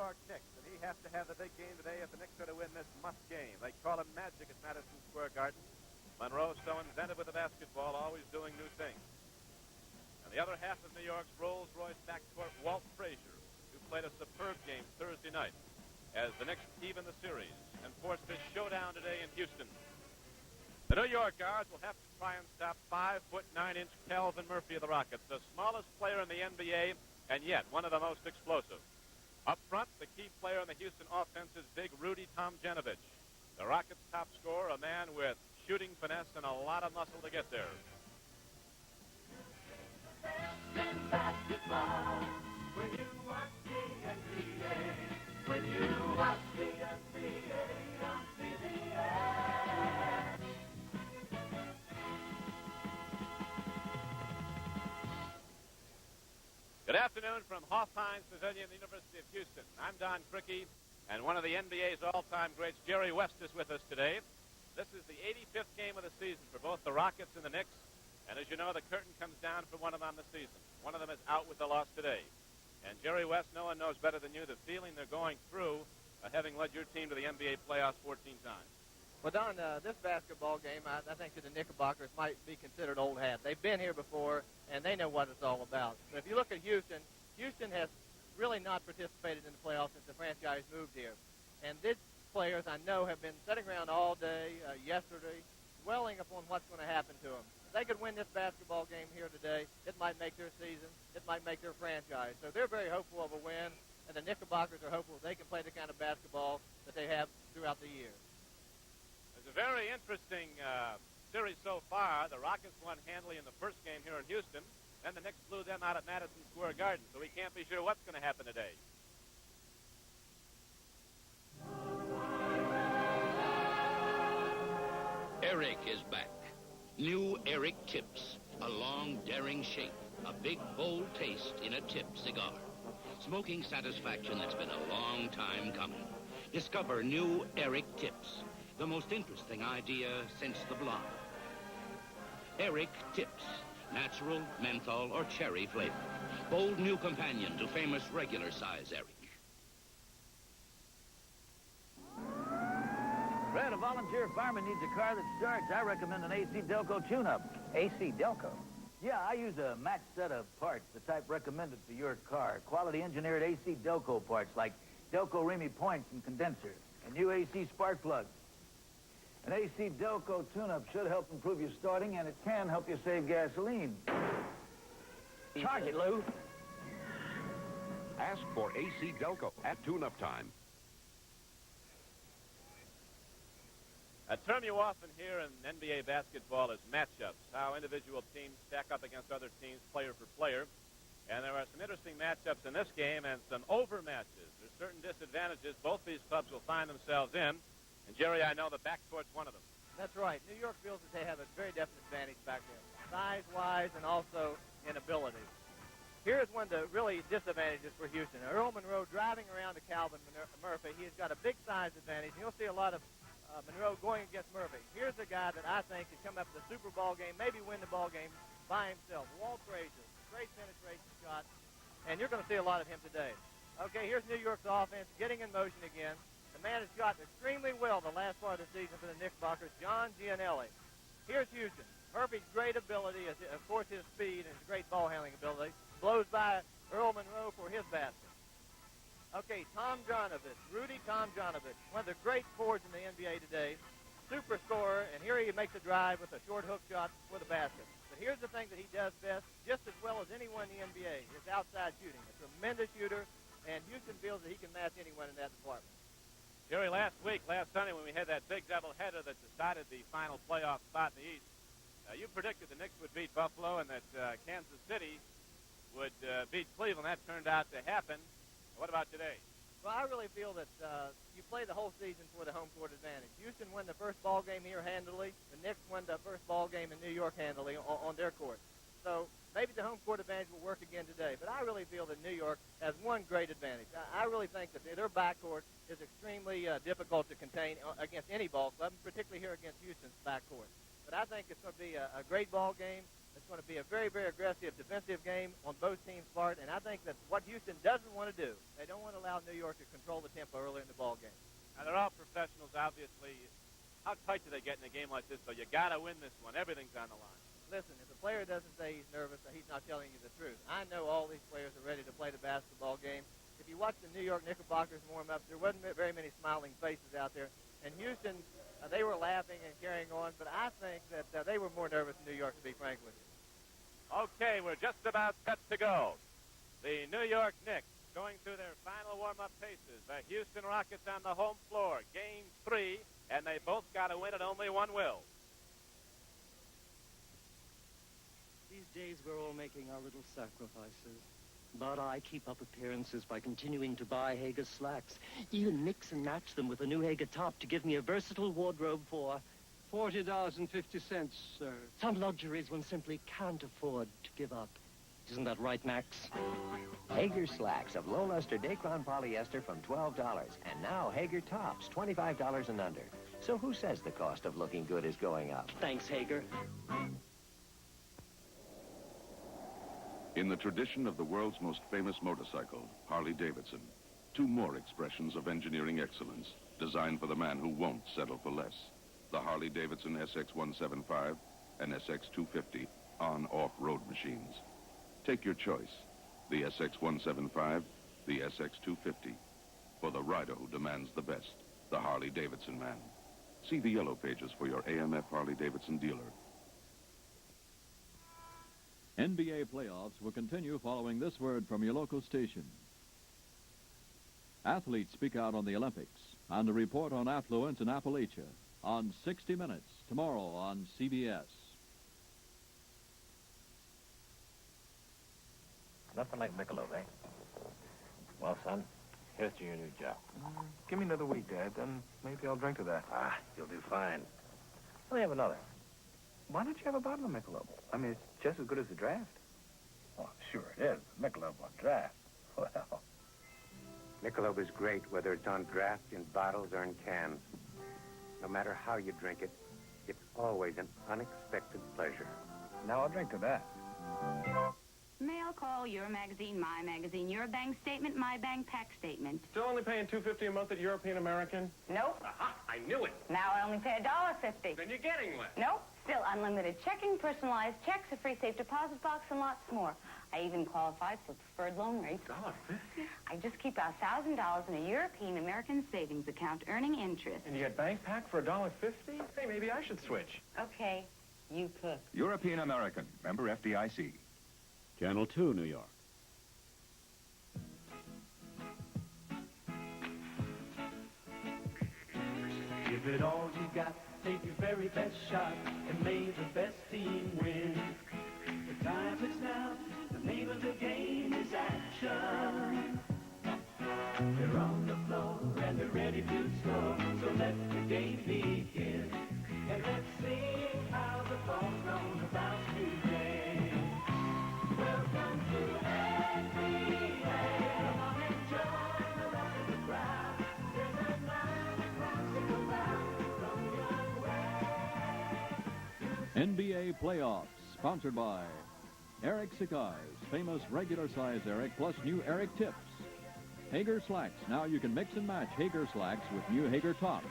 York Knicks, and he has to have the big game today if the Knicks are to win this must game. They call him magic at Madison Square Garden. Monroe, so inventive with the basketball, always doing new things. And the other half of New York's Rolls-Royce backcourt, Walt Frazier, who played a superb game Thursday night as the Knicks even the series and forced this showdown today in Houston. The New York guards will have to try and stop 5'9" Calvin Murphy of the Rockets, the smallest player in the NBA, and yet one of the most explosive. Up front, the key player in the Houston offense is big Rudy Tomjanovich. The Rockets' top scorer, a man with shooting finesse and a lot of muscle to get there. When you watch the NBA, when you watch the NBA on CBS. Good afternoon from Hofheinz Pavilion, the University of Houston. I'm Don Crickey, and one of the NBA's all-time greats, Jerry West, is with us today. This is the 85th game of the season for both the Rockets and the Knicks, and as you know, the curtain comes down for one of them on the season. One of them is out with the loss today. And Jerry West, no one knows better than you the feeling they're going through, having led your team to the NBA playoffs 14 times. Well, Don, this basketball game, I think that the Knickerbockers might be considered old hat. They've been here before, and they know what it's all about. But if you look at Houston, Houston has really not participated in the playoffs since the franchise moved here. And these players, I know, have been sitting around all day, yesterday, dwelling upon what's going to happen to them. If they could win this basketball game here today, it might make their season, it might make their franchise. So they're very hopeful of a win, and the Knickerbockers are hopeful they can play the kind of basketball that they have throughout the year. It's a very interesting series so far. The Rockets won handily in the first game here in Houston. Then the Knicks blew them out at Madison Square Garden. So we can't be sure what's going to happen today. Eric is back. New Eric Tips. A long, daring shape. A big, bold taste in a tip cigar. Smoking satisfaction that's been a long time coming. Discover new Eric Tips. The most interesting idea since the blonde. Eric Tips. Natural, menthol, or cherry flavor. Bold new companion to famous regular size Eric. Fred, a volunteer fireman needs a car that starts. I recommend an AC Delco tune-up. AC Delco? Yeah, I use a matched set of parts, the type recommended for your car. Quality engineered AC Delco parts like Delco Remy points and condensers, and new AC spark plugs. An AC Delco tune-up should help improve your starting, and it can help you save gasoline. Charge it, Lou. Ask for AC Delco at tune-up time. A term you often hear in NBA basketball is matchups, how individual teams stack up against other teams player for player. And there are some interesting matchups in this game and some overmatches. There's certain disadvantages both these clubs will find themselves in. And, Jerry, I know the backcourt's one of them. That's right. New York feels that they have a very definite advantage back there, size-wise and also in ability. Here's one of the really disadvantages for Houston. Earl Monroe driving around to Calvin Murphy. He has got a big size advantage. You'll see a lot of Monroe going against Murphy. Here's a guy that I think could come up with a Super Bowl game, maybe win the ball game by himself. Walt Frazier, great penetration shot, and you're going to see a lot of him today. Okay, here's New York's offense getting in motion again. The man has shot extremely well the last part of the season for the Knickerbockers, John Gianelli. Here's Houston. Murphy's great ability, of course, his speed and his great ball handling ability, blows by Earl Monroe for his basket. Okay, Tomjanovich, Rudy Tomjanovich, one of the great forwards in the NBA today, super scorer, and here he makes a drive with a short hook shot for the basket. But here's the thing that he does best, just as well as anyone in the NBA, is outside shooting. A tremendous shooter, and Houston feels that he can match anyone in that department. Jerry, last Sunday, when we had that big doubleheader that decided the final playoff spot in the East, you predicted the Knicks would beat Buffalo and that Kansas City would beat Cleveland. That turned out to happen. What about today? Well, I really feel that you play the whole season for the home court advantage. Houston won the first ball game here handily. The Knicks won the first ball game in New York handily on their court. So maybe the home court advantage will work again today. But I really feel that New York has one great advantage. I really think that their backcourt is extremely difficult to contain against any ball club, particularly here against Houston's backcourt. But I think it's going to be a great ball game. It's going to be a very, very aggressive defensive game on both teams' part, and I think that's what Houston doesn't want to do. They don't want to allow New York to control the tempo early in the ball game. And they're all professionals, obviously. How tight do they get in a game like this, though? You got to win this one. Everything's on the line. Listen, if a player doesn't say he's nervous, he's not telling you the truth. I know all these players are ready to play the basketball game. If you watch the New York Knickerbockers warm up, there wasn't very many smiling faces out there. And Houston, they were laughing and carrying on, but I think that they were more nervous than New York, to be frank with you. Okay, we're just about set to go. The New York Knicks going through their final warm-up paces. The Houston Rockets on the home floor. Game 3, and they both got to win it. Only one will. These days we're all making our little sacrifices. But I keep up appearances by continuing to buy Hager slacks. Even mix and match them with a new Hager top to give me a versatile wardrobe for $40.50, sir. Some luxuries one simply can't afford to give up. Isn't that right, Max? Hager slacks of low-luster Dacron polyester from $12. And now Hager tops, $25 and under. So who says the cost of looking good is going up? Thanks, Hager. In the tradition of the world's most famous motorcycle, Harley-Davidson, two more expressions of engineering excellence designed for the man who won't settle for less. The Harley-Davidson SX-175 and SX-250 on-off-road machines. Take your choice, the SX-175, the SX-250, for the rider who demands the best, the Harley-Davidson man. See the yellow pages for your AMF Harley-Davidson dealer. NBA playoffs will continue following this word from your local station. Athletes speak out on the Olympics and a report on affluence in Appalachia on 60 Minutes tomorrow on CBS. Nothing like Michelob, eh? Well, son, here's to your new job. Give me another week, Dad, then maybe I'll drink to that. Ah, you'll do fine. Let me have another. Why don't you have a bottle of Michelob? I mean, it's just as good as the draft. Oh, sure it is. Michelob on draft. Well, Michelob is great, whether it's on draft, in bottles, or in cans. No matter how you drink it, it's always an unexpected pleasure. Now I'll drink to that. Mail call, your magazine, my magazine, your bank statement, my bank pack statement. Still only paying $2.50 a month at European American? Nope. Aha, I knew it. Now I only pay $1.50. Then you're getting less. Nope. Still unlimited checking, personalized checks, a free safe deposit box, and lots more. I even qualify for preferred loan rates. $1.50? I just keep $1,000 in a European American savings account, earning interest. And you get bank pack for $1.50? Hey, maybe I should switch. Okay, you cook. European American, member FDIC. Channel 2, New York. Give it all you got, take your very best shot, and may the best team win. The time is now, the name of the game is action. They're on the floor and they're ready to score, so let the game begin. And let's see how the ball's gonna bounce today. Welcome to NBA. Come on and join the rest of the crowd. There's a night classic around from young way. NBA playoffs, sponsored by Eric Cigars, famous regular-size Eric, plus new Eric tips. Hager slacks. Now you can mix and match Hager slacks with new Hager tops.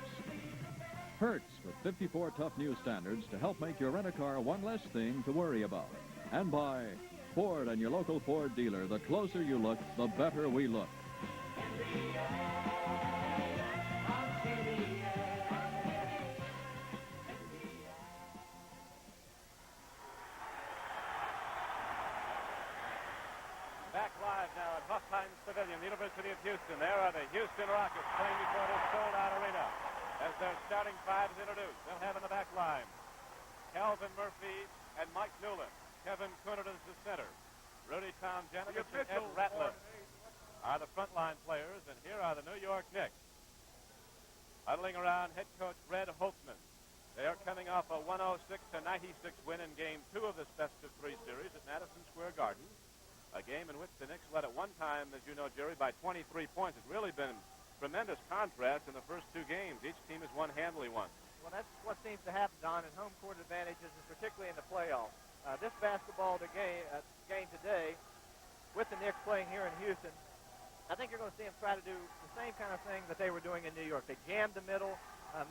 Hertz, with 54 tough new standards to help make your rent-a-car one less thing to worry about. And by Ford and your local Ford dealer. The closer you look, the better we look. Back live now at Huff Hines Pavilion, University of Houston. There are the Houston Rockets playing before this sold-out arena. As their starting five is introduced, they'll have in the back line Calvin Murphy and Mike Newland. Kevin Cunard is the center. Rudy Tomjanovich and Ed Ratliff are the frontline players, and here are the New York Knicks. Huddling around head coach Red Holtzman. They are coming off a 106-96 win in Game 2 of this best-of-3 series at Madison Square Garden. A game in which the Knicks led at one time, as you know, Jerry, by 23 points. It's really been tremendous contrast in the first two games. Each team has won handily once. Well, that's what seems to happen, Don, in home court advantages, and particularly in the playoffs. this basketball game today with the Knicks playing here in Houston, I think you're going to see them try to do the same kind of thing that they were doing in New York. They jammed the middle,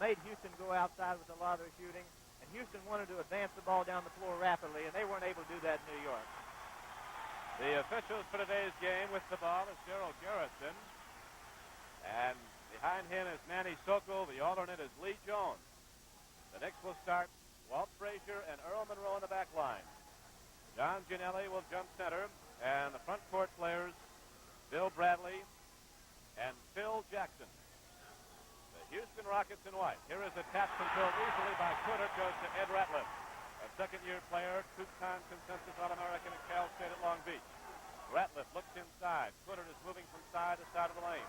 made Houston go outside with a lot of their shooting, and Houston wanted to advance the ball down the floor rapidly, and they weren't able to do that in New York. The officials for today's game with the ball is Gerald Garrison, and behind him is Manny Sokol. The alternate is Lee Jones. The Knicks will start Walt Frazier and Earl Monroe in the back line. John Gianelli will jump center, and the front court players, Bill Bradley and Phil Jackson. The Houston Rockets in white. Here is a tap controlled easily by Cooter, goes to Ed Ratliff, a second-year player, two-time consensus All-American at Cal State at Long Beach. Ratliff looks inside. Cooter is moving from side to side of the lane.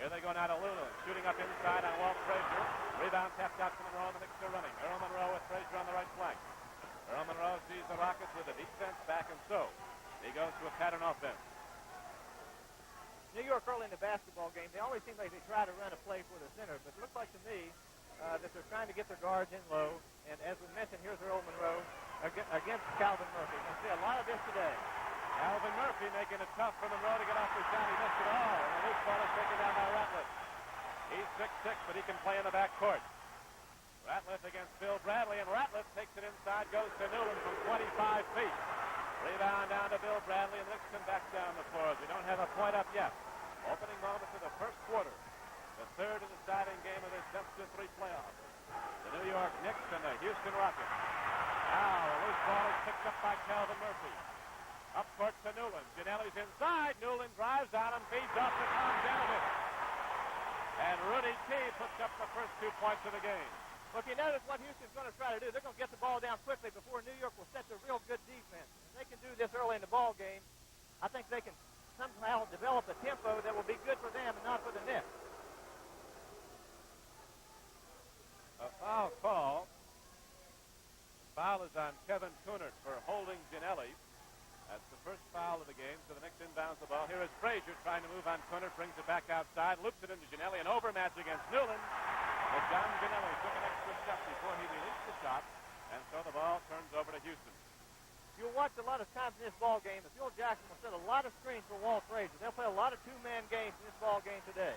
Here they go now to Lula, shooting up inside on Walt Frazier. Rebound tapped out to Monroe, and the Knicks are running. Earl Monroe with Frazier on the right flank. Earl Monroe sees the Rockets with a defense back, and so he goes to a pattern offense. New York early in the basketball game, they always seem like they try to run a play for the center, but it looks like to me that they're trying to get their guards in low. And as we mentioned, here's Earl Monroe against Calvin Murphy. We're going to see a lot of this today. Calvin Murphy making it tough for Monroe to get off the shot. He missed it all, and the loose ball is taken down by Ratliff. He's 6'6", but he can play in the backcourt. Ratliff against Bill Bradley, and Ratliff takes it inside, goes to Newland from 25 feet. Rebound down to Bill Bradley, and Knicks come back down the floor. We don't have a point up yet. Opening moments of the first quarter. The third and deciding game of this best-of-3 playoff. The New York Knicks and the Houston Rockets. Now, a loose ball is picked up by Calvin Murphy. Up court to Newland. Gianelli's inside. Newland drives on him, feeds off to Tom Janovich. And Rudy T puts up the first 2 points of the game. Well, if you notice what Houston's going to try to do, they're going to get the ball down quickly before New York will set the real good defense. If they can do this early in the ball game, I think they can somehow develop a tempo that will be good for them and not for the Knicks. A foul call. The foul is on Kevin Kunert for holding Gianelli. That's the first foul of the game, so the Knicks inbounds the ball. Here is Frazier trying to move on Kunert, brings it back outside, loops it into Gianelli, an overmatch against Newland. But John Gianelli took an extra step before he released the shot, and so the ball turns over to Houston. You'll watch a lot of times in this ball game, Phil Jackson will set a lot of screens for Walt Frazier. They'll play a lot of two-man games in this ball game today.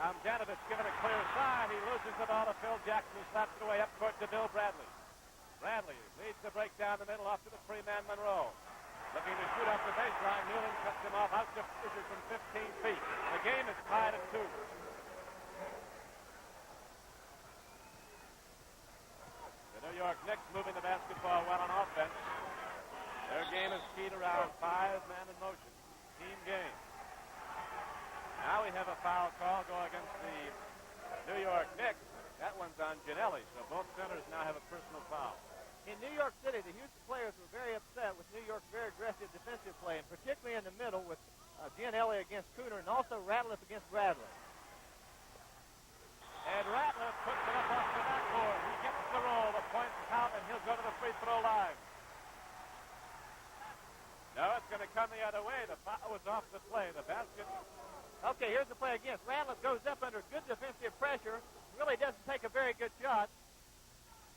Tom Janovich given a clear sign. He loses the ball to Phil Jackson, who slaps it away up court to Bill Bradley. Bradley leads the break down the middle off to the three-man Monroe. Looking to shoot off the baseline. Newland cuts him off out to Frazier from 15 feet. The game is tied at 2. The New York Knicks moving the basketball well on offense. Their game is keyed around 5-man in motion. Team game. Now we have a foul call go against the New York Knicks. That one's on Gianelli, so both centers now have a personal foul. In New York City, the Houston players were very upset with New York's very aggressive defensive play, and particularly in the middle with Gianelli against Cooner and also Ratliff against Bradley. And Ratliff puts it up off the backboard. He gets the roll, the points count, and he'll go to the free throw line. No, it's going to come the other way. The foul was off the play. The basket. Okay, here's the play again. Ratliff goes up under good defensive pressure. Really doesn't take a very good shot.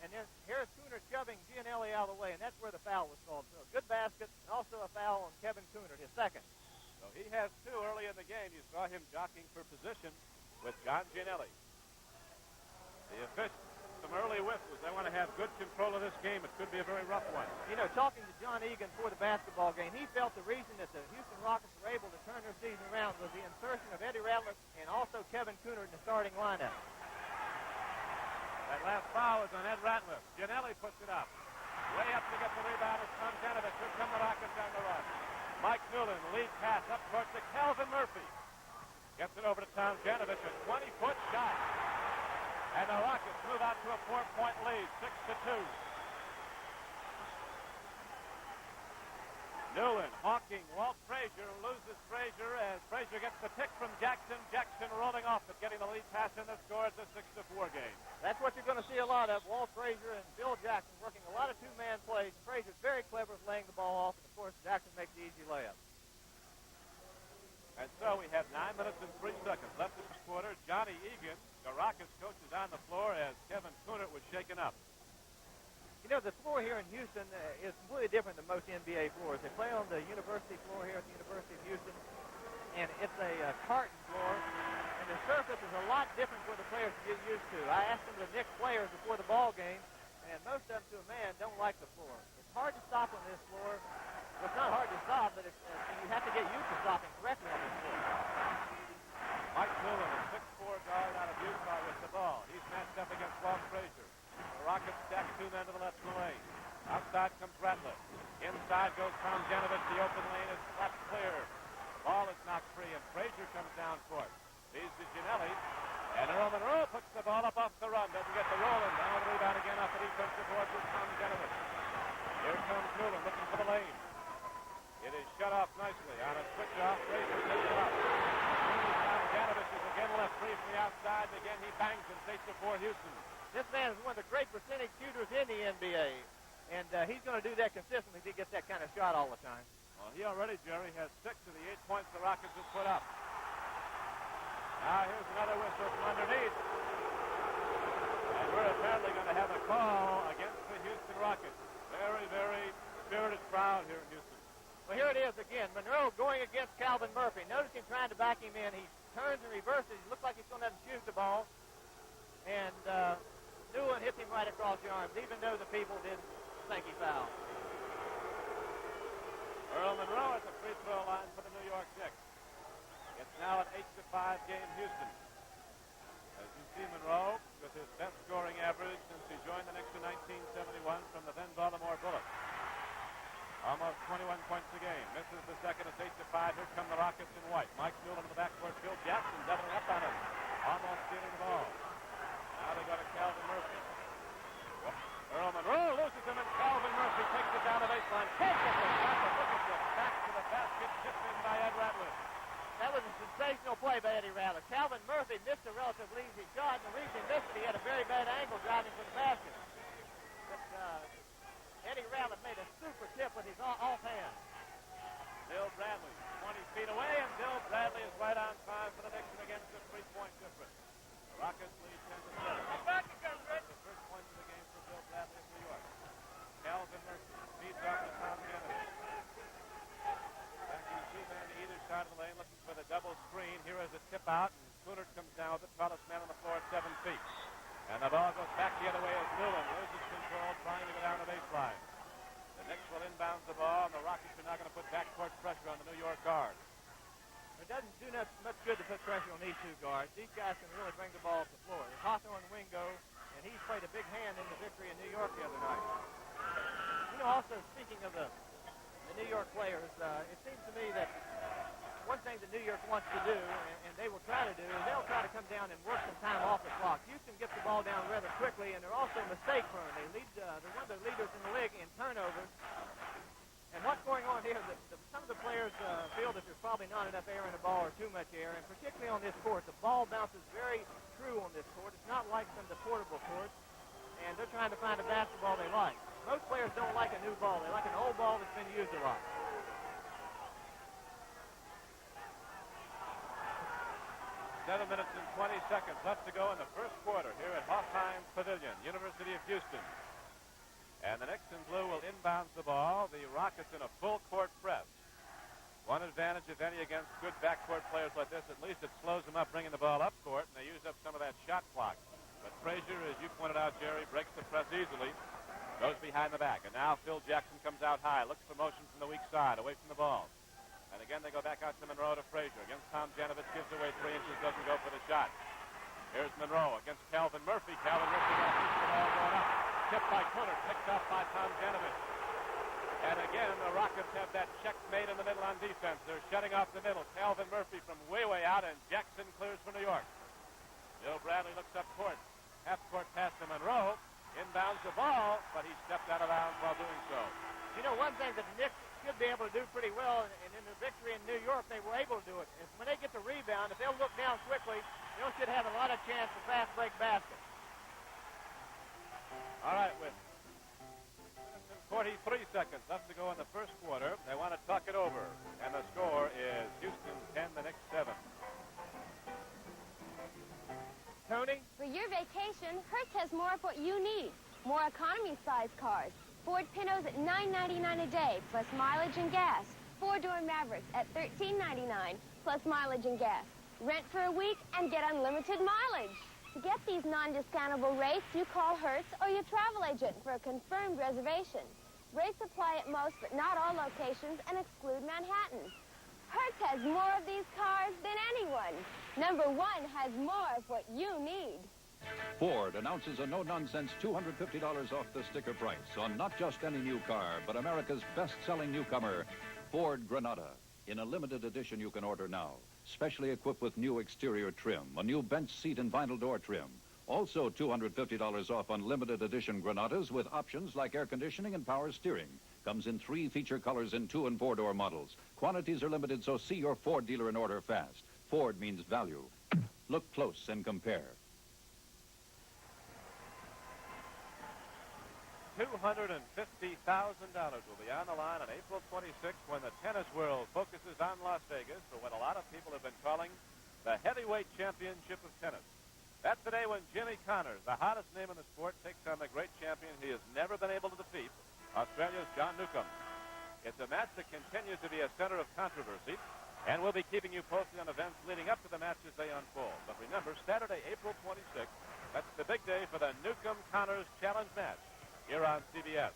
And then here's Cooner shoving Gianelli out of the way, and that's where the foul was called. So a good basket, and also a foul on Kevin Cooner, his second. So he has 2 early in the game. You saw him jockeying for position with John Gianelli. The officials, some early whistles. They want to have good control of this game. It could be a very rough one. You know, talking to John Egan before the basketball game, he felt the reason that the Houston Rockets were able to turn their season around was the insertion of Eddie Ratliff and also Kevin Cooner in the starting lineup. That last foul is on Ed Ratliff. Gianelli puts it up. Way up to get the rebound is Tom Janovich. Here come the Rockets on the run. Mike Newland, lead pass up court to Calvin Murphy. Gets it over to Tom Janovich, a 20-foot shot. And the Rockets move out to a 4-point lead, 6-2. Newland hawking Walt Frazier, loses Frazier as Frazier gets the pick from Jackson. Jackson rolling off but getting the lead pass in the score. It's a 6-4 game. That's what you're going to see a lot of. Walt Frazier and Bill Jackson working a lot of two-man plays. Frazier's very clever at laying the ball off, and of course Jackson makes the easy layup. And so we have 9 minutes and 3 seconds left in this quarter. Johnny Egan, the Rockets coach, is on the floor as Kevin Cooner was shaken up. up. You know, the floor here in Houston is completely different than most NBA floors. They play on the university floor here at the University of Houston, and it's a tartan floor, and the surface is a lot different for the players to get used to. I asked some of the Knicks players before the ball game, and most of them, to a man, don't like the floor. It's hard to stop on this floor. Well, it's not hard to stop, but you have to get used to stopping correctly on this floor. Mike Newland, a 6'4" guard out of Utah with the ball. He's matched up against Walt Frazier. The Rockets stack 2 men to the left of the lane. Outside comes Ratliff. Inside goes Tom Janovich. The open lane is left clear. Ball is knocked free, and Frazier comes down court. Leads to Ginelli. And Earl Monroe puts the ball up off the run. Doesn't get the roll, and down the rebound again off the defensive board with Tom Janovich. Here comes Newland looking for the lane. It is shut off nicely. On a switch off, Frazier takes it up. Tom Janovich is again left free from the outside, and again he bangs and takes it for Houston. This man is one of the great percentage shooters in the NBA, and he's going to do that consistently if he gets that kind of shot all the time. Well, he already, Jerry, has 6 of the 8 points the Rockets have put up. Now here's another whistle from underneath. And we're apparently going to have a call against the Houston Rockets. Very, very spirited crowd here in Houston. Well, here it is again. Monroe going against Calvin Murphy. Notice him trying to back him in. He turns and reverses. He looks like he's going to have to shoot the ball. And Newland hits him right across the arms, even though the people didn't think he fouled. Earl Monroe at the free throw line for the New York Knicks. It's now an 8-5 game Houston. As you see, Monroe with his best scoring average since he joined the Knicks in 1971 from the then Baltimore Bullets. Almost 21 points a game. Misses the second. It's 8-5. Here come the Rockets in white. Mike Newland in the backcourt. Phil Jackson doubling up on him. Almost stealing the ball. Now they go to Calvin Murphy. Earl Monroe loses him, and Calvin Murphy takes it down the baseline. Takes it back to the basket, tipped in by Ed Ratliff. That was a sensational play by Eddie Ratliff. Calvin Murphy missed a relatively easy shot, and the reason he missed it, he had a very bad angle driving for the basket. But Eddie Ratliff made a super tip with his offhand. Bill Bradley, 20 feet away, and Bill Bradley is right on time for the Knicks and against the 3-point difference. The Rockets lead 10-7. Back again, Red. The first point of the game for Bill Bradley of New York. Calvin Murphy feeds off to Tom Janovich. Backing 2 men to either side of the lane, looking for the double screen. Here is a tip out, and Coonert comes down with the tallest man on the floor at 7 feet. And the ball goes back the other way as Newland loses control, trying to go down the baseline. The Knicks will inbound the ball, and the Rockets are now going to put backcourt pressure on the New York guard. It doesn't do much good to put pressure on these 2 guards. These guys can really bring the ball to the floor. There's Hawthorne Wingo, and he's played a big hand in the victory in New York the other night. You know, also speaking of the New York players, it seems to me that one thing that New York wants to do, and they will try to do, is they'll try to come down and work some time off the clock. Houston gets the ball down rather quickly, and they're also mistake prone. They're one of the leaders in the league in turnovers. And what's going on here, some of the players feel that there's probably not enough air in the ball or too much air, and particularly on this court, the ball bounces very true on this court. It's not like some of the portable courts, and they're trying to find a basketball they like. Most players don't like a new ball. They like an old ball that's been used a lot. Seven minutes and 20 seconds left to go in the first quarter here at Hofheim Pavilion, University of Houston. And the Knicks in blue will inbound the ball. The Rockets in a full court press. One advantage, if any, against good backcourt players like this, at least it slows them up bringing the ball up court, and they use up some of that shot clock. But Frazier, as you pointed out, Jerry, breaks the press easily, goes behind the back. And now Phil Jackson comes out high, looks for motion from the weak side, away from the ball. And again, they go back out to Monroe to Frazier. Against Tom Janovich, gives away 3 inches, doesn't go for the shot. Here's Monroe against Calvin Murphy. Calvin Murphy got the ball going up. Tipped by Coonert, picked up by Tom Janovich. And again, the Rockets have that checkmate in the middle on defense. They're shutting off the middle. Calvin Murphy from way out, and Jackson clears for New York. Bill Bradley looks up court. Half-court pass to Monroe. Inbounds the ball, but he stepped out of bounds while doing so. You know, one thing that the Knicks should be able to do pretty well, and in the victory in New York, they were able to do it. And when they get the rebound, if they'll look down quickly, they should have a lot of chance for fast break baskets. All right, with 43 seconds left to go in the first quarter, they want to talk it over. And the score is Houston 10, the Knicks 7. Tony? For your vacation, Hertz has more of what you need. more economy-size cars. Ford Pintos at $9.99 a day, plus mileage and gas. Four-door Mavericks at $13.99, plus mileage and gas. Rent for a week and get unlimited mileage. To get these non-discountable rates, you call Hertz or your travel agent for a confirmed reservation. Rates apply at most, but not all locations, and exclude Manhattan. Hertz has more of these cars than anyone. Number one has more of what you need. Ford announces a no-nonsense $250 off the sticker price on not just any new car, but America's best-selling newcomer, Ford Granada. In a limited edition you can order now. Specially equipped with new exterior trim, a new bench seat and vinyl door trim. Also $250 off on limited edition Granadas with options like air conditioning and power steering. Comes in 3 feature colors in 2- and 4-door models. Quantities are limited, so see your Ford dealer and order fast. Ford means value. Look close and compare. $250,000 will be on the line on April 26th when the tennis world focuses on Las Vegas for what a lot of people have been calling the heavyweight championship of tennis. That's the day when Jimmy Connors, the hottest name in the sport, takes on the great champion he has never been able to defeat, Australia's John Newcombe. It's a match that continues to be a center of controversy, and we'll be keeping you posted on events leading up to the match as they unfold. But remember, Saturday, April 26th, that's the big day for the Newcombe-Connors Challenge match here on CBS.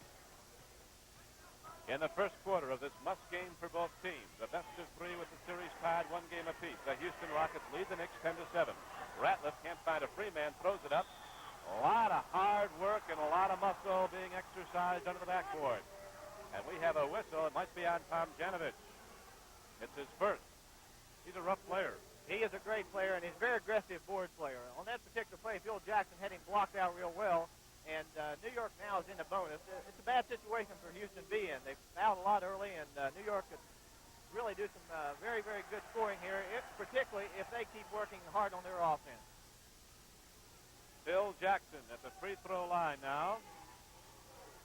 In the first quarter of this must game for both teams, the best of 3 with the series tied 1 game apiece. The Houston Rockets lead the Knicks 10-7. Ratliff can't find a free man, throws it up. A lot of hard work and a lot of muscle being exercised under the backboard. And we have a whistle. It might be on Tom Janovich. It's his first. He's a rough player. He is a great player, and he's a very aggressive board player. On that particular play, Phil Jackson had him blocked out real well. And New York now is in the bonus. It's a bad situation for Houston to be in. They've fouled a lot early, and New York could really do some very, very good scoring here, particularly if they keep working hard on their offense. Phil Jackson at the free throw line now.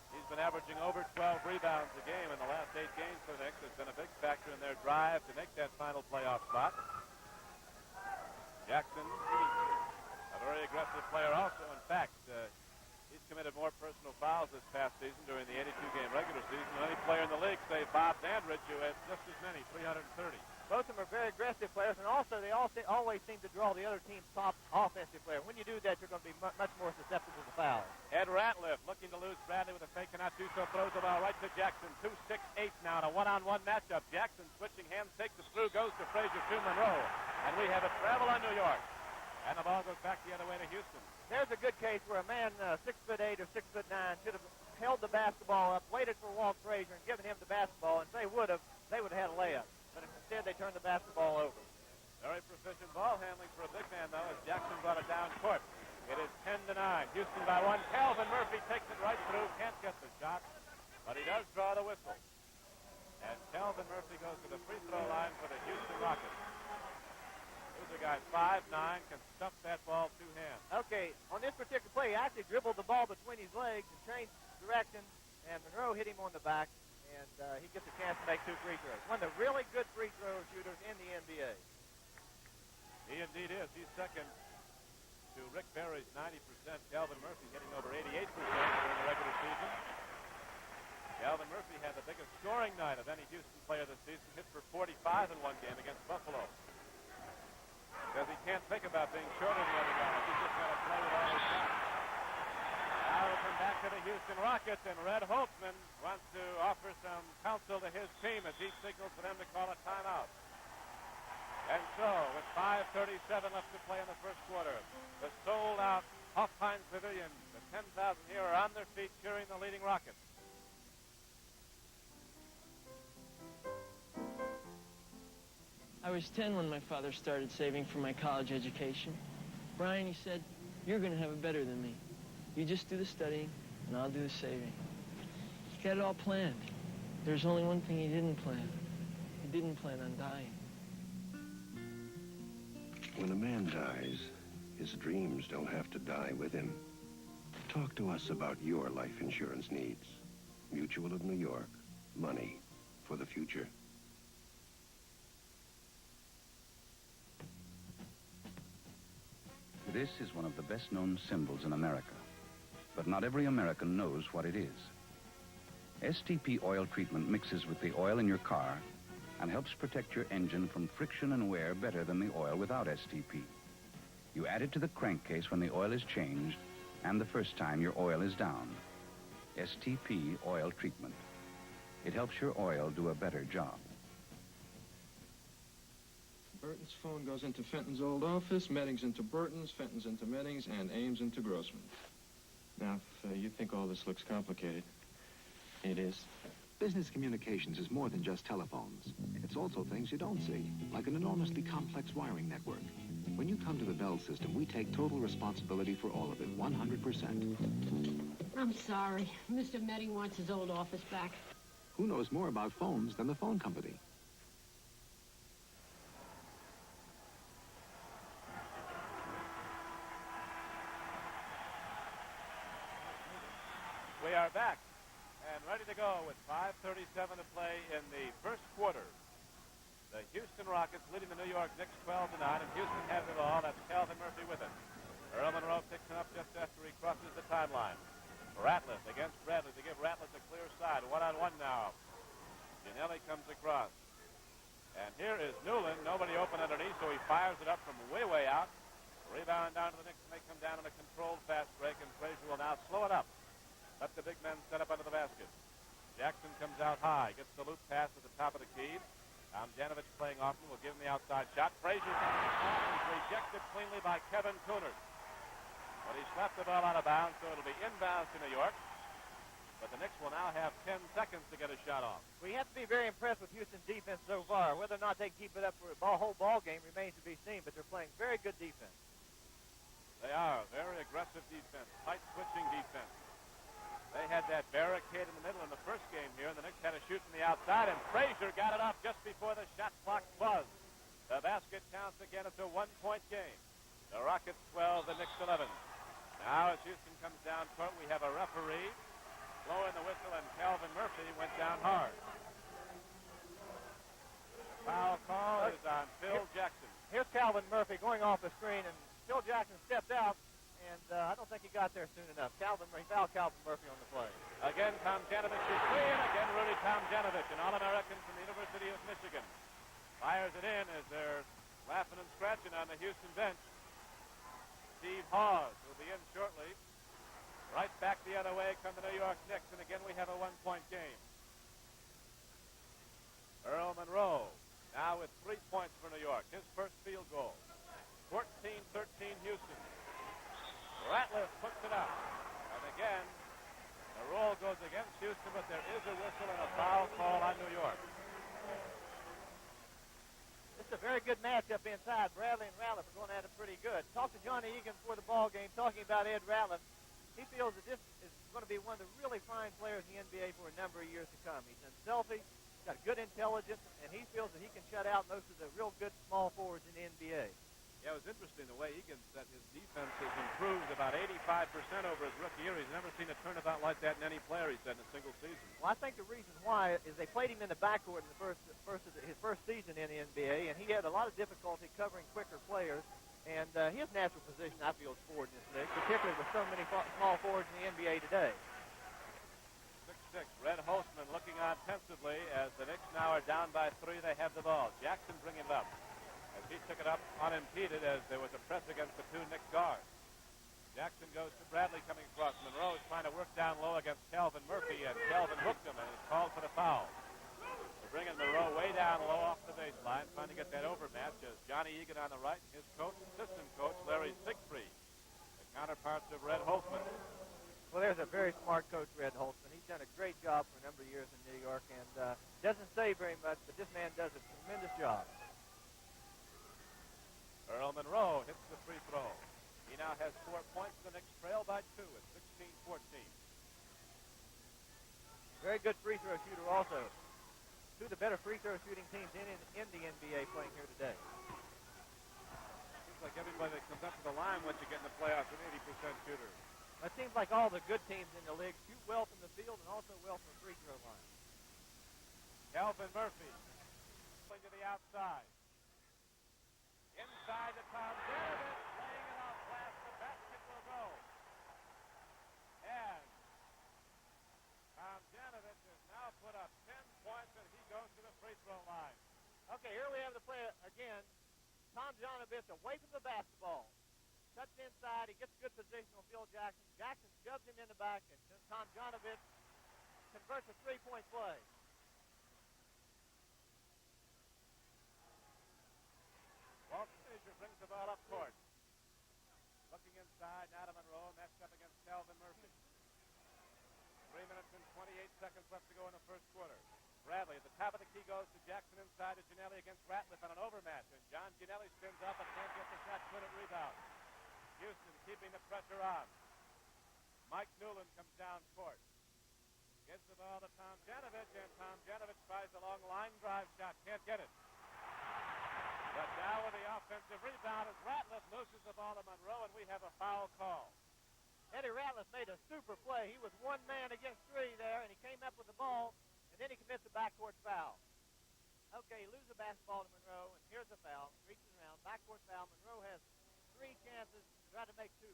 He's been averaging over 12 rebounds a game in the last 8 games for the Knicks. Has been a big factor in their drive to make that final playoff spot. Jackson, a very aggressive player also. In fact, he's committed more personal fouls this past season during the 82-game regular season than any player in the league, say Bob Dandridge, who has just as many, 330. Both of them are very aggressive players, and also they always seem to draw the other team's top offensive player. When you do that, you're going to be much more susceptible to fouls. Ed Ratliff looking to lose Bradley with a fake, cannot do so, throws the ball right to Jackson. 2-6-8 now in a one-on-one matchup. Jackson switching hands, takes it through, goes to Frazier to Monroe. And we have a travel on New York. And the ball goes back the other way to Houston. There's a good case where a man 6'8" or 6'9" should have held the basketball up, waited for Walt Frazier, and given him the basketball. And if they would have had a layup. But instead, they turned the basketball over. Very proficient ball handling for a big man, though, as Jackson brought it down court. It is 10-9. Houston by 1. Calvin Murphy takes it right through. Can't get the shot, but he does draw the whistle. And Calvin Murphy goes to the free throw line for the Houston Rockets. Here's a guy 5'9", can stuff that ball 2 hands. Okay, on this particular play, he actually dribbled the ball between his legs and changed direction, and Monroe hit him on the back. And he gets a chance to make 2 free throws. One of the really good free throw shooters in the NBA. He indeed is. He's second to Rick Barry's 90%. Calvin Murphy hitting over 88% during the regular season. Calvin Murphy had the biggest scoring night of any Houston player this season. Hit for 45 in one game against Buffalo. Because he can't think about being shorter than the other guys. He's just got to play with all his shots. Now we'll come back to the Houston Rockets, and Red Holtzman wants to offer some counsel to his team as he signals for them to call a timeout. And so, with 5:37 left to play in the first quarter, the sold-out Hoff Hines Pavilion, the 10,000 here are on their feet cheering the leading Rockets. I was 10 when my father started saving for my college education. Brian, he said, you're going to have it better than me. You just do the studying, and I'll do the saving. He got it all planned. There's only one thing he didn't plan. He didn't plan on dying. When a man dies, his dreams don't have to die with him. Talk to us about your life insurance needs. Mutual of New York. Money for the future. This is one of the best-known symbols in America. but not every American knows what it is. STP oil treatment mixes with the oil in your car and helps protect your engine from friction and wear better than the oil without STP. You add it to the crankcase when the oil is changed and the first time your oil is down. STP oil treatment. It helps your oil do a better job. Burton's phone goes into Fenton's old office, Medding's into Burton's, Fenton's into Medding's, and Ames into Grossman. Now, if you think all this looks complicated, it is. Business communications is more than just telephones. It's also things you don't see, like an enormously complex wiring network. When you come to the Bell system, we take total responsibility for all of it, 100%. I'm sorry. Mr. Medding wants his old office back. Who knows more about phones than the phone company? We are back and ready to go with 5:37 to play in the first quarter. The Houston Rockets leading the New York Knicks 12-9, and Houston has it all. That's Calvin Murphy with it. Earl Monroe picks him up just after he crosses the timeline. Ratliff against Bradley to give Ratliff the clear side. One-on-one now. Ginelli comes across. And here is Newland. Nobody open underneath, so he fires it up from way, way out. Rebound down to the Knicks, and they come down on a controlled fast break, and Frazier will now slow it up. Let the big men set up under the basket. Jackson comes out high, gets the loop pass at the top of the key. Tomjanovich playing often will give him the outside shot. Frazier is rejected cleanly by Kevin Coonard. But he slapped the ball out of bounds, so it'll be inbounds to New York. But the Knicks will now have 10 seconds to get a shot off. We have to be very impressed with Houston's defense so far. Whether or not they keep it up for a whole ball game remains to be seen, but they're playing very good defense. They are. Very aggressive defense. Tight switching defense. They had that barricade in the middle in the first game here, and the Knicks had to shoot from the outside, and Frazier got it up just before the shot clock buzzed. The basket counts again. It's a one-point game. The Rockets 12, the Knicks 11. Now as Houston comes down court, we have a referee blowing the whistle, and Calvin Murphy went down hard. The foul call is on Phil Jackson. Here's Calvin Murphy going off the screen, and Phil Jackson stepped out. And I don't think he got there soon enough. He fouled Calvin Murphy on the play. Again, Tomjanovich is free, and again, Rudy Tomjanovich, an All-American from the University of Michigan. Fires it in as they're laughing and scratching on the Houston bench. Steve Hawes will be in shortly. Right back the other way come the New York Knicks, and again, we have a one-point game. Earl Monroe now with 3 points for New York. His first field goal. 14-13 Houston. Ratliff puts it up. And again, the roll goes against Houston, but there is a whistle and a foul call on New York. It's a very good matchup inside. Bradley and Ratliff are going at it pretty good. Talked to Johnny Egan before the ball game, talking about Ed Ratliff. He feels that this is going to be one of the really fine players in the NBA for a number of years to come. He's unselfish, he's got good intelligence, and he feels that he can shut out most of the real good small forwards in the NBA. Yeah, it was interesting the way Egan said his defense has improved about 85% over his rookie year. He's never seen a turnabout like that in any player, he said, in a single season. Well, I think the reason why is they played him in the backcourt in his first season in the NBA, and he had a lot of difficulty covering quicker players. And his natural position, I feel, is forward in this league, particularly with so many small forwards in the NBA today. 6-6. Red Holtzman looking on pensively as the Knicks now are down by 3. They have the ball. Jackson bringing it up. As he took it up unimpeded as there was a press against the 2 Knicks guards. Jackson goes to Bradley coming across. Monroe is trying to work down low against Calvin Murphy, and Calvin hooked him and is called for the foul. They're bringing Monroe way down low off the baseline, trying to get that overmatch as Johnny Egan on the right, his coach, assistant coach, Larry Siegfried, the counterparts of Red Holtzman. Well, there's a very smart coach, Red Holtzman. He's done a great job for a number of years in New York, and doesn't say very much, but this man does a tremendous job. Earl Monroe hits the free throw. He now has 4 points. The Knicks trail by 2 at 16-14. Very good free throw shooter also. 2 of the better free throw shooting teams in the NBA playing here today. Seems like everybody that comes up to the line once you get in the playoffs is an 80% shooter. It seems like all the good teams in the league shoot well from the field and also well from the free throw line. Calvin Murphy going to the outside. Inside to Tomjanovich, laying it off glass. The basket will go. throw line. Okay, here we have the play again. Tom Janovich away from the basketball. Cuts inside. He gets good position on Phil Jackson. Jackson shoves him in the back, and Tom Janovich converts a three-point play. Walt Frazier brings the ball up court. Looking inside, now to Monroe, matched up against Calvin Murphy. 3 minutes and 28 seconds left to go in the first quarter. Bradley at the top of the key goes to Jackson inside to Gianelli against Ratliff on an overmatch. And John Gianelli spins up and can't get the shot. Couldn't rebound. Houston keeping the pressure on. Mike Newland comes down court. Gives the ball to Tom Janovich, and Tom Janovich tries a long line drive shot. Can't get it. But now with the offensive rebound as Ratliff loses the ball to Monroe, and we have a foul call. Eddie Ratliff made a super play. He was one man against three there, and he came up with the ball, and then he commits a backcourt foul. Okay, he loses the basketball to Monroe, and here's the foul. Reaches around, backcourt foul. Monroe has 3 chances to try to make 2.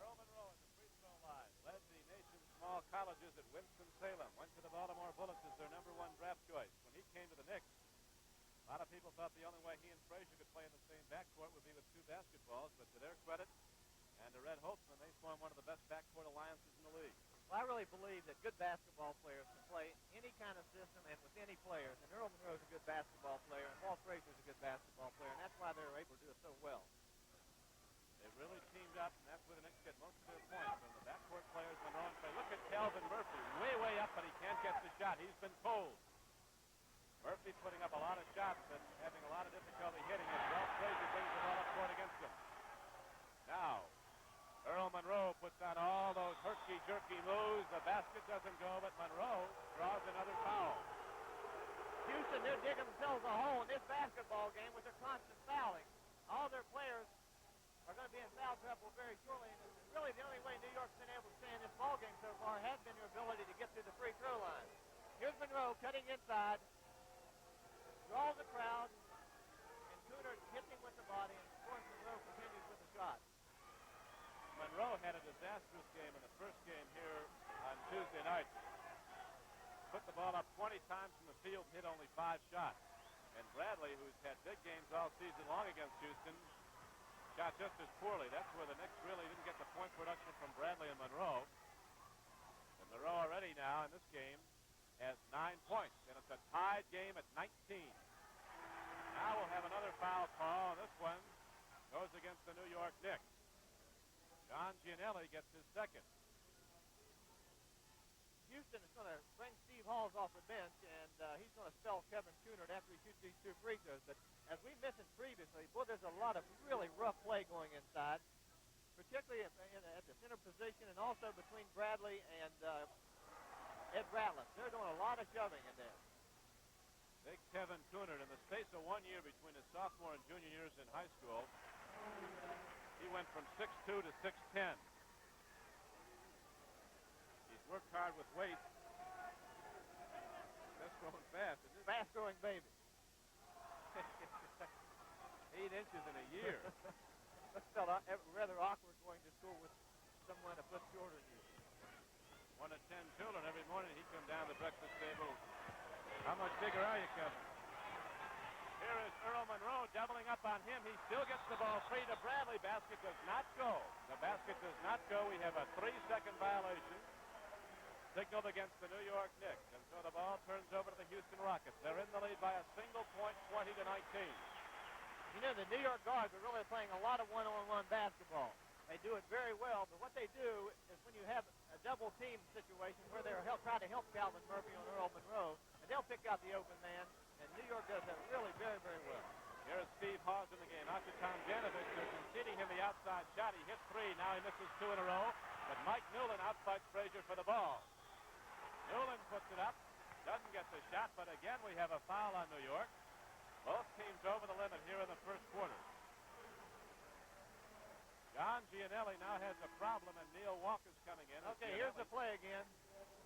Earl Monroe at the free throw line. Led the nation's small colleges at Winston-Salem. Went to the Baltimore Bullets as their #1 draft choice. When he came to the Knicks, a lot of people thought the only way he and Frazier could play in the same backcourt would be with 2 basketballs, but to their credit and to Red Holtzman, they formed one of the best backcourt alliances in the league. Well, I really believe that good basketball players can play any kind of system and with any players. And Earl Monroe's a good basketball player, and Walt Frazier's a good basketball player, and that's why they're able to do it so well. They really teamed up, and that's where the Knicks get most of their points from the backcourt players. Monroe and Frazier. Look at Calvin Murphy, way up, but he can't get the shot. He's been cold. Murphy putting up a lot of shots, but having a lot of difficulty hitting it. Walt Frazier brings the ball up court against him. Now, Earl Monroe puts on all those herky-jerky moves. The basket doesn't go, but Monroe draws another foul. Houston, they're digging themselves a hole in this basketball game with their constant fouling. All their players are going to be in foul trouble very shortly. And really the only way New York's been able to stay in this ball game so far has been their ability to get to the free throw line. Here's Monroe cutting inside, draws the crowd, and Cooner hits him with the body, and of course Monroe continues with the shot. Monroe had a disastrous game in the first game here on Tuesday night. Put the ball up 20 times from the field, hit only 5 shots. And Bradley, who's had big games all season long against Houston, shot just as poorly. That's where the Knicks really didn't get the point production from Bradley and Monroe. And Monroe already now in this game has 9 points, and it's a tied game at 19. Now we'll have another foul call, and this one goes against the New York Knicks. John Gianelli gets his second. Houston is going to bring Steve Halls off the bench, and he's going to spell Kevin Cunard after he shoots these 2 free throws. But as we mentioned previously, boy, there's a lot of really rough play going inside, particularly at the center position and also between Bradley and Ed Ratliff. They're doing a lot of shoving in there. Big Kevin Cunard, in the space of 1 year between his sophomore and junior years in high school, he went from 6'2" to 6'10". He's worked hard with weight. That's growing fast, isn't it? Fast-growing baby. 8 inches in a year. That felt rather awkward going to school with someone a foot shorter than you. 1 of 10 children every morning. He'd come down to the breakfast table. How much bigger are you, Kevin? Here is Earl Monroe doubling up on him. He still gets the ball free to Bradley. Basket does not go. The basket does not go. We have a 3-second violation signaled against the New York Knicks. And so the ball turns over to the Houston Rockets. They're in the lead by a single point, 20 to 19. You know, the New York guards are really playing a lot of one-on-one basketball. They do it very well, but what they do is when you have a double-team situation where they're trying to help Calvin Murphy on Earl Monroe, and they'll pick out the open man, and New York does that really very, very well. Here's Steve Hawes in the game. Out to Tom Janovich. They're conceding him the outside shot. He hit 3. Now he misses 2 in a row. But Mike Newland outfights Frazier for the ball. Newland puts it up. Doesn't get the shot, but again we have a foul on New York. Both teams over the limit here in the first quarter. John Gianelli now has a problem, and Neil Walker's coming in. Okay, here's the play again.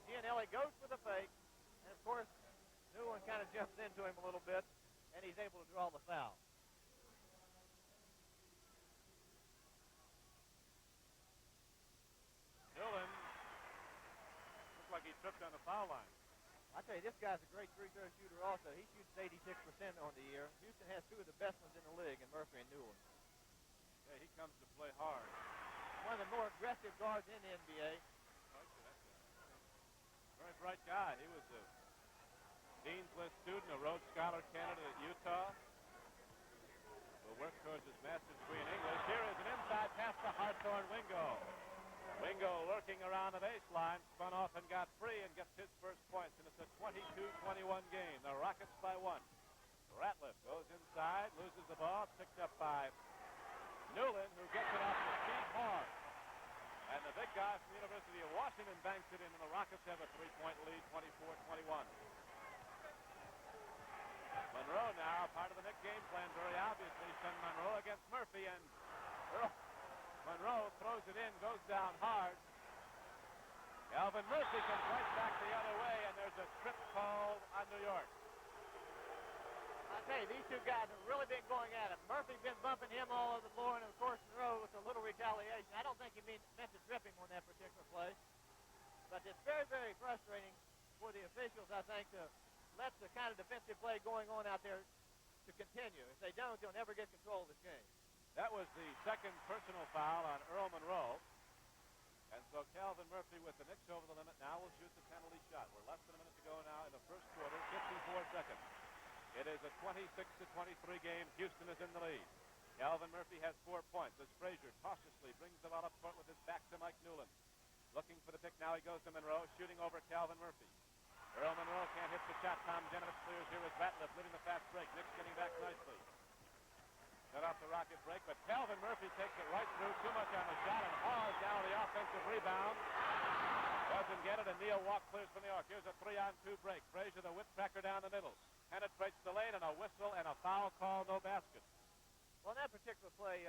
Gianelli goes for the fake, and of course, Newland kind of jumps into him a little bit, and he's able to draw the foul. Newland looks like he tripped on the foul line. I tell you, this guy's a great free throw shooter also. He shoots 86% on the year. Houston has two of the best ones in the league, in Murphy and Newland. Yeah, he comes to play hard. One of the more aggressive guards in the NBA. Very bright guy. He was a Dean's List student, a Rhodes Scholar candidate at Utah. Will work towards his master's degree in English. Here is an inside pass to Hawthorne Wingo. Wingo working around the baseline, spun off and got free and gets his first points, and it's a 22-21 game. The Rockets by 1. Ratliff goes inside, loses the ball, picked up by Newland, who gets it off the speed hard. And the big guy from the University of Washington banks it in, and the Rockets have a three-point lead, 24-21. Monroe now, part of the Knick game plan, very obviously. Send Monroe against Murphy, and Monroe throws it in, goes down hard. Calvin Murphy comes right back the other way, and there's a trip called on New York. I tell you, these two guys have really been going at it. Murphy's been bumping him all over the floor, and of course Monroe with a little retaliation. I don't think he meant to trip him on that particular play. But it's very, very frustrating for the officials, I think, to let the kind of defensive play going on out there to continue. If they don't, they'll never get control of this game. That was the second personal foul on Earl Monroe. And so Calvin Murphy with the Knicks over the limit now will shoot the penalty shot. We're less than a minute to go now in the first quarter, 54 seconds. It is a 26-23 game. Houston is in the lead. Calvin Murphy has 4 points as Frazier cautiously brings the ball up front with his back to Mike Newland. Looking for the pick now, he goes to Monroe, shooting over Calvin Murphy. Earl Monroe can't hit the shot. Tom Genovich clears here as Ratliff leading the fast break. Knicks getting back nicely. Set off the rocket break, but Calvin Murphy takes it right through. Too much on the shot, and Hawes down the offensive rebound. Doesn't get it, and Neal Walk clears from the arc. Here's a 3-on-2 break. Frazier, the whip cracker down the middle. Penetrates the lane, and a whistle and a foul call, no basket. Well, in that particular play,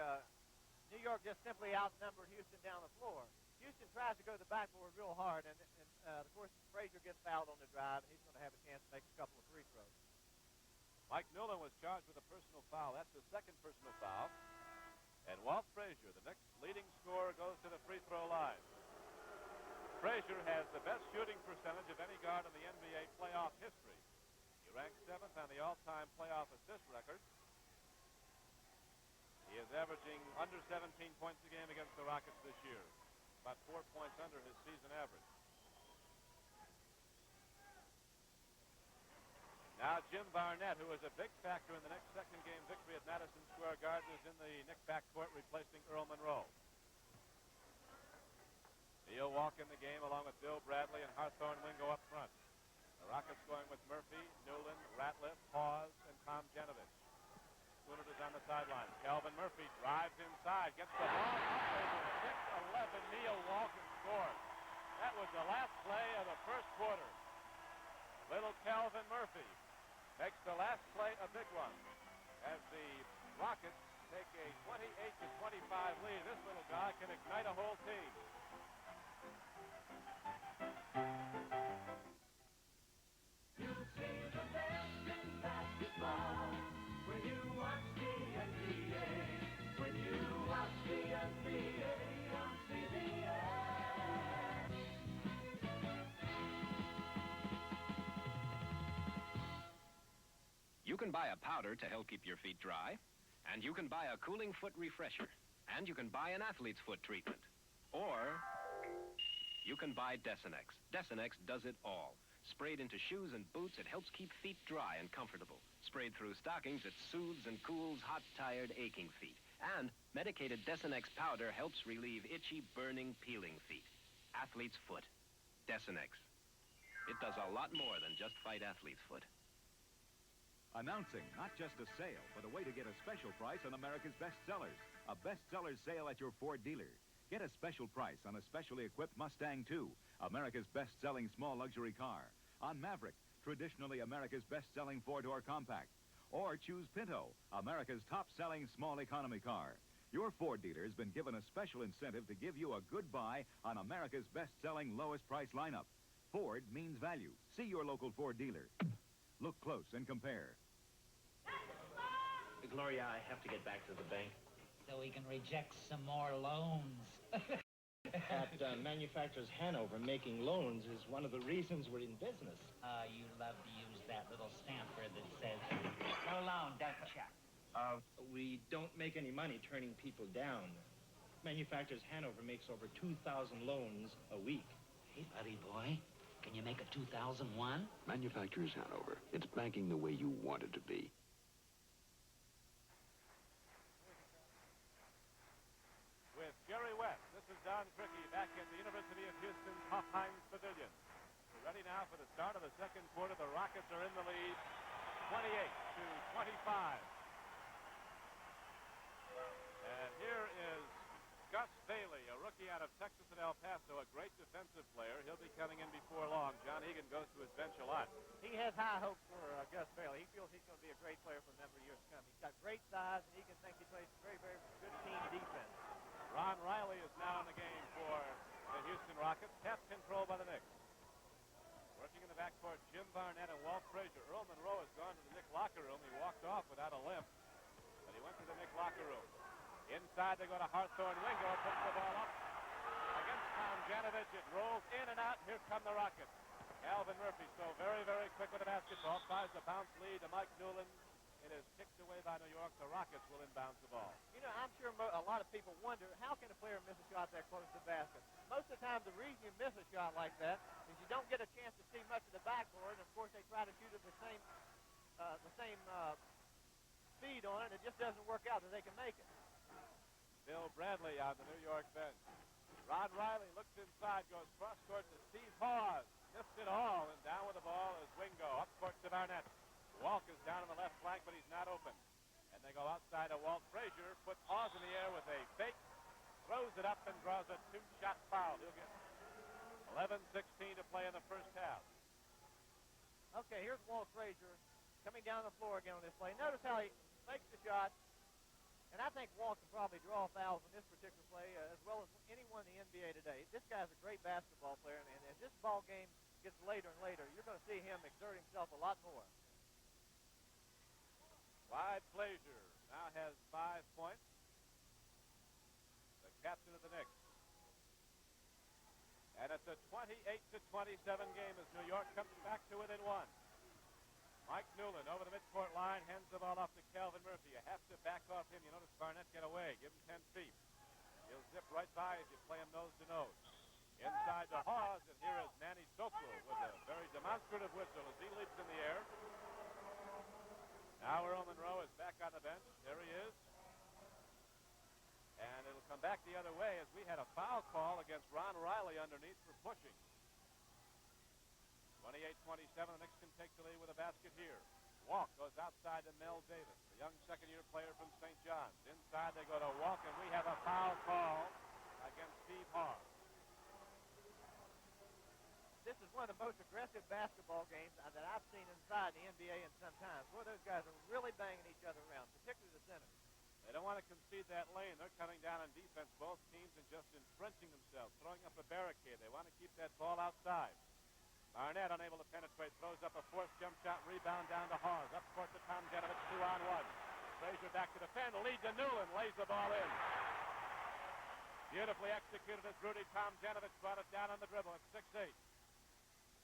New York just simply outnumbered Houston down the floor. Houston tries to go to the backboard real hard, and of course, Frazier gets fouled on the drive, and he's going to have a chance to make a couple of free throws. Mike Newland was charged with a personal foul. That's the second personal foul. And Walt Frazier, the next leading scorer, goes to the free throw line. Frazier has the best shooting percentage of any guard in the NBA playoff history. He ranks 7th on the all-time playoff assist record. He is averaging under 17 points a game against the Rockets this year. About 4 points under his season average. Now Jim Barnett, who is a big factor in the next second game victory at Madison Square Garden, is in the Knick backcourt replacing Earl Monroe. Neal Walk in the game along with Bill Bradley and Hawthorne Wingo up front. The Rockets going with Murphy, Newland, Ratliff, Hawes, and Tom Genovich. Schooner is on the sideline. Calvin Murphy drives inside, gets the ball up over 6'11", Neal Walk and scores. That was the last play of the first quarter. Little Calvin Murphy makes the last play a big one as the Rockets take a 28-25 lead. This little guy can ignite a whole team. You see the best in basketball when you watch the NBA. When you watch the NBA on CBS. You can buy a powder to help keep your feet dry, and you can buy a cooling foot refresher, and you can buy an athlete's foot treatment. Or you can buy Desenex. Desenex does it all. Sprayed into shoes and boots, it helps keep feet dry and comfortable. Sprayed through stockings, it soothes and cools hot, tired, aching feet. And medicated Desenex powder helps relieve itchy, burning, peeling feet. Athlete's foot. Desenex. It does a lot more than just fight athlete's foot. Announcing not just a sale, but a way to get a special price on America's best sellers. A bestsellers sale at your Ford dealer. Get a special price on a specially equipped Mustang II, America's best-selling small luxury car. On Maverick, traditionally America's best-selling four-door compact. Or choose Pinto, America's top-selling small economy car. Your Ford dealer has been given a special incentive to give you a good buy on America's best-selling lowest price lineup. Ford means value. See your local Ford dealer. Look close and compare. Gloria, I have to get back to the bank. So we can reject some more loans. At Manufacturers Hanover, making loans is one of the reasons we're in business. You love to use that little stamper that says, no loan, don't check. We don't make any money turning people down. Manufacturers Hanover makes over 2,000 loans a week. Hey, buddy boy, can you make a 2001? Manufacturers Hanover. It's banking the way you want it to be. With Jerry West, this is Don Crickey back at the University of Houston's Hofheinz Pavilion. We're ready now for the start of the second quarter. The Rockets are in the lead, 28-25. And here is Gus Bailey, a rookie out of Texas at El Paso, a great defensive player. He'll be coming in before long. John Egan goes to his bench a lot. He has high hopes for Gus Bailey. He feels he's going to be a great player for a number of years to come. He's got great size, and Egan thinks he plays very, very good team defense. Ron Riley is now in the game for the Houston Rockets. Tap control by the Knicks. Working in the backcourt, Jim Barnett and Walt Frazier. Earl Monroe has gone to the Knicks locker room. He walked off without a limp, but he went to the Knicks locker room. Inside they go to Hawthorne. Wingo puts the ball up against Tom Janovich. It rolls in and out. Here come the Rockets. Calvin Murphy so very, very quick with the basketball. Tries to bounce lead to Mike Newland. It is kicked away by New York. The Rockets will inbounds the ball. You know, I'm sure a lot of people wonder, how can a player miss a shot that close to the basket? Most of the time, the reason you miss a shot like that is you don't get a chance to see much of the backboard. And, of course, they try to shoot at the same speed on it, and it just doesn't work out that they can make it. Bill Bradley on the New York bench. Ron Riley looks inside, goes cross-court to Steve Hawes. Missed it all, and down with the ball is Wingo. Up court to Barnett. Walk is down on the left flank, but he's not open. And they go outside to Walt Frazier, puts Hawes in the air with a fake, throws it up and draws a two-shot foul. He'll get 11:16 to play in the first half. Okay, here's Walt Frazier coming down the floor again on this play. Notice how he makes the shot. And I think Walt can probably draw fouls in this particular play as well as anyone in the NBA today. This guy's a great basketball player, and as this ball game gets later and later, you're going to see him exert himself a lot more. Clyde Frazier now has 5 points. The captain of the Knicks. And it's a 28-27 game as New York comes back to within 1. Mike Newland over the midcourt line, hands the ball off to Calvin Murphy. You have to back off him. You notice Barnett get away. Give him 10 feet. He'll zip right by if you play him nose to nose. Inside to Hawes, and here is Manny Sokol with a very demonstrative whistle as he leaps in the air. Now Earl Monroe is back on the bench. There he is. And it'll come back the other way as we had a foul call against Ron Riley underneath for pushing. 28-27, the Knicks can take the lead with a basket here. Walk goes outside to Mel Davis, the young second-year player from St. John's. Inside they go to Walk, and we have a foul call against Steve Hawes. This is one of the most aggressive basketball games that I've seen inside the NBA in some time. Boy, those guys are really banging each other around, particularly the center. They don't want to concede that lane. They're coming down on defense, both teams, and just entrenching themselves, throwing up a barricade. They want to keep that ball outside. Barnett unable to penetrate, throws up a forced jump shot, rebound down to Hawes. Up court to Tom Janovich, 2-on-1. Frazier back to defend, lead to Newland, lays the ball in. Beautifully executed as Rudy. Tom Janovich brought it down on the dribble at 6'8".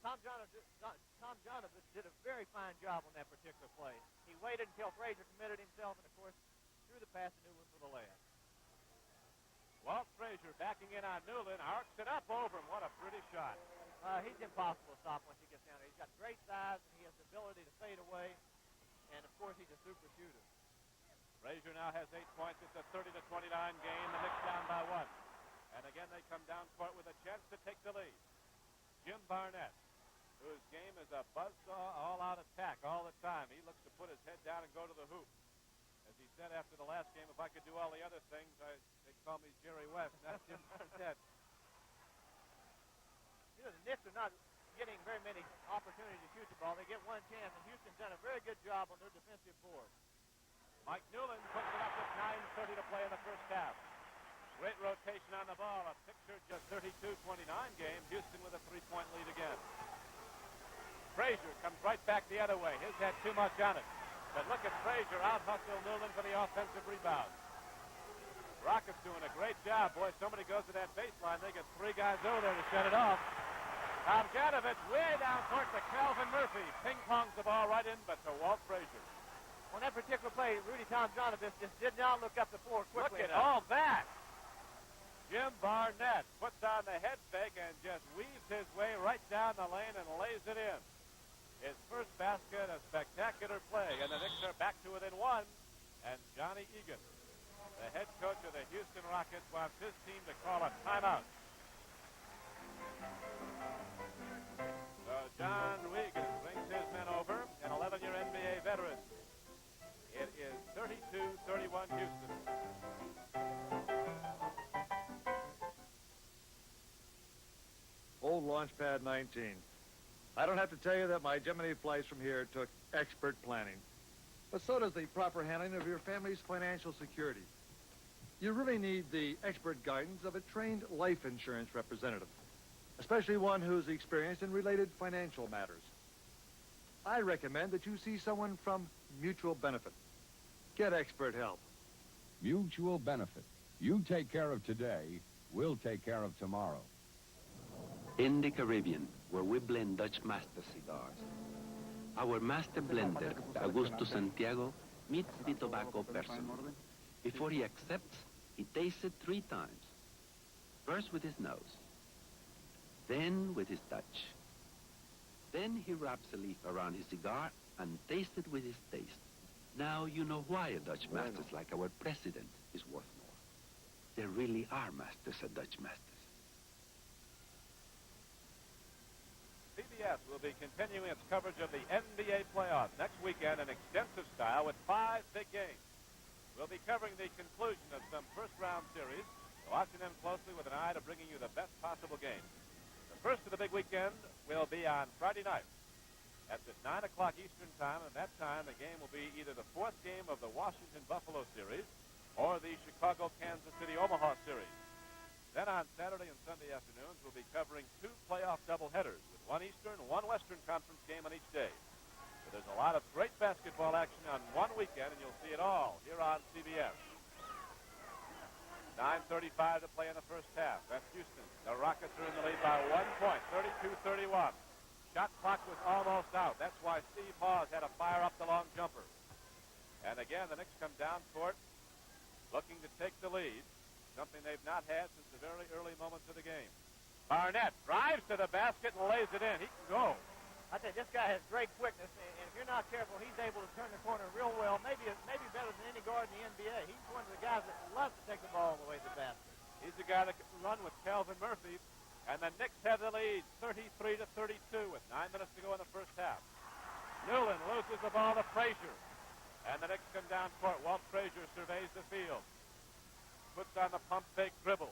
Tom Janovich did a very fine job on that particular play. He waited until Frazier committed himself, and of course, threw the pass to Newland for the layup. Walt Frazier backing in on Newland, arcs it up over him. What a pretty shot. He's impossible to stop once he gets down there. He's got great size, and he has the ability to fade away, and of course, he's a super shooter. Frazier now has 8 points. It's a 30-29 game. The Knicks down by 1. And again, they come down court with a chance to take the lead. Jim Barnett, whose game is a buzzsaw, all-out attack all the time. He looks to put his head down and go to the hoop. As he said after the last game, if I could do all the other things, they'd call me Jerry West, not Jim Barnett. You know, the Knicks are not getting very many opportunities to shoot the ball. They get one chance, and Houston's done a very good job on their defensive board. Mike Newland puts it up with 9:30 to play in the first half. Great rotation on the ball. A picture just 32-29 game. Houston with a 3-point lead again. Frazier comes right back the other way. His had too much on it. But look at Frazier out-hustle Newland for the offensive rebound. Rockets doing a great job. Boy, somebody goes to that baseline. They get three guys over there to shut it off. Tomjanovich way down court to Calvin Murphy. Ping-pongs the ball right in, but to Walt Frazier. On that particular play, Rudy Tomjanovich just did not look up the floor quickly Look at enough. all that. Jim Barnett puts on the head fake and just weaves his way right down the lane and lays it in. His first basket, a spectacular play, and the Knicks are back to within one. And Johnny Egan, the head coach of the Houston Rockets, wants his team to call a timeout. So John Egan brings his men over, an 11-year NBA veteran. It is 32-31 Houston. Old Launchpad 19. I don't have to tell you that my Gemini flights from here took expert planning. But so does the proper handling of your family's financial security. You really need the expert guidance of a trained life insurance representative, especially one who's experienced in related financial matters. I recommend that you see someone from Mutual Benefit. Get expert help. Mutual Benefit. You take care of today, we'll take care of tomorrow. In the Caribbean, where we blend Dutch Master cigars, our master blender, Augusto Santiago, meets the tobacco person. Before he accepts, he tastes it 3 times. First with his nose, then with his touch. Then he wraps a leaf around his cigar and tastes it with his taste. Now you know why a Dutch master like our president is worth more. There really are masters at Dutch Masters. CBS will be continuing its coverage of the NBA playoffs next weekend in extensive style with 5 big games. We'll be covering the conclusion of some first-round series, watching them closely with an eye to bringing you the best possible games. The first of the big weekend will be on Friday night. That's at 9 o'clock Eastern Time, and that time the game will be either the 4th game of the Washington-Buffalo series or the Chicago-Kansas City-Omaha series. Then on Saturday and Sunday afternoons, we'll be covering 2 playoff doubleheaders with 1 Eastern and 1 Western Conference game on each day. So there's a lot of great basketball action on one weekend, and you'll see it all here on CBS. 9:35 to play in the first half. That's Houston. The Rockets are in the lead by 1 point, 32-31. Shot clock was almost out. That's why Steve Hawes had to fire up the long jumper. And again, the Knicks come down court looking to take the lead, something they've not had since the very early moments of the game. Barnett drives to the basket and lays it in. He can go. I tell you, this guy has great quickness, and if you're not careful, he's able to turn the corner real well, maybe better than any guard in the NBA. He's one of the guys that loves to take the ball all the way to the basket. He's the guy that can run with Calvin Murphy, and the Knicks have the lead, 33-32, with 9 minutes to go in the first half. Newland loses the ball to Frazier, and the Knicks come down court. Walt Frazier surveys the field, puts on the pump fake dribble.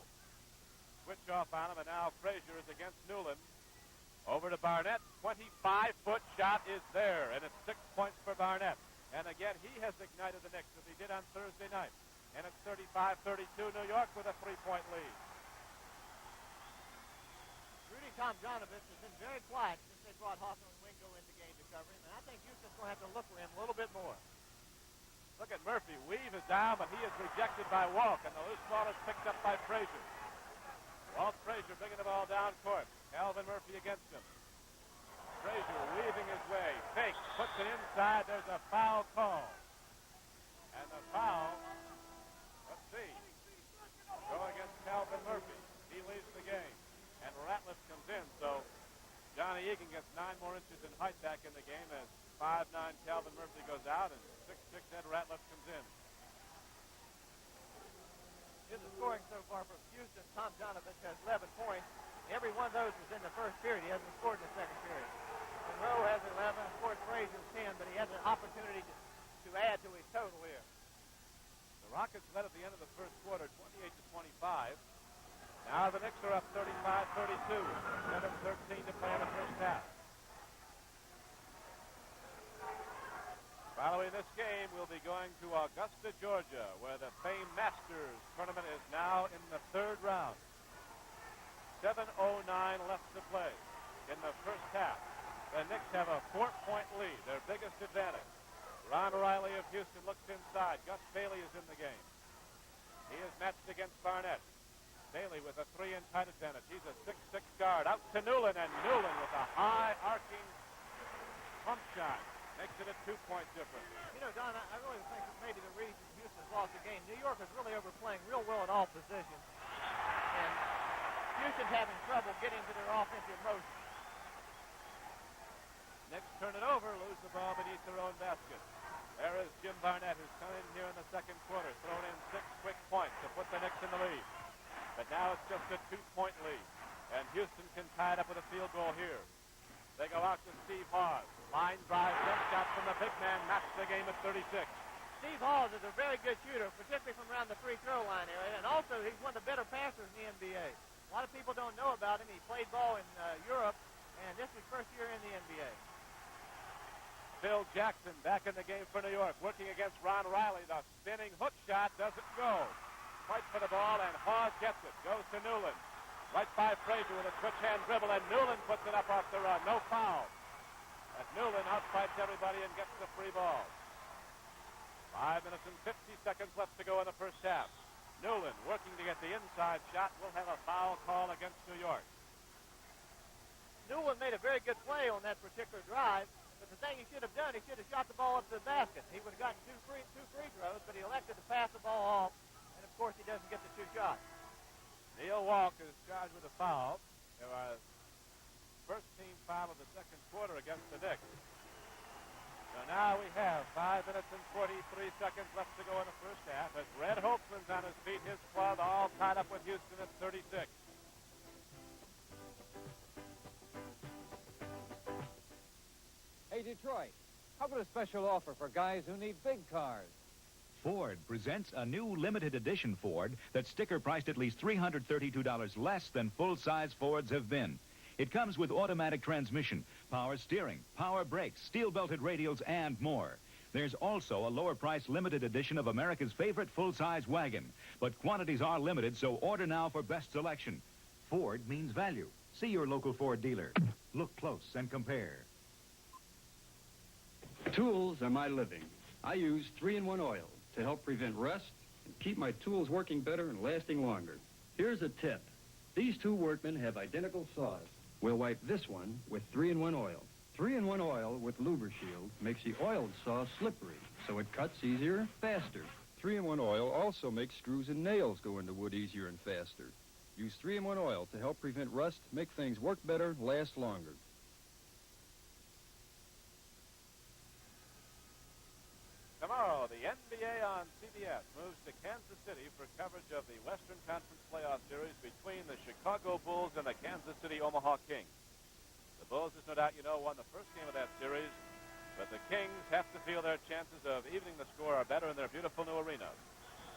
Switch off on him, and now Frazier is against Newland. Over to Barnett. 25-foot shot is there, and it's 6 points for Barnett. And again, he has ignited the Knicks as he did on Thursday night. And it's 35-32, New York with a 3-point lead. Rudy Tomjanovich has been very quiet since they brought Hawthorne Wingo in the game to cover him, and I think Houston's going to have to look for him a little bit more. Look at Murphy. Weave is down, but he is rejected by Walk, and the loose ball is picked up by Frazier. Walt Frazier bringing the ball down court. Calvin Murphy against him. Frazier weaving his way. Fake. Puts it inside. There's a foul call. And the foul, let's see, go against Calvin Murphy. He leaves the game. And Ratliff comes in. So Johnny Egan gets 9 more inches in height back in the game as 5'9" Calvin Murphy goes out and 6'6" Ed Ratliff comes in. Here's the scoring so far for Houston. Tomjanovich has 11 points. Every one of those was in the first period. He hasn't scored in the second period. Monroe has 11. Of course, Frazier's 10, but he has an opportunity to add to his total here. The Rockets led at the end of the first quarter, 28-25. Now the Knicks are up 35-32. 7:13 to play in the first half. Following this game, we'll be going to Augusta, Georgia, where the famed Masters tournament is now in the 3rd round. 7:09 left to play in the first half. The Knicks have a 4-point lead, their biggest advantage. Ron Riley of Houston looks inside. Gus Bailey is in the game. He has matched a 3 in tight advantage. He's a 6'6 guard. Out to Newland, and Newland with a high arcing pump shot. Makes it a 2-point difference. You know, Don, I really think that maybe the reason Houston's lost the game, New York is really overplaying real well at all positions. And Houston's having trouble getting to their offensive motion. Knicks turn it over, lose the ball beneath their own basket. There is Jim Barnett, who's come in here in the second quarter, thrown in 6 quick points to put the Knicks in the lead. But now it's just a 2-point lead. And Houston can tie it up with a field goal here. They go out to Steve Hawes. Line drive, jump shot from the big man, knocks the game at 36. Steve Hawes is a very good shooter, particularly from around the free throw line area. And also, he's one of the better passers in the NBA. A lot of people don't know about him. He played ball in Europe, and this is his first year in the NBA. Phil Jackson back in the game for New York, working against Ron Riley. The spinning hook shot doesn't go. Fight for the ball, and Hawes gets it. Goes to Newland. Right by Frazier with a switch hand dribble, and Newland puts it up off the run. No foul. But Newland outfights everybody and gets the free ball. 5 minutes and 50 seconds left to go in the first half. Newland working to get the inside shot. Will have a foul call against New York. Newland made a very good play on that particular drive. But the thing he should have done, he should have shot the ball up to the basket. He would have gotten two free throws, but he elected to pass the ball off, and of course he doesn't get the 2 shots. Neil Walker is charged with a foul. There was first team foul of the second quarter against the Knicks. So now we have 5 minutes and 43 seconds left to go in the first half as Red Holtzman's on his feet, his squad all tied up with Houston at 36. Hey, Detroit, how about a special offer for guys who need big cars? Ford presents a new limited edition Ford that's sticker priced at least $332 less than full-size Fords have been. It comes with automatic transmission, power steering, power brakes, steel-belted radials, and more. There's also a lower-priced limited edition of America's favorite full-size wagon. But quantities are limited, so order now for best selection. Ford means value. See your local Ford dealer. Look close and compare. Tools are my living. I use 3-in-1 oil to help prevent rust and keep my tools working better and lasting longer. Here's a tip. These 2 workmen have identical saws. We'll wipe this one with 3-in-1 oil. 3-in-1 oil with LubriShield makes the oiled saw slippery, so it cuts easier and faster. 3-in-1 oil also makes screws and nails go into wood easier and faster. Use 3-in-1 oil to help prevent rust, make things work better, last longer. Tomorrow, the NBA on CBS moves to Kansas City for coverage of the Western Conference Playoff Series between the Chicago Bulls and the Kansas City Omaha Kings. The Bulls, as no doubt you know, won the first game of that series, but the Kings have to feel their chances of evening the score are better in their beautiful new arena.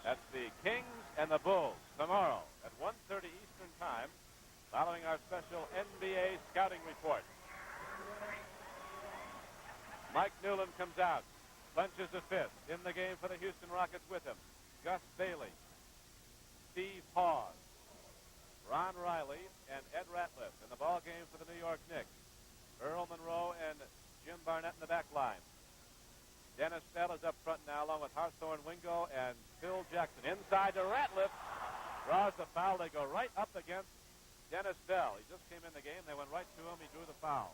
That's the Kings and the Bulls tomorrow at 1:30 Eastern Time, following our special NBA scouting report. Mike Newland comes out. Clenches a fist. In the game for the Houston Rockets with him, Gus Bailey, Steve Hawes, Ron Riley, and Ed Ratliff. In the ball game for the New York Knicks, Earl Monroe and Jim Barnett in the back line. Dennis Bell is up front now, along with Hawthorne Wingo and Phil Jackson. Inside to Ratliff. Draws the foul. They go right up against Dennis Bell. He just came in the game. They went right to him. He drew the foul.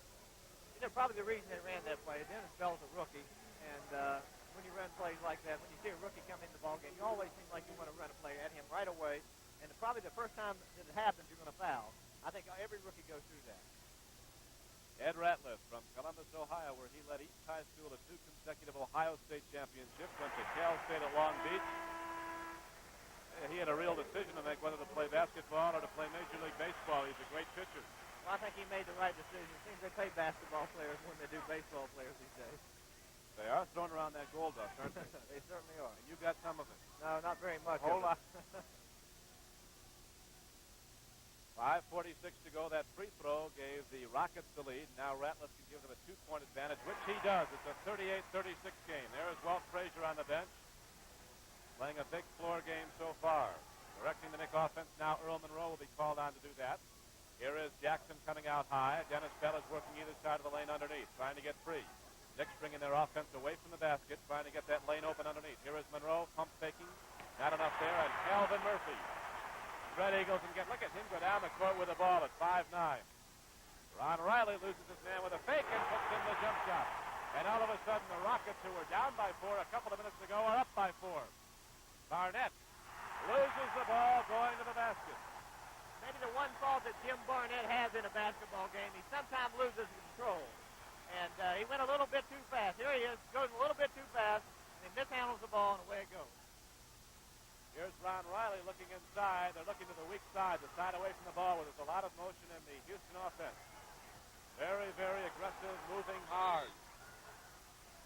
You know, probably the reason they ran that play, Dennis Bell's a rookie. And when you run plays like that, when you see a rookie come into the ballgame, you always seem like you want to run a play at him right away. And probably the first time that it happens, you're going to foul. I think every rookie goes through that. Ed Ratliff from Columbus, Ohio, where he led East High School to 2 consecutive Ohio State championships, went to Cal State at Long Beach. He had a real decision to make whether to play basketball or to play Major League Baseball. He's a great pitcher. Well, I think he made the right decision. It seems they pay basketball players when they do baseball players these days. They are throwing around that gold dust, aren't they? They certainly are. And you got some of it. No, not very much. Hold on. 5:46 to go. That free throw gave the Rockets the lead. Now Ratliff can give them a 2-point advantage, which he does. It's a 38-36 game. There is Walt Frazier on the bench, playing a big floor game so far. Directing the Knick offense now, Earl Monroe will be called on to do that. Here is Jackson coming out high. Dennis Bell is working either side of the lane underneath, trying to get free. Knicks bringing their offense away from the basket, trying to get that lane open underneath. Here is Monroe, pump faking. Not enough there, and Calvin Murphy Spread eagles and look at him go down the court with the ball at 5'9". Ron Riley loses his man with a fake and puts in the jump shot. And all of a sudden, the Rockets, who were down by 4 a couple of minutes ago, are up by 4. Barnett loses the ball going to the basket. Maybe the one fault that Jim Barnett has in a basketball game, he sometimes loses control. And he went a little bit too fast. Here he is, goes a little bit too fast, and he mishandles the ball, and away it goes. Here's Ron Riley looking inside. They're looking to the weak side, the side away from the ball, where there's a lot of motion in the Houston offense. Very, very aggressive, moving hard.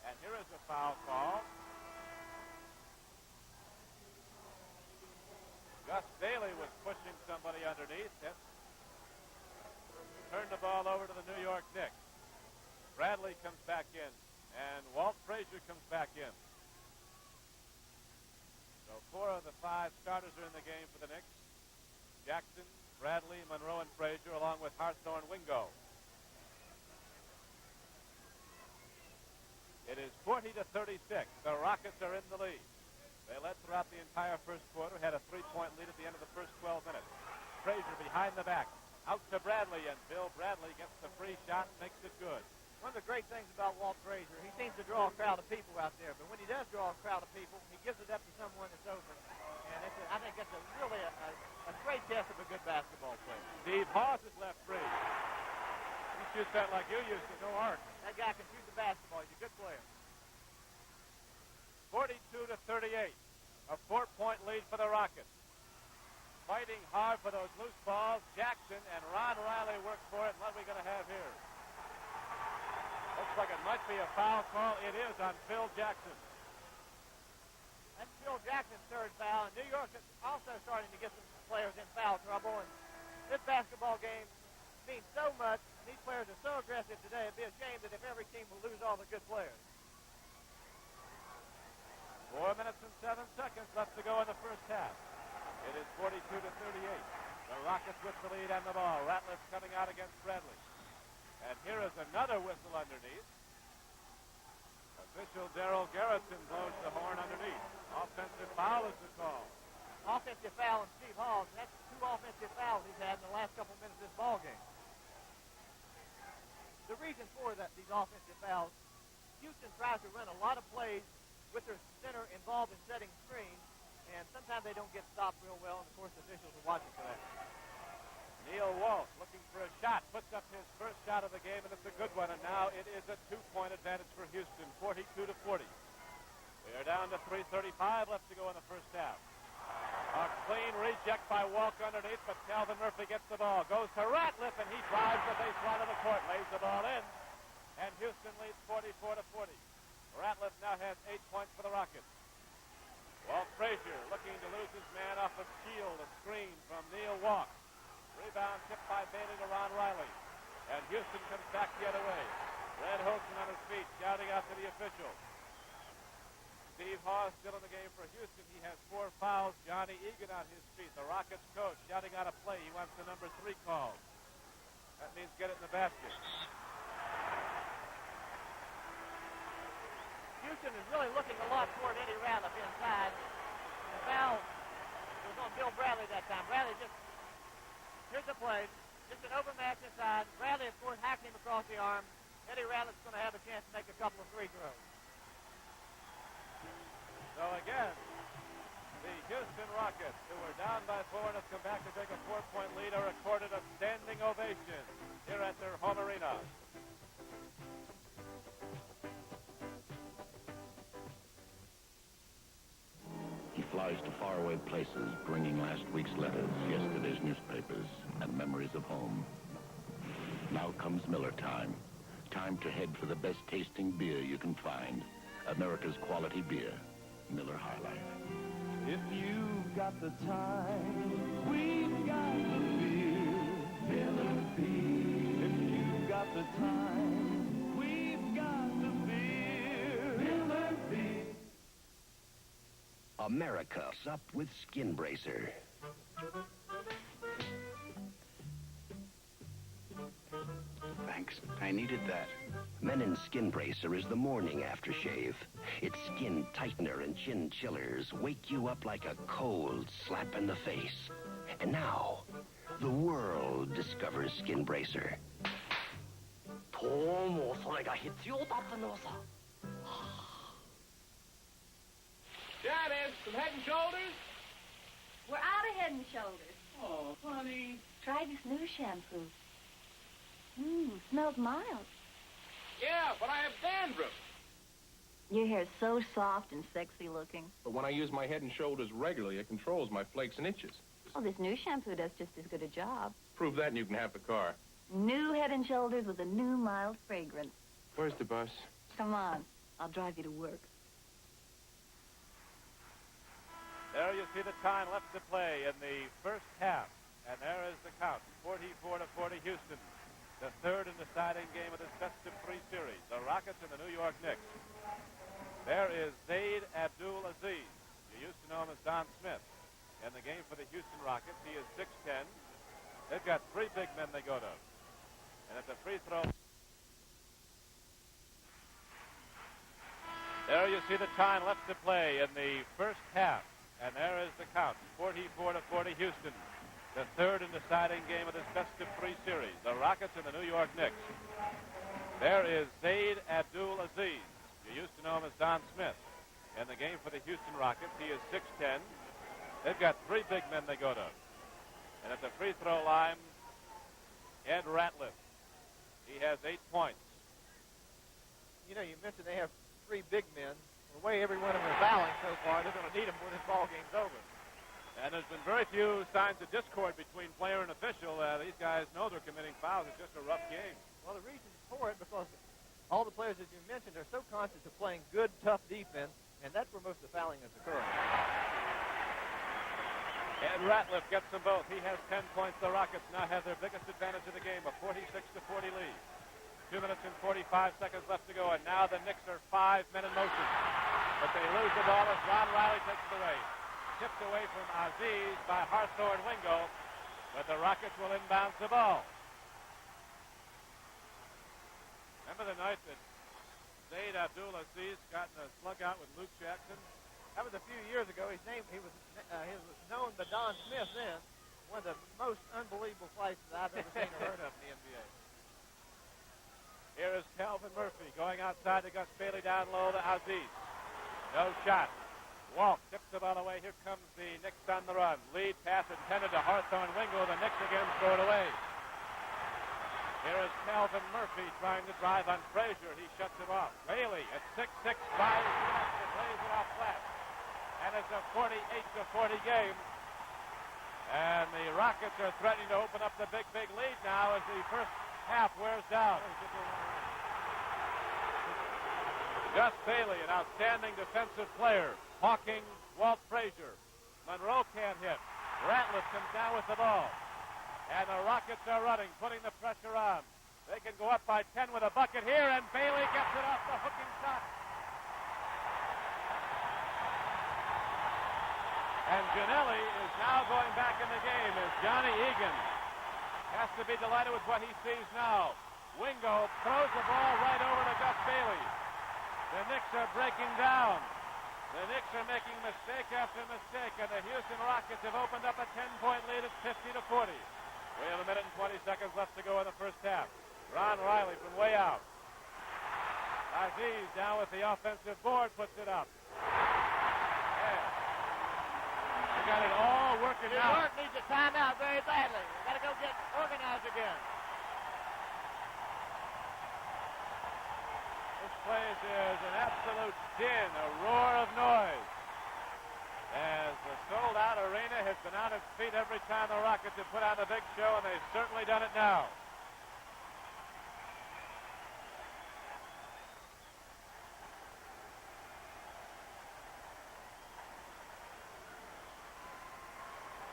And here is a foul call. Gus Daly was pushing somebody underneath him. Turned the ball over to the New York Knicks. Bradley comes back in, and Walt Frazier comes back in. So 4 of the 5 starters are in the game for the Knicks. Jackson, Bradley, Monroe, and Frazier, along with Hartshorn, Wingo. It is 40-36. The Rockets are in the lead. They led throughout the entire first quarter, had a 3-point lead at the end of the first 12 minutes. Frazier behind the back. Out to Bradley, and Bill Bradley gets the free shot, makes it good. One of the great things about Walt Frazier, he seems to draw a crowd of people out there, but when he does draw a crowd of people, he gives it up to someone that's open. And I think it's really a great test of a good basketball player. Steve Hawes is left free. He shoots that like you used to, no arc. That guy can shoot the basketball. He's a good player. 42-38. A 4-point lead for the Rockets. Fighting hard for those loose balls. Jackson and Ron Riley work for it. And what are we going to have here? Looks like it might be a foul call. It is on Phil Jackson. That's Phil Jackson's third foul. And New York is also starting to get some players in foul trouble. And this basketball game means so much. These players are so aggressive today. It'd be a shame that if every team will lose all the good players. 4 minutes and 7 seconds left to go in the first half. It is 42-38. The Rockets with the lead and the ball. Ratliff coming out against Bradley. And here is another whistle underneath. Official Darrell Garrison blows the horn underneath. Offensive foul is the call. Offensive foul on Steve Hawes. That's 2 offensive fouls he's had in the last couple minutes of this ball game. The reason for these offensive fouls, Houston tries to run a lot of plays with their center involved in setting screens, and sometimes they don't get stopped real well, and of course the officials are watching for that. Neil Walsh looking for a shot, puts up his first shot of the game, and it's a good one, and now it is a 2-point advantage for Houston, 42-40. We are down to 3:35 left to go in the first half. A clean reject by Walk underneath, but Calvin Murphy gets the ball, goes to Ratliff, and he drives the baseline of the court, lays the ball in, and Houston leads 44-40. Ratliff now has 8 points for the Rockets. Walt Frazier looking to lose his man off of Shield, a screen from Neil Walk. Rebound tipped by Bailey to Ron Riley. And Houston comes back the other way. Red Holton on his feet, shouting out to the official. Steve Hawes still in the game for Houston. He has 4 fouls. Johnny Egan on his feet. The Rockets coach shouting out a play. He wants the number 3 called. That means get it in the basket. Houston is really looking a lot toward Eddie Ratliff inside. The foul was on Bill Bradley that time. Bradley just, here's the play. Just an overmatch inside. Bradley, of course, hacked him across the arm. Eddie Ratliff's going to have a chance to make a couple of free throws. So again, the Houston Rockets, who were down by 4 and have come back to take a 4-point lead, are accorded a standing ovation here at their home arena. He flies to faraway places, bringing last week's letters, yesterday's newspapers, and memories of home. Now comes Miller time. Time to head for the best tasting beer you can find. America's quality beer, Miller High Life. If you've got the time, we've got the beer, Miller Beer. If you've got the time, we've got the beer, Miller Beer. America's up with Skin Bracer. Thanks. I needed that. Menin Skin Bracer is the morning aftershave. Its skin tightener and chin chillers wake you up like a cold slap in the face. And now, the world discovers Skin Bracer. どうもそれが必要だったのさ。Janet, some Head and Shoulders? We're out of Head and Shoulders. Oh, honey. Try this new shampoo. Smells mild. Yeah, but I have dandruff. Your hair's so soft and sexy looking. But when I use my Head and Shoulders regularly, it controls my flakes and itches. Oh, this new shampoo does just as good a job. Prove that and you can have the car. New Head and Shoulders with a new mild fragrance. Where's the bus? Come on, I'll drive you to work. There you see the time left to play in the first half. And there is the count, 44-40 Houston. The third and deciding game of this best-of-3 series. The Rockets and the New York Knicks. There is Zaid Abdul-Aziz. You used to know him as Don Smith. In the game for the Houston Rockets, he is 6'10". They've got three big men they go to. And at the free throw... There you see the time left to play in the first half. And there is the count, 44-40 Houston. The third and deciding game of this best-of-3 series. The Rockets and the New York Knicks. There is Zaid Abdul-Aziz. You used to know him as Don Smith. In the game for the Houston Rockets, he is 6'10". They've got three big men they go to. And at the free throw line, Ed Ratliff. He has 8 points. You know, you mentioned they have three big men. The way every one of them is fouling so far, they're going to need them when this ball game's over. And there's been very few signs of discord between player and official. These guys know they're committing fouls. It's just a rough game. Well, the reason for it, because all the players that you mentioned are so conscious of playing good, tough defense, and that's where most of the fouling is occurring. Ed Ratliff gets them both. He has 10 points. The Rockets now have their biggest advantage of the game, a 46-40 lead. 2 minutes and 45 seconds left to go, and now the Knicks are 5 men in motion. But they lose the ball as Ron Riley takes it away. Tipped away from Aziz by Hawthorne Wingo, but the Rockets will inbound the ball. Remember the night that Zaid Abdul-Aziz got in a slug out with Luke Jackson? That was a few years ago. He was known by Don Smith then. One of the most unbelievable fights that I've ever seen or heard of in the NBA. Here is Calvin Murphy going outside to Gus Bailey down low to Aziz. No shot. Walk tips the ball away. Here comes the Knicks on the run. Lead pass intended to Hawthorne Wingo. The Knicks again throw it away. Here is Calvin Murphy trying to drive on Frazier. He shuts him off. Bailey at 6'6", fires it lays it off flat. And it's a 48-40 game. And the Rockets are threatening to open up the big lead now as the first half wears down. Gus Bailey, an outstanding defensive player. Hawking, Walt Frazier. Monroe can't hit. Ratliff comes down with the ball. And the Rockets are running, putting the pressure on. They can go up by 10 with a bucket here, and Bailey gets it off the hooking shot. And Ginelli is now going back in the game as Johnny Egan has to be delighted with what he sees now. Wingo throws the ball right over to Gus Bailey. The Knicks are breaking down. The Knicks are making mistake after mistake, and the Houston Rockets have opened up a 10-point lead at 50-40. We have 1 minute and 20 seconds left to go in the first half. Ron Riley from way out. Aziz down with the offensive board, puts it up. Yeah. We got it all working New out. York needs a timeout very badly. We've got to go get organized again. This place is an absolute din, a roar of noise. As the sold-out arena has been on its feet every time the Rockets have put on a big show, and they've certainly done it now.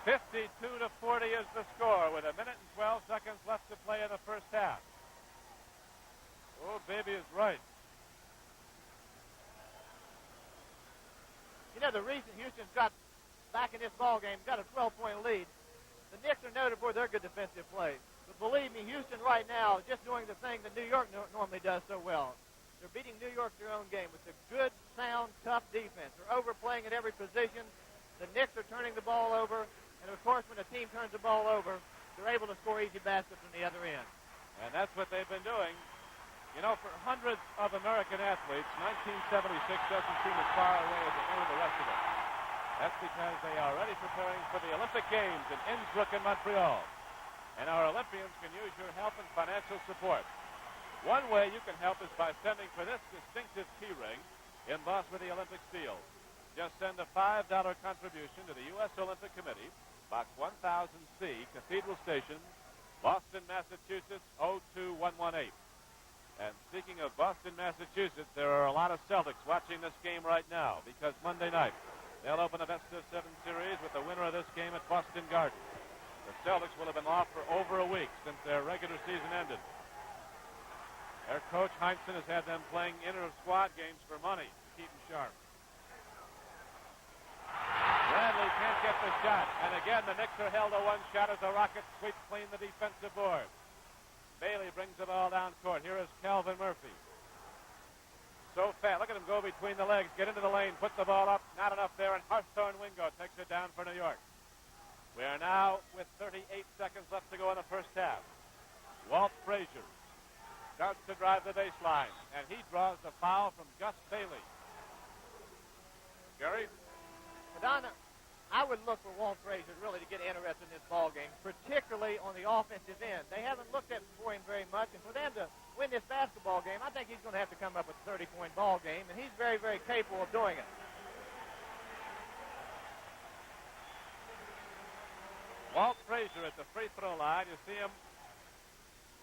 (52-40) is the score with 1 minute and 12 seconds left to play in the first half. Oh, baby is right. You know, the reason Houston's got back in this ball game, got a 12-point lead, the Knicks are noted for their good defensive play. But believe me, Houston right now is just doing the thing that New York normally does so well. They're beating New York their own game with a good, sound, tough defense. They're overplaying at every position. The Knicks are turning the ball over. And, of course, when a team turns the ball over, they're able to score easy baskets from the other end. And that's what they've been doing. You know, for hundreds of American athletes, 1976 doesn't seem as far away as any of the rest of it. That's because they are already preparing for the Olympic Games in Innsbruck and Montreal. And our Olympians can use your help and financial support. One way you can help is by sending for this distinctive key ring embossed with the Olympic seal. Just send a $5 contribution to the U.S. Olympic Committee, Box 1000C, Cathedral Station, Boston, Massachusetts, 02118. And speaking of Boston, Massachusetts, there are a lot of Celtics watching this game right now because Monday night they'll open a best-of-7 series with the winner of this game at Boston Garden. The Celtics will have been off for over a week since their regular season ended. Their coach, Heinsohn, has had them playing inter-squad games for money to keep them sharp. Bradley can't get the shot. And again, the Knicks are held to one shot as the Rockets sweep clean the defensive board. Bailey brings the ball down court. Here is Calvin Murphy. So fast. Look at him go between the legs, get into the lane, put the ball up. Not enough there, and Hawthorne Wingo takes it down for New York. We are now with 38 seconds left to go in the first half. Walt Frazier starts to drive the baseline, and he draws the foul from Gus Bailey. Gary? Madonna, I would look for Walt Frazier really to get interested in this ball game, particularly on the offensive end. They haven't looked at for him very much, and for them to win this basketball game, I think he's going to have to come up with a 30-point ball game, and he's very, very capable of doing it. Walt Frazier at the free throw line. You see him,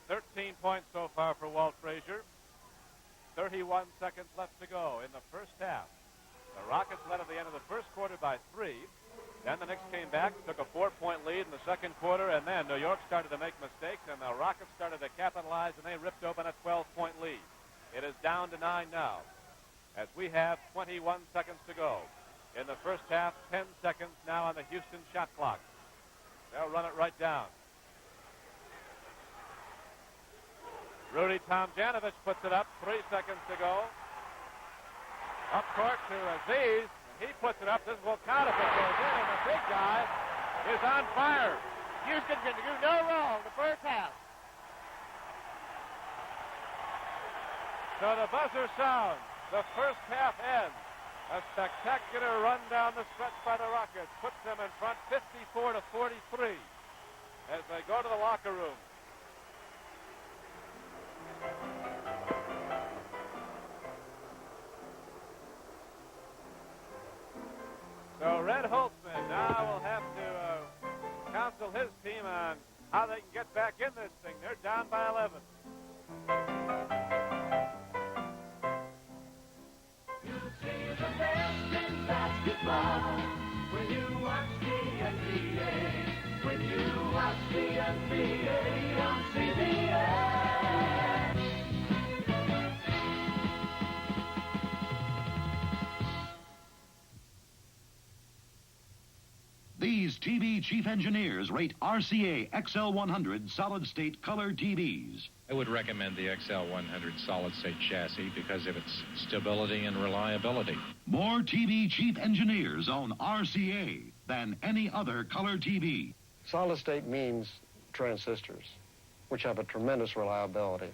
13 points so far for Walt Frazier. 31 seconds left to go in the first half. The Rockets led at the end of the first quarter by 3. Then the Knicks came back, took a 4-point lead in the second quarter, and then New York started to make mistakes, and the Rockets started to capitalize, and they ripped open a 12-point lead. It is down to 9 now, as we have 21 seconds to go. In the first half, 10 seconds now on the Houston shot clock. They'll run it right down. Rudy Tomjanovich puts it up, 3 seconds to go. Up court to Aziz. He puts it up. This will count if it goes in, and the big guy is on fire. Houston can do no wrong the first half. So the buzzer sounds. The first half ends. A spectacular run down the stretch by the Rockets puts them in front 54-43 as they go to the locker room. So Red Holtzman now will have to counsel his team on how they can get back in this thing. They're down by 11. You see the best in basketball when you watch the NBA. When you watch the NBA on CBS. These TV chief engineers rate RCA XL100 solid-state color TVs. I would recommend the XL100 solid-state chassis because of its stability and reliability. More TV chief engineers own RCA than any other color TV. Solid-state means transistors, which have a tremendous reliability.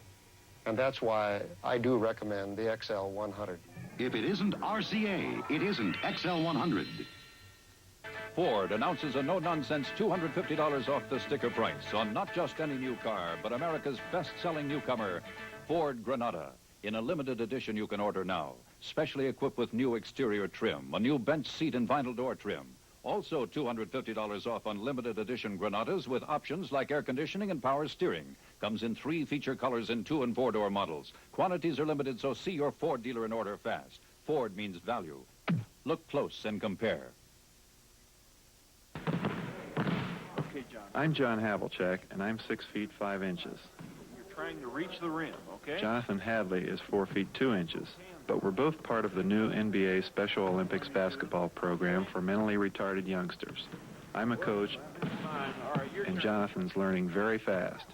And that's why I do recommend the XL100. If it isn't RCA, it isn't XL100. Ford announces a no-nonsense $250 off the sticker price on not just any new car, but America's best-selling newcomer, Ford Granada. In a limited edition you can order now, specially equipped with new exterior trim, a new bench seat and vinyl door trim. Also $250 off on limited edition Granadas with options like air conditioning and power steering. Comes in 3 feature colors in 2- and 4-door models. Quantities are limited, so see your Ford dealer and order fast. Ford means value. Look close and compare. Okay, John. I'm John Havlicek, and I'm 6 feet 5 inches. You're trying to reach the rim, okay? Jonathan Hadley is 4 feet 2 inches, but we're both part of the new NBA Special Olympics basketball program for mentally retarded youngsters. I'm a coach, and Jonathan's learning very fast.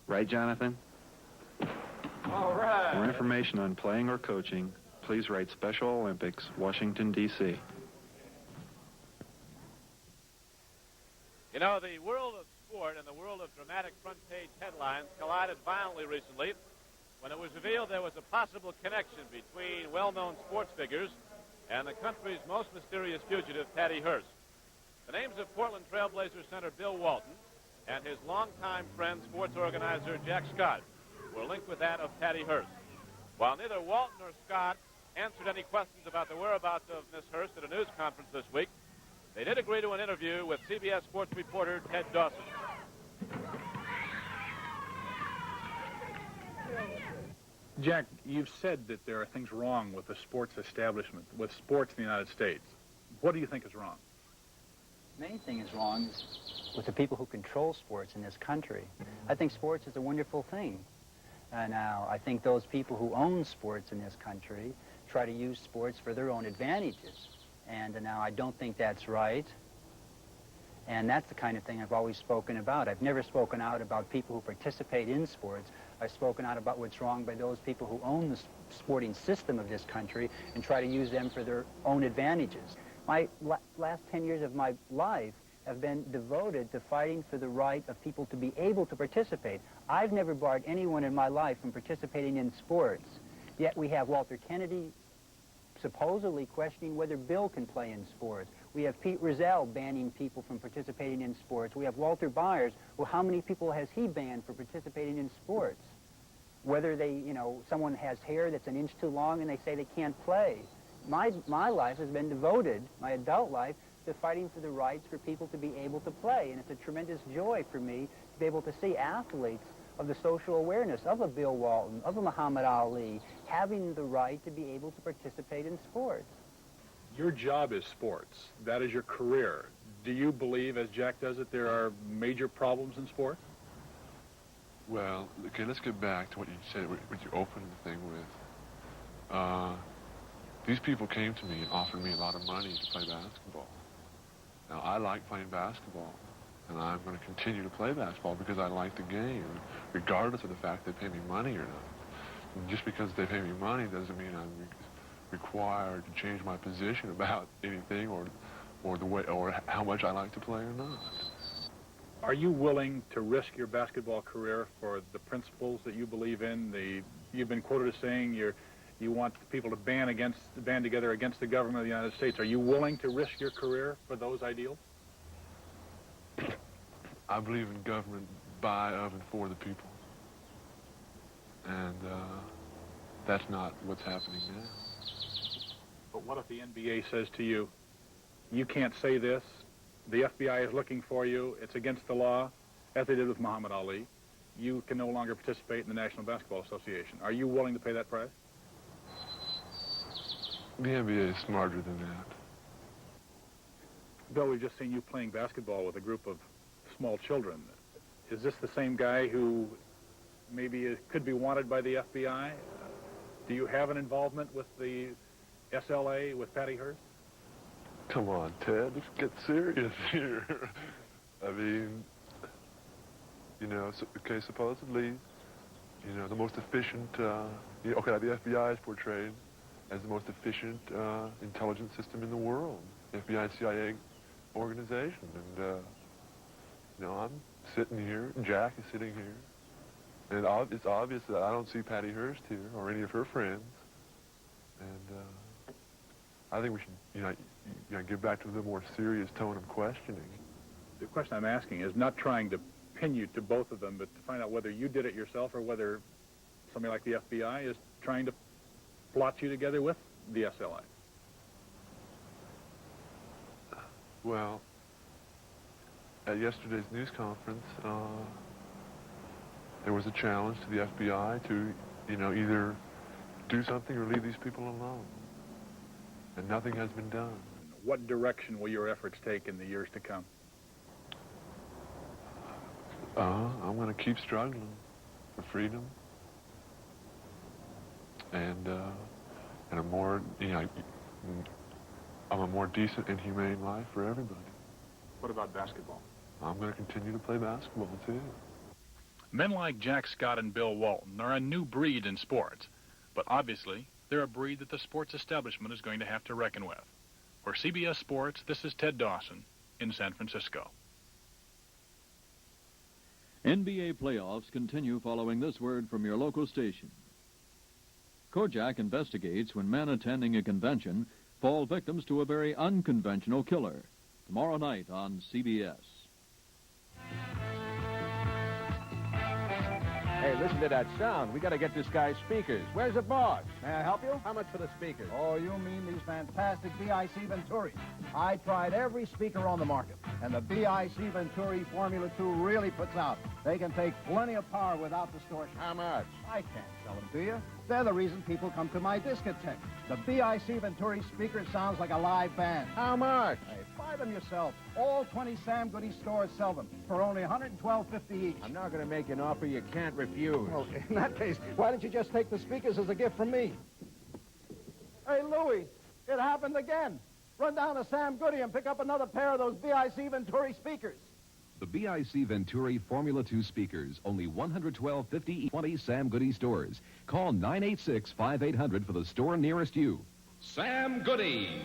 Right, Jonathan? All right. For information on playing or coaching, please write Special Olympics, Washington, D.C. You know, the world of sport and the world of dramatic front-page headlines collided violently recently when it was revealed there was a possible connection between well-known sports figures and the country's most mysterious fugitive, Patty Hearst. The names of Portland Trailblazer center Bill Walton and his longtime friend, sports organizer Jack Scott, were linked with that of Patty Hearst. While neither Walton nor Scott answered any questions about the whereabouts of Miss Hearst at a news conference this week, they did agree to an interview with CBS sports reporter Ted Dawson. Jack, you've said that there are things wrong with the sports establishment, with sports in the United States. What do you think is wrong? Main thing is wrong with the people who control sports in this country. I think sports is a wonderful thing. Now, I think those people who own sports in this country try to use sports for their own advantages. And now I don't think that's right. And that's the kind of thing I've always spoken about. I've never spoken out about people who participate in sports. I've spoken out about what's wrong by those people who own the sporting system of this country and try to use them for their own advantages. My last 10 years of my life have been devoted to fighting for the right of people to be able to participate. I've never barred anyone in my life from participating in sports. Yet we have Walter Kennedy supposedly questioning whether Bill can play in sports. We have Pete Rozelle banning people from participating in sports. We have Walter Byers. Well, how many people has he banned for participating in sports? Whether they, someone has hair that's an inch too long and they say they can't play. My life has been devoted, my adult life, to fighting for the rights for people to be able to play. And it's a tremendous joy for me to be able to see athletes of the social awareness of a Bill Walton, of a Muhammad Ali, having the right to be able to participate in sports. Your job is sports. That is your career. Do you believe, as Jack does it, there are major problems in sports? Well, okay, let's get back to what you said, what you opened the thing with. These people came to me and offered me a lot of money to play basketball. Now, I like playing basketball, and I'm going to continue to play basketball because I like the game, regardless of the fact they pay me money or not. And just because they pay me money doesn't mean I'm required to change my position about anything or the way or how much I like to play or not. Are you willing to risk your basketball career for the principles that you believe in? You've been quoted as saying you want people to band together against the government of the United States. Are you willing to risk your career for those ideals? I believe in government by, of, and for the people. And that's not what's happening now. But what if the NBA says to you, you can't say this, the FBI is looking for you, it's against the law, as they did with Muhammad Ali, you can no longer participate in the National Basketball Association. Are you willing to pay that price? The NBA is smarter than that. Bill, we've just seen you playing basketball with a group of small children. Is this the same guy who maybe could be wanted by the FBI? Do you have an involvement with the SLA, with Patty Hearst? Come on, Ted, let's get serious here. I mean, okay, supposedly, the most efficient, the FBI is portrayed as the most efficient intelligence system in the world, FBI and CIA organization. And, I'm sitting here, Jack is sitting here, and it's obvious that I don't see Patty Hearst here or any of her friends. And I think we should, get back to the more serious tone of questioning. The question I'm asking is not trying to pin you to both of them, but to find out whether you did it yourself or whether somebody like the FBI is trying to plot you together with the SLA. Well, at yesterday's news conference, there was a challenge to the FBI to, either do something or leave these people alone. And nothing has been done. What direction will your efforts take in the years to come? I'm going to keep struggling for freedom and a more, a more decent and humane life for everybody. What about basketball? I'm going to continue to play basketball, too. Men like Jack Scott and Bill Walton are a new breed in sports, but obviously they're a breed that the sports establishment is going to have to reckon with. For CBS Sports, this is Ted Dawson in San Francisco. NBA playoffs continue following this word from your local station. Kojak investigates when men attending a convention fall victims to a very unconventional killer. Tomorrow night on CBS. Hey, listen to that sound. We got to get this guy's speakers. Where's the boss? May I help you? How much for the speakers? Oh, you mean these fantastic BIC Venturis. I tried every speaker on the market, and the BIC Venturi Formula 2 really puts out. They can take plenty of power without distortion. How much? I can't sell them to you. They're the reason people come to my discotheque. The BIC Venturi speaker sounds like a live band. How much? Hey, buy them yourself. All 20 Sam Goody stores sell them for only $112.50 each. I'm not going to make an offer you can't refuse. Well, in that case, why don't you just take the speakers as a gift from me? Hey, Louie, it happened again. Run down to Sam Goody and pick up another pair of those BIC Venturi speakers. The BIC Venturi Formula 2 speakers, only $112.50 20 Sam Goody stores. Call 986-5800 for the store nearest you. Sam Goody,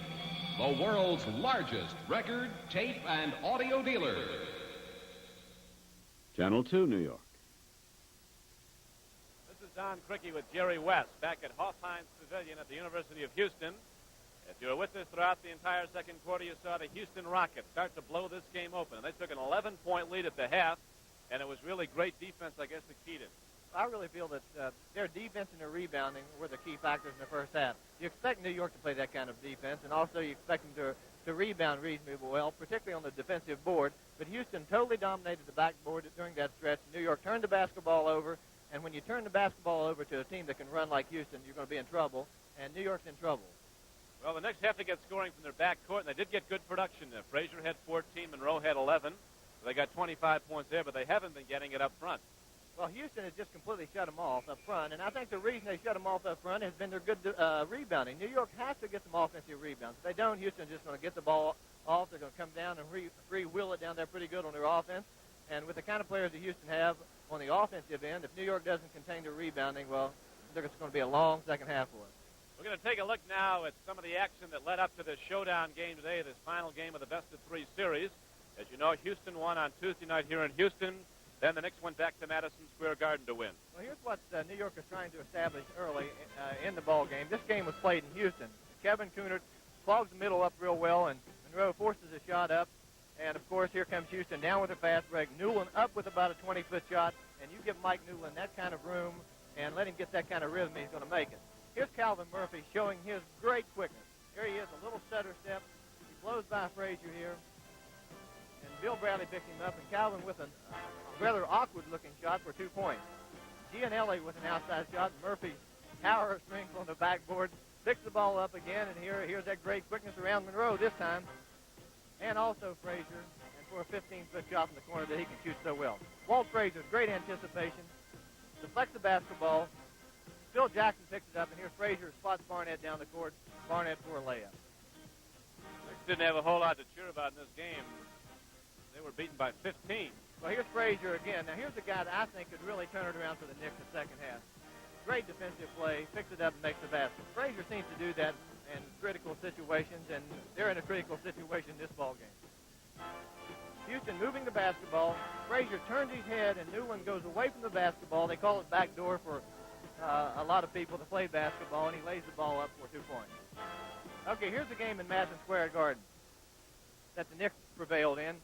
the world's largest record, tape, and audio dealer. Channel 2, New York. This is Don Cricky with Jerry West back at Hofheinz Pavilion at the University of Houston. If you were with us throughout the entire second quarter, you saw the Houston Rockets start to blow this game open. And they took an 11-point lead at the half, and it was really great defense, I guess, that keyed it. I really feel that their defense and their rebounding were the key factors in the first half. You expect New York to play that kind of defense, and also you expect them to rebound reasonably well, particularly on the defensive board. But Houston totally dominated the backboard during that stretch. New York turned the basketball over, and when you turn the basketball over to a team that can run like Houston, you're going to be in trouble, and New York's in trouble. Well, the Knicks have to get scoring from their backcourt, and they did get good production there. Frazier had 14, Monroe had 11. So they got 25 points there, but they haven't been getting it up front. Well, Houston has just completely shut them off up front, and I think the reason they shut them off up front has been their good rebounding. New York has to get some offensive rebounds. If they don't, Houston's just going to get the ball off. They're going to come down and free-wheel it down there pretty good on their offense. And with the kind of players that Houston have on the offensive end, if New York doesn't contain their rebounding, well, there's going to be a long second half for us. We're going to take a look now at some of the action that led up to this showdown game today, this final game of the best-of-3 series. As you know, Houston won on Tuesday night here in Houston. Then the Knicks went back to Madison Square Garden to win. Well, here's what New York is trying to establish early in the ball game. This game was played in Houston. Kevin Coonert clogs the middle up real well, and Monroe forces a shot up. And, of course, here comes Houston down with a fast break. Newland up with about a 20-foot shot, and you give Mike Newland that kind of room and let him get that kind of rhythm, he's going to make it. Here's Calvin Murphy showing his great quickness. Here he is, a little stutter step. He blows by Frazier here. And Bill Bradley picks him up, and Calvin with a rather awkward-looking shot for 2 points. Gianelli with an outside shot. Murphy, power of strength on the backboard, picks the ball up again, and here's that great quickness around Monroe this time. And also Frazier, and for a 15-foot shot from the corner that he can shoot so well. Walt Frazier, great anticipation, deflects the basketball. Phil Jackson picks it up, and here's Frazier, spots Barnett down the court. Barnett for a layup. Knicks didn't have a whole lot to cheer about in this game. They were beaten by 15. Well, here's Frazier again. Now, here's a guy that I think could really turn it around for the Knicks in the second half. Great defensive play, picks it up and makes the basket. Frazier seems to do that in critical situations, and they're in a critical situation in this ball game. Houston moving the basketball. Frazier turns his head, and Newland goes away from the basketball. They call it backdoor for a lot of people to play basketball, and he lays the ball up for 2 points. Okay, here's the game in Madison Square Garden that the Knicks prevailed in.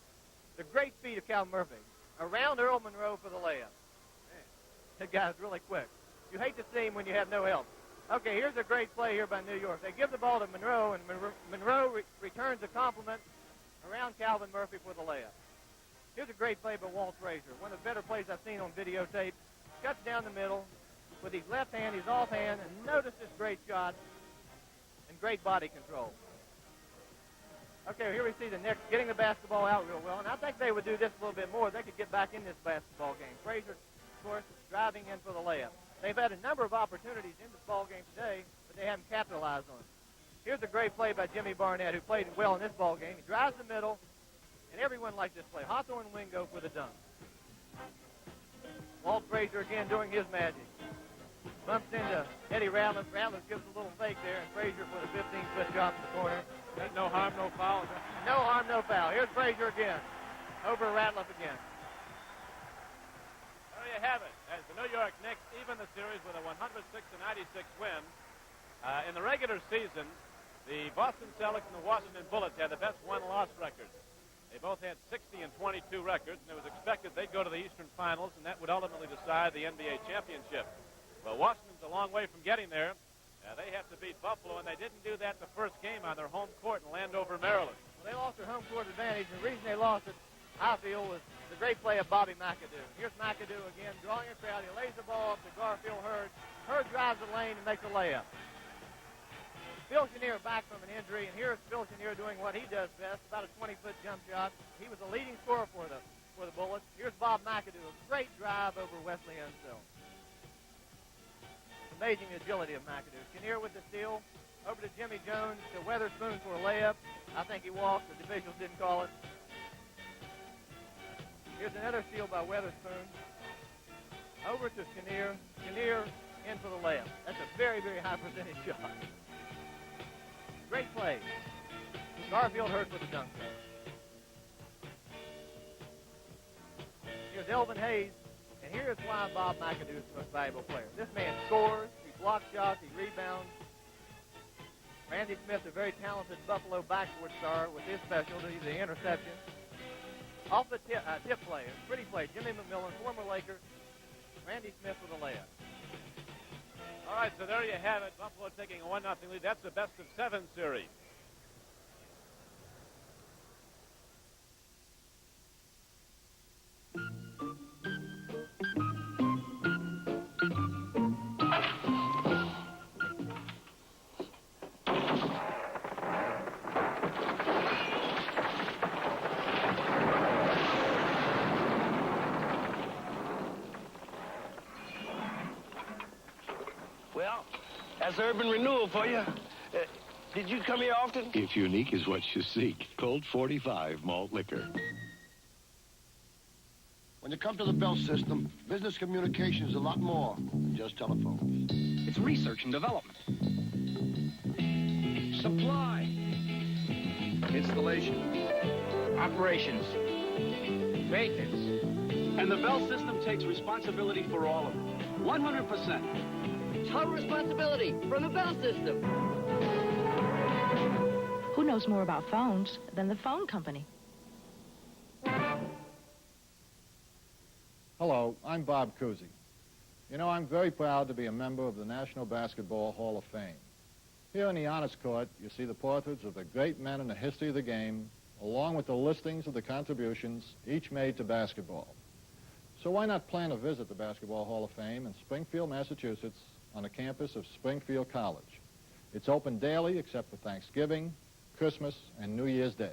The great speed of Cal Murphy around Earl Monroe for the layup. Man, that guy's really quick. You hate to see him when you have no help. Okay, here's a great play here by New York. They give the ball to Monroe, and Monroe returns a compliment around Calvin Murphy for the layup. Here's a great play by Walt Frazier, one of the better plays I've seen on videotape. Cuts down the middle with his left hand, his offhand, and notice this great shot and great body control. Okay, here we see the Knicks getting the basketball out real well, and I think they would do this a little bit more. They could get back in this basketball game. Frazier, of course, driving in for the layup. They've had a number of opportunities in this ball game today, but they haven't capitalized on it. Here's a great play by Jimmy Barnett, who played well in this ball game. He drives the middle, and everyone likes this play. Hawthorne and Wingo for the dunk. Walt Frazier again doing his magic. Bumps into Eddie Ratliff. Ratliff gives a little fake there, and Frazier for the 15-foot shot in the corner. That's no harm, no foul. No harm, no foul. Here's Frazier again. Over Ratliff again. have it, as the New York Knicks even the series with a 106-96 win. In the regular season, the Boston Celtics and the Washington Bullets had the best won-loss records. They both had 60 and 22 records, and it was expected they'd go to the Eastern Finals, and that would ultimately decide the NBA championship. Well, Washington's a long way from getting there. They have to beat Buffalo, and they didn't do that the first game on their home court in Landover, Maryland. Well, they lost their home court advantage, and the reason they lost it, I feel, was the great play of Bobby McAdoo. Here's McAdoo again, drawing a crowd. He lays the ball up to Garfield Hurd. Hurd drives the lane and makes a layup. Phil Chenier back from an injury, and here's Phil Chenier doing what he does best, about a 20-foot jump shot. He was the leading scorer for the Bullets. Here's Bob McAdoo, a great drive over Wesley Unseld. Amazing agility of McAdoo. Chenier with the steal, over to Jimmy Jones, to Weatherspoon for a layup. I think he walked, but the officials didn't call it. Here's another steal by Weatherspoon. Over to Chenier. Chenier in for the layup. That's a very, very high percentage shot. Great play. Garfield Hurd with the dunk shot. Here's Elvin Hayes, and here's why Bob McAdoo is the most valuable player. This man scores, he blocks shots, he rebounds. Randy Smith, a very talented Buffalo backboard star with his specialty, the interception. Off the tip play, a pretty play. Jimmy McMillan, former Laker. Randy Smith with a layup. All right, so there you have it. Buffalo taking a 1-0 lead. That's the best-of-7 series. Well, that's urban renewal for you. Did you come here often? If unique is what you seek, Colt 45 malt liquor. When you come to the Bell system, business communication is a lot more than just telephones. It's research and development. Supply. Installation. Operations. Maintenance. And the Bell system takes responsibility for all of it. 100%. Total responsibility from the Bell system. Who knows more about phones than the phone company? Hello, I'm Bob Cousy. You know, I'm very proud to be a member of the National Basketball Hall of Fame. Here in the Honors Court, you see the portraits of the great men in the history of the game, along with the listings of the contributions each made to basketball. So why not plan a visit to Basketball Hall of Fame in Springfield, Massachusetts, on the campus of Springfield College. It's open daily except for Thanksgiving, Christmas, and New Year's Day.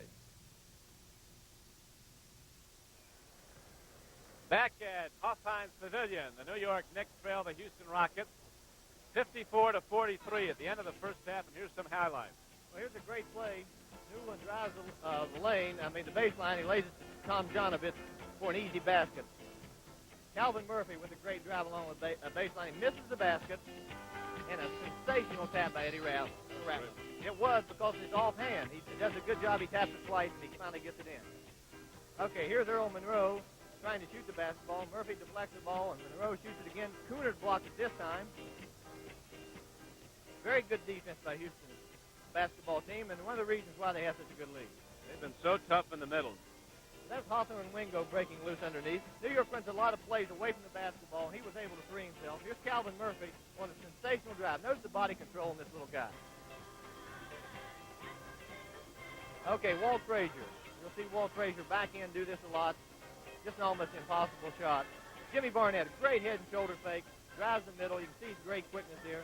Back at Hofheinz Pavilion, the New York Knicks trail the Houston Rockets 54-43 at the end of the first half, and here's some highlights. Well, here's a great play. Newland drives the lane, the baseline. He lays it to Tom Jonovich for an easy basket. Calvin Murphy with a great drive along with baseline. He misses the basket, and a sensational tap by Eddie Rattler. It was because it's offhand. He does a good job. He taps it twice, and he finally gets it in. Okay, here's Earl Monroe trying to shoot the basketball. Murphy deflects the ball, and Monroe shoots it again. Cooners blocks it this time. Very good defense by Houston's basketball team, and one of the reasons why they have such a good lead. They've been so tough in the middle. That's Hawthorne Wingo breaking loose underneath. New York runs a lot of plays away from the basketball, and he was able to free himself. Here's Calvin Murphy on a sensational drive. Notice the body control in this little guy. Okay, Walt Frazier. You'll see Walt Frazier back in, do this a lot. Just an almost impossible shot. Jimmy Barnett, a great head and shoulder fake. Drives the middle. You can see his great quickness here.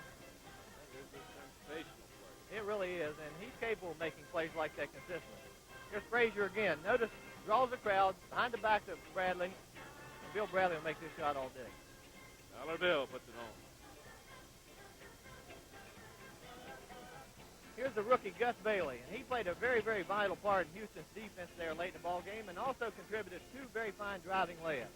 It really is, and he's capable of making plays like that consistently. Here's Frazier again. Notice, draws the crowd behind the back of Bradley. And Bill Bradley will make this shot all day. Dollar Bill puts it home. Here's the rookie, Gus Bailey, and he played a very, very vital part in Houston's defense there late in the ball game and also contributed 2 very fine driving layups.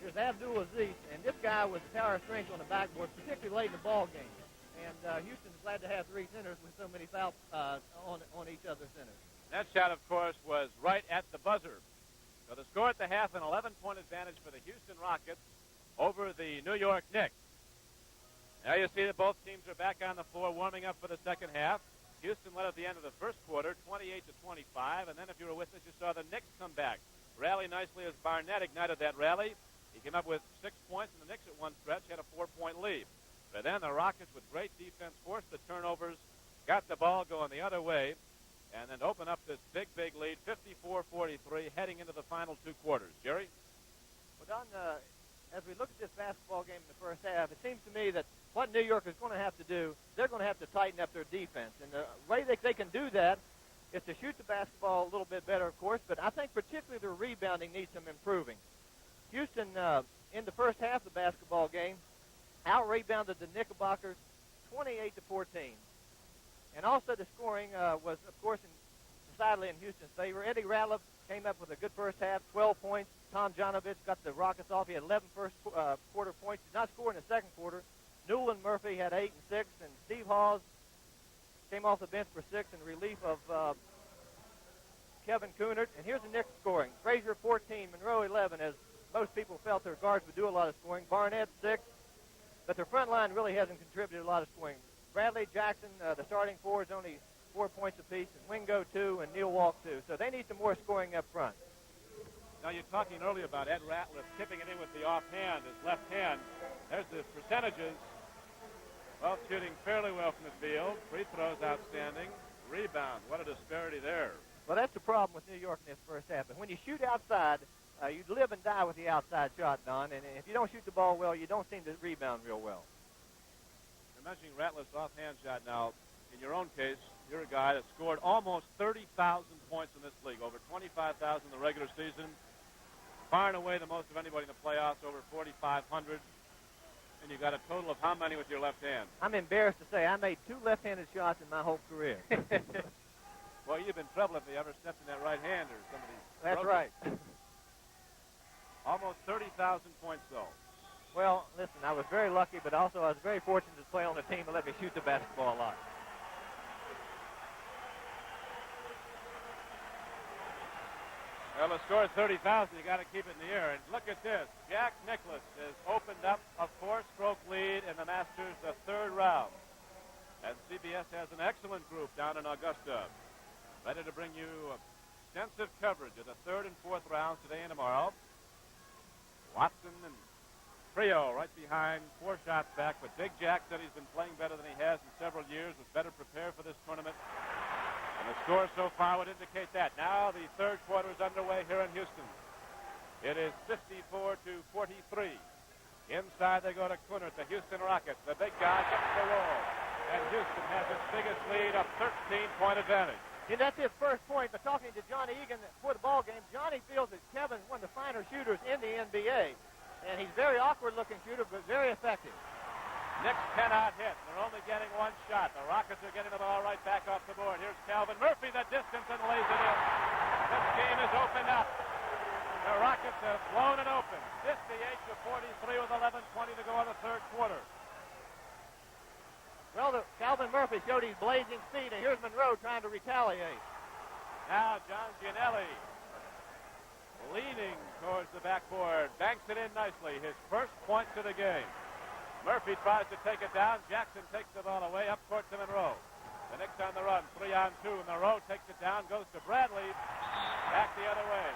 Here's Abdul Aziz, and this guy was a tower of strength on the backboard, particularly late in the ball game. And Houston's glad to have 3 centers with so many fouls on each other's centers. That shot, of course, was right at the buzzer. So the score at the half, an 11-point advantage for the Houston Rockets over the New York Knicks. Now you see that both teams are back on the floor warming up for the second half. Houston led at the end of the first quarter, 28-25, and then if you were with us, you saw the Knicks come back. Rally nicely as Barnett ignited that rally. He came up with 6 points, and the Knicks at one stretch had a 4-point lead. But then the Rockets, with great defense, forced the turnovers, got the ball going the other way, and then open up this big, big lead, 54-43, heading into the final two quarters. Jerry? Well, Don, as we look at this basketball game in the first half, it seems to me that what New York is going to have to do, they're going to have to tighten up their defense. And the way that they can do that is to shoot the basketball a little bit better, of course, but I think particularly their rebounding needs some improving. Houston, in the first half of the basketball game, out-rebounded the Knickerbockers 28-14. And also the scoring was, of course, decidedly in Houston's favor. Eddie Ratliff came up with a good first half, 12 points. Tom Janovich got the Rockets off. He had 11 first-quarter points. Did not score in the second quarter. Newland Murphy had 8 and 6, and Steve Hawes came off the bench for 6 in relief of Kevin Coonert. And here's the Knicks scoring. Frazier 14, Monroe 11, as most people felt their guards would do a lot of scoring. Barnett 6, but their front line really hasn't contributed a lot of scoring. Bradley, Jackson, the starting forwards, only 4 points apiece, and Wingo 2 and Neil Walk 2. So they need some more scoring up front. Now, you're talking earlier about Ed Ratliff tipping it in with the offhand, his left hand. There's the percentages. Well, shooting fairly well from the field. Free throws outstanding. Rebound, what a disparity there. Well, that's the problem with New York in this first half. But when you shoot outside, you live and die with the outside shot, Don. And if you don't shoot the ball well, you don't seem to rebound real well. You're mentioning Ratliff's offhand shot now. In your own case, you're a guy that scored almost 30,000 points in this league, over 25,000 in the regular season. Far and away the most of anybody in the playoffs, over 4,500. And you got a total of how many with your left hand? I'm embarrassed to say I made 2 left-handed shots in my whole career. Well, you've been trouble if you ever stepped in that right hand or somebody. That's right. Almost 30,000 points, though. Well, listen, I was very lucky, but also I was very fortunate to play on a team that let me shoot the basketball a lot. Well, the score is 30,000. You got to keep it in the air. And look at this. Jack Nicklaus has opened up a 4-stroke lead in the Masters, the third round. And CBS has an excellent group down in Augusta, ready to bring you extensive coverage of the third and fourth rounds today and tomorrow. Watson and Trio right behind, 4 shots back. But Big Jack said he's been playing better than he has in several years, was better prepared for this tournament. And the score so far would indicate that. Now the third quarter is underway here in Houston. It is 54-43. Inside they go to Coonert, the Houston Rockets. The big guy gets the roll. And Houston has its biggest lead, a 13-point advantage. Yeah, that's his first point, but talking to Johnny Egan before the ball game, Johnny feels that Kevin's one of the finer shooters in the NBA. And he's a very awkward-looking shooter, but very effective. Knicks cannot hit. They're only getting 1 shot. The Rockets are getting the ball right back off the board. Here's Calvin Murphy, the distance, and lays it in. This game is opened up. The Rockets have blown it open. 58-43 with 11:20 to go in the third quarter. Well, Calvin Murphy showed his blazing speed, and here's Monroe trying to retaliate. Now John Gianelli leaning towards the backboard. Banks it in nicely. His first points of the game. Murphy tries to take it down. Jackson takes the ball away up court to Monroe. The Knicks on the run, 3-on-2. Monroe takes it down, goes to Bradley. Back the other way.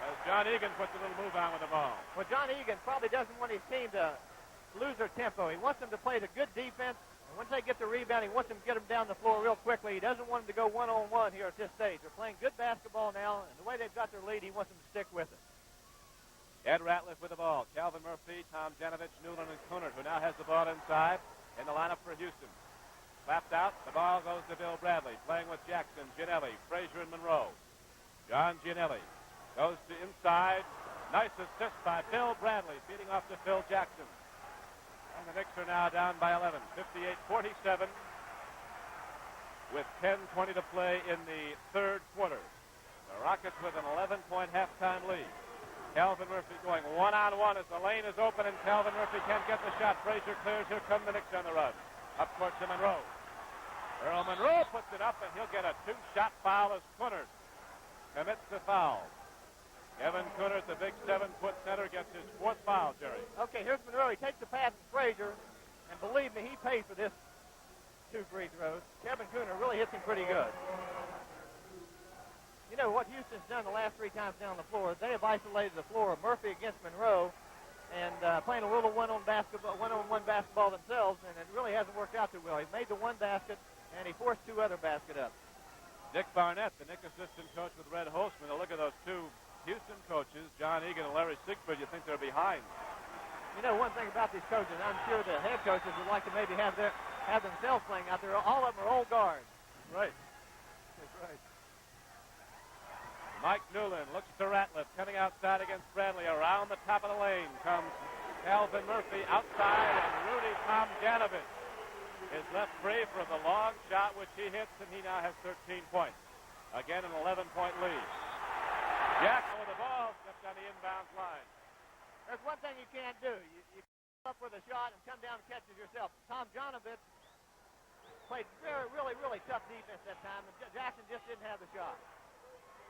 As John Egan puts a little move on with the ball. Well, John Egan probably doesn't want his team to lose their tempo. He wants them to play the good defense. And once they get the rebound, he wants them to get them down the floor real quickly. He doesn't want them to go one-on-one here at this stage. They're playing good basketball now, and the way they've got their lead, he wants them to stick with it. Ed Ratliff with the ball. Calvin Murphy, Tom Janovich, Newland, and Coonert, who now has the ball inside in the lineup for Houston. Slapped out. The ball goes to Bill Bradley, playing with Jackson, Gianelli, Frazier, and Monroe. John Gianelli goes to inside. Nice assist by Bill Bradley, feeding off to Phil Jackson. And the Knicks are now down by 11, 58-47, with 10:20 to play in the third quarter. The Rockets with an 11-point halftime lead. Calvin Murphy going one-on-one as the lane is open, and Calvin Murphy can't get the shot. Frazier clears. Here come the Knicks on the run. Up court to Monroe. Earl Monroe puts it up, and he'll get a 2-shot foul as Coonert commits the foul. Kevin Kunert, the big 7-foot center, gets his 4th foul, Jerry. Okay, here's Monroe. He takes the pass from Frazier, and believe me, he paid for this 2 free throws. Kevin Kunert really hits him pretty good. You know what Houston's done the last 3 times down the floor? They have isolated the floor of Murphy against Monroe, and playing a little one-on-one basketball themselves, and it really hasn't worked out too well. He made the 1 basket, and he forced 2 other basket up. Dick Barnett, the Knicks assistant coach with Red Holtzman. Now look at those 2 Houston coaches, John Egan and Larry Siegfried. You think they're behind? You know, one thing about these coaches, I'm sure the head coaches would like to maybe have themselves playing out there. All of them are old guards. Right. That's right. Mike Newland looks to Ratliff, coming outside against Bradley. Around the top of the lane comes Calvin Murphy outside, and Rudy Tomjanovich is left free for the long shot, which he hits, and he now has 13 points. Again, an 11-point lead. Jackson with the ball, stepped on the inbounds line. There's one thing you can't do. You come up with a shot and come down and catch it yourself. Tomjanovich played really tough defense that time, and Jackson just didn't have the shot.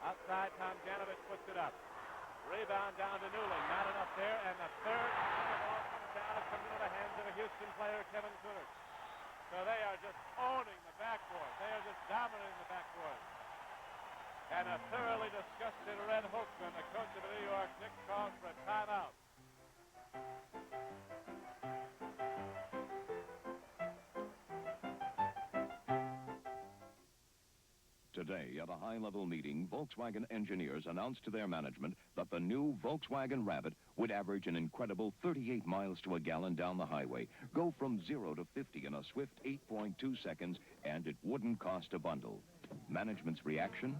Outside, Tomjanovich puts it up. Rebound down to Newland. Not enough there, and the third ball comes down and comes into the hands of a Houston player, Kevin Kunert. So they are just owning the backboard. They are just dominating the backboard. And a thoroughly disgusted Red Holtzman, the coach of the New York Knicks, calls for a timeout. Today, at a high-level meeting, Volkswagen engineers announced to their management that the new Volkswagen Rabbit would average an incredible 38 miles to a gallon down the highway, go from 0 to 50 in a swift 8.2 seconds, and it wouldn't cost a bundle. Management's reaction?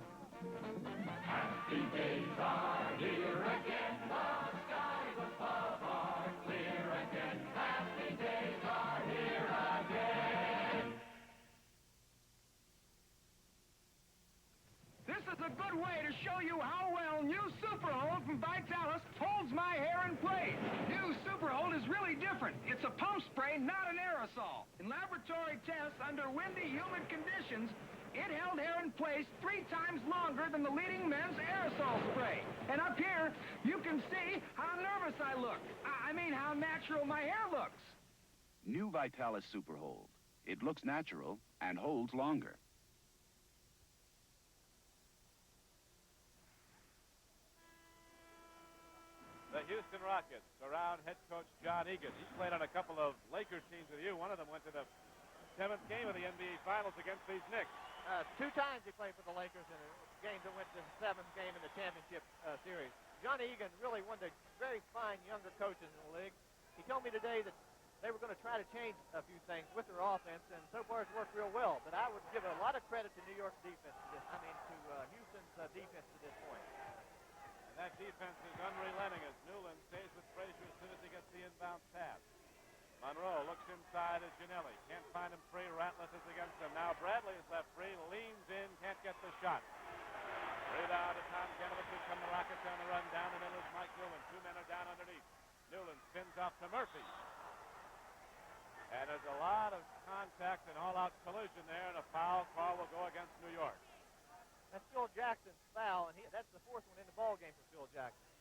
Happy days are here again, the skies above are clear again. Happy days are here again. This is a good way to show you how well new Super Hold from Vitalis holds my hair in place. New Super Hold is really different. It's a pump spray, not an aerosol. In laboratory tests under windy, humid conditions, it held hair in place 3 times longer than the leading men's aerosol spray. And up here, you can see how nervous I look. I mean, how natural my hair looks. New Vitalis Super Hold. It looks natural and holds longer. The Houston Rockets around head coach John Egan. He played on a couple of Lakers teams with you. One of them went to the 7th game of the NBA Finals against these Knicks. 2 times he played for the Lakers in a game that went to the 7th game in the championship series. John Egan, really one of the very fine younger coaches in the league. He told me today that they were going to try to change a few things with their offense, and so far it's worked real well. But I would give a lot of credit to New York's defense to this. I mean, to Houston's defense to this point. And that defense is unrelenting as Newland stays with Frazier as soon as he gets the inbound pass. Monroe looks inside as Ginelli. Can't find him free. Ratliff is against him. Now Bradley is left free. Leans in. Can't get the shot. Rebound to Tomjanovich. Here come the Rockets on the run. Down the middle is Mike Newland. 2 men are down underneath. Newland spins off to Murphy. And there's a lot of contact and all-out collision there, and a foul call will go against New York. That's Phil Jackson's foul, and that's the 4th one in the ball game for Phil Jackson.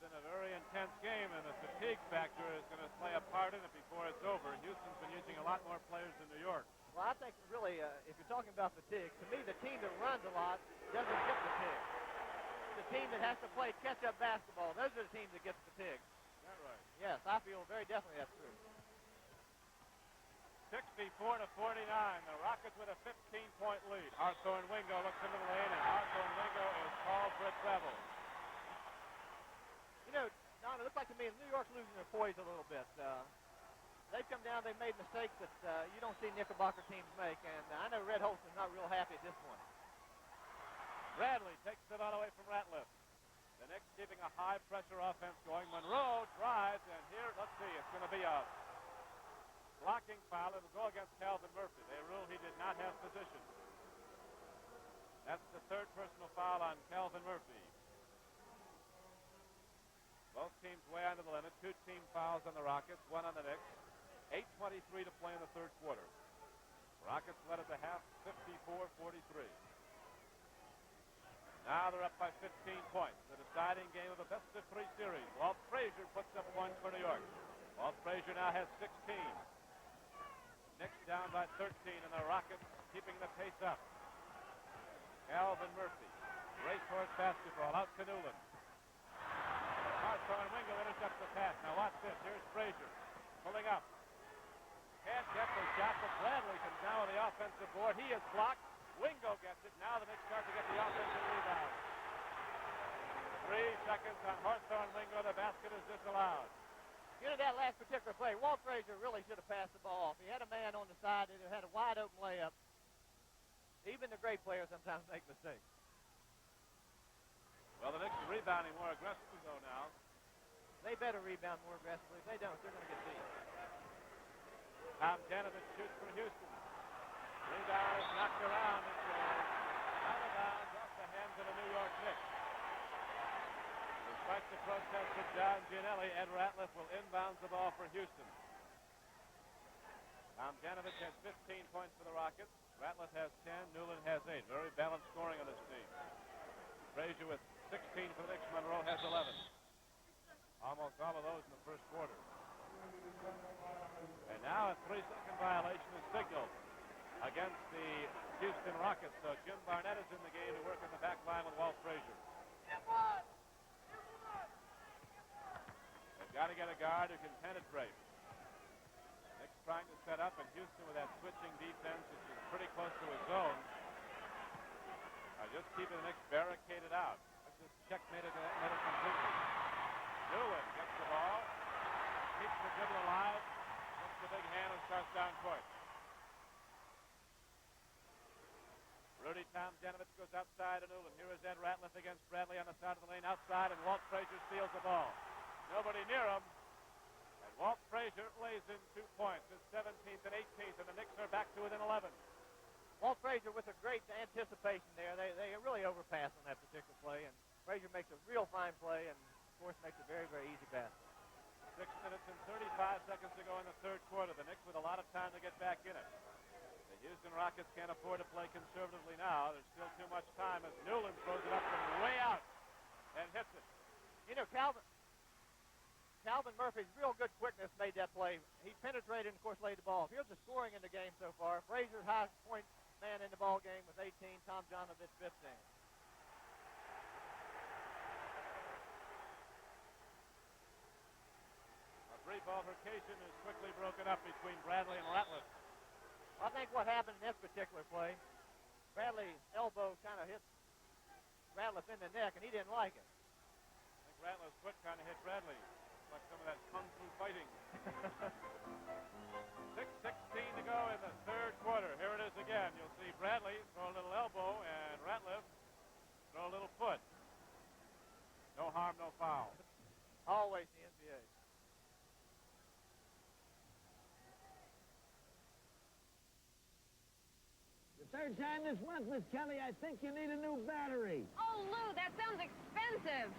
Been a very intense game, and the fatigue factor is going to play a part in it before it's over. Houston's been using a lot more players than New York. Well, I think really, if you're talking about fatigue, to me the team that runs a lot doesn't get fatigue. The team that has to play catch-up basketball, those are the teams that get fatigue. Is that right? Yes, I feel very definitely that's true. 64 to 49. The Rockets with a 15-point lead. Arthur and Wingo looks into the lane, and Arthur and Wingo is called for a travel. You know, Don, it looks like to me New York's losing their poise a little bit. They've come down, they've made mistakes that you don't see Knickerbocker teams make, and I know Red Holtzman's not real happy at this point. Bradley takes the ball away from Ratliff. The Knicks keeping a high-pressure offense going. Monroe drives, and here, let's see, it's going to be a blocking foul. It'll go against Calvin Murphy. They rule he did not have position. That's the 3rd personal foul on Calvin Murphy. Both teams way under the limit. 2 team fouls on the Rockets, 1 on the Knicks. 8:23 to play in the 3rd quarter. Rockets led at the half 54-43. Now they're up by 15 points. The deciding game of the best-of-3 series. Walt Frazier puts up one for New York. Walt Frazier now has 16. Knicks down by 13, and the Rockets keeping the pace up. Calvin Murphy, racehorse basketball, out to Newland. Hartshorn Wingo intercepts the pass. Now watch this. Here's Frazier pulling up. Can't get the shot, but Bradley comes down with the offensive board. He is blocked. Wingo gets it. Now the Knicks start to get the offensive rebound. 3 seconds on Hawthorne Wingo. The basket is disallowed. You know, that last particular play, Walt Frazier really should have passed the ball off. He had a man on the side that had a wide-open layup. Even the great players sometimes make mistakes. Well, the Knicks are rebounding more aggressively, though, now. They better rebound more aggressively. If they don't, they're going to get beat. Tom Janovich shoots for Houston. Rebound is knocked around. It goes out of bounds off the hands of the New York Knicks. Despite the protest of John Gianelli, Ed Ratliff will inbounds the ball for Houston. Tom Janovich has 15 points for the Rockets. Ratliff has 10. Newland has 8. Very balanced scoring on this team. Frazier with 16 for the Knicks. Monroe has 11. Almost all of those in the first quarter. And now a 3-second violation is signaled against the Houston Rockets. So Jim Barnett is in the game to work in the back line with Walt Frazier. They've got to get a guard who can penetrate. Knicks trying to set up, and Houston with that switching defense, which is pretty close to his zone, are just keeping the Knicks barricaded out. Let's just checkmate it completely. Newland gets the ball, keeps the dribble alive, puts the big hand and starts down court. Rudy Tom Janovich goes outside to Newland. Here is Ed Ratliff against Bradley on the side of the lane outside, and Walt Frazier steals the ball. Nobody near him. And Walt Frazier lays in 2 points. His 17th and 18th, and the Knicks are back to within 11. Walt Frazier with a great anticipation there. They really overpass on that particular play, and Frazier makes a real fine play, and of course makes a very, very easy basket. 6 minutes and 35 seconds to go in the third quarter. The Knicks with a lot of time to get back in it. The Houston Rockets can't afford to play conservatively now. There's still too much time as Newland throws it up from way out and hits it. You know, Calvin Murphy's real good quickness made that play. He penetrated and, of course, laid the ball. Here's the scoring in the game so far. Frazier's highest point man in the ball game with 18. Tom Janovich 15. A brief altercation is quickly broken up between Bradley and Ratliff. I think what happened in this particular play, Bradley's elbow kind of hit Ratliff in the neck, and he didn't like it. I think Ratliff's foot kind of hit Bradley. It's like some of that kung fu fighting. 6:16 to go in the third quarter. Here it is again. You'll see Bradley throw a little elbow, and Ratliff throw a little foot. No harm, no foul. Always the NBA. The third time this month, Miss Kelly, I think you need a new battery. Oh, Lou, that sounds expensive.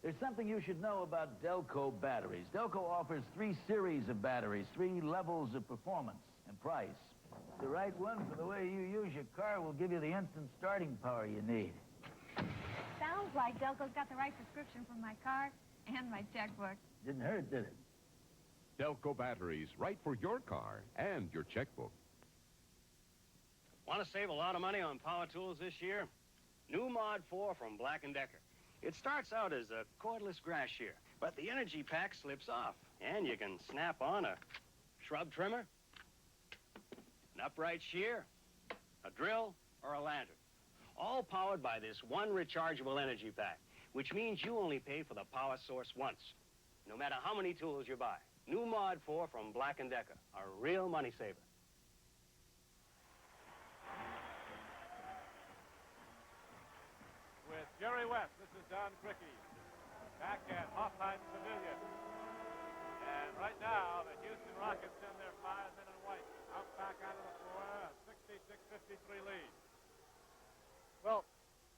There's something you should know about Delco batteries. Delco offers 3 series of batteries, 3 levels of performance and price. The right one for the way you use your car will give you the instant starting power you need. Sounds like Delco's got the right prescription for my car and my checkbook. Didn't hurt, did it? Delco batteries, right for your car and your checkbook. Want to save a lot of money on power tools this year? New Mod 4 from Black & Decker. It starts out as a cordless grass shear, but the energy pack slips off, and you can snap on a shrub trimmer, an upright shear, a drill, or a lantern. All powered by this one rechargeable energy pack, which means you only pay for the power source once, no matter how many tools you buy. New Mod 4 from Black & Decker, a real money saver. With Jerry West, this is Don Crickey, back at Hoffheim Pavilion. And right now, the Houston Rockets send their 5 men in white out back onto the floor, a 66-53 lead. Well,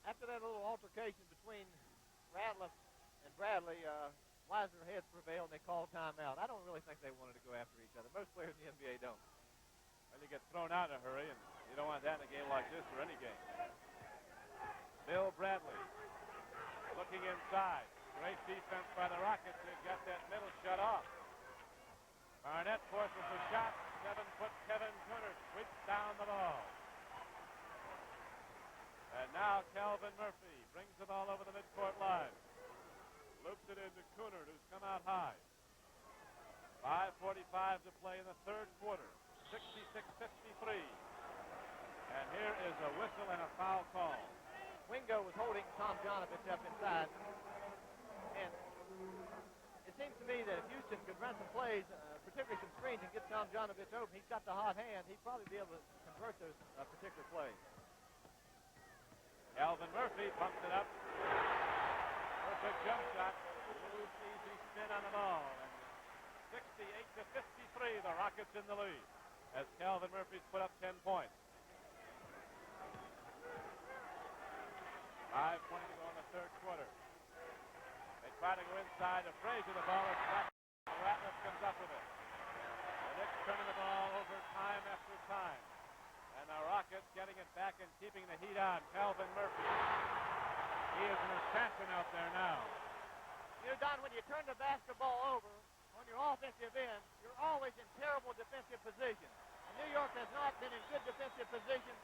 after that little altercation between Ratliff and Bradley, wiser heads prevailed, and they called timeout. I don't really think they wanted to go after each other. Most players in the NBA don't. Well, Then you get thrown out in a hurry, and you don't want that in a game like this or any game. Bill Bradley looking inside. Great defense by the Rockets. They've got that middle shut off. Barnett forces a shot. 7-foot Kevin Cooner sweeps down the ball. And now Calvin Murphy brings the ball over the midcourt line. Loops it into Cooner, who's come out high. 5:45 to play in the third quarter. 66-53. And here is a whistle and a foul call. Wingo was holding Tom Jonovich up inside. And it seems to me that if Houston could run some plays, particularly some screens, and get Tom Jonovich open, he's got the hot hand. He'd probably be able to convert those particular plays. Calvin Murphy pumps it up. Perfect jump shot. Loose, easy spin on the ball. And 68-53, the Rockets in the lead as Calvin Murphy's put up 10 points. 5:20 to go in the third quarter. They try to go inside to Frazier. The ball is slapped. Ratliff comes up with it. The Knicks turning the ball over time after time. And the Rockets getting it back and keeping the heat on. Calvin Murphy. He is an assassin out there now. You know, Don, when you turn the basketball over on your offensive end, you're always in terrible defensive position. And New York has not been in good defensive position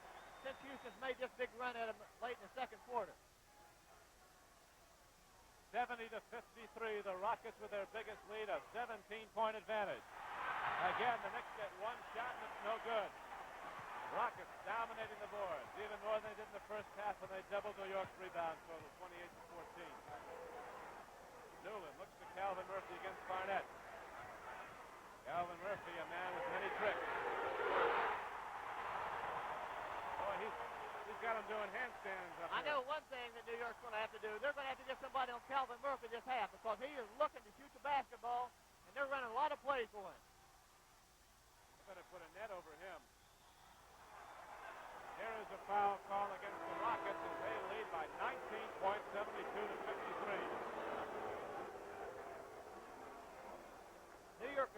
since Houston's made this big run at him late in the second quarter. 70-53, the Rockets with their biggest lead, a 17-point advantage. Again, the Knicks get one shot and it's no good. Rockets dominating the boards, even more than they did in the first half when they doubled New York's rebound total, 28-14. Newland looks to Calvin Murphy against Barnett. Calvin Murphy, a man with many tricks. Boy, he's got him doing handstands up I know one thing that New York's going to have to do. They're going to have to get somebody on Calvin Murphy this half because he is looking to shoot the basketball, and they're running a lot of plays for him. They better put a net over him. Here is a foul call against the Rockets as they lead by 19 points, 72-53. New York,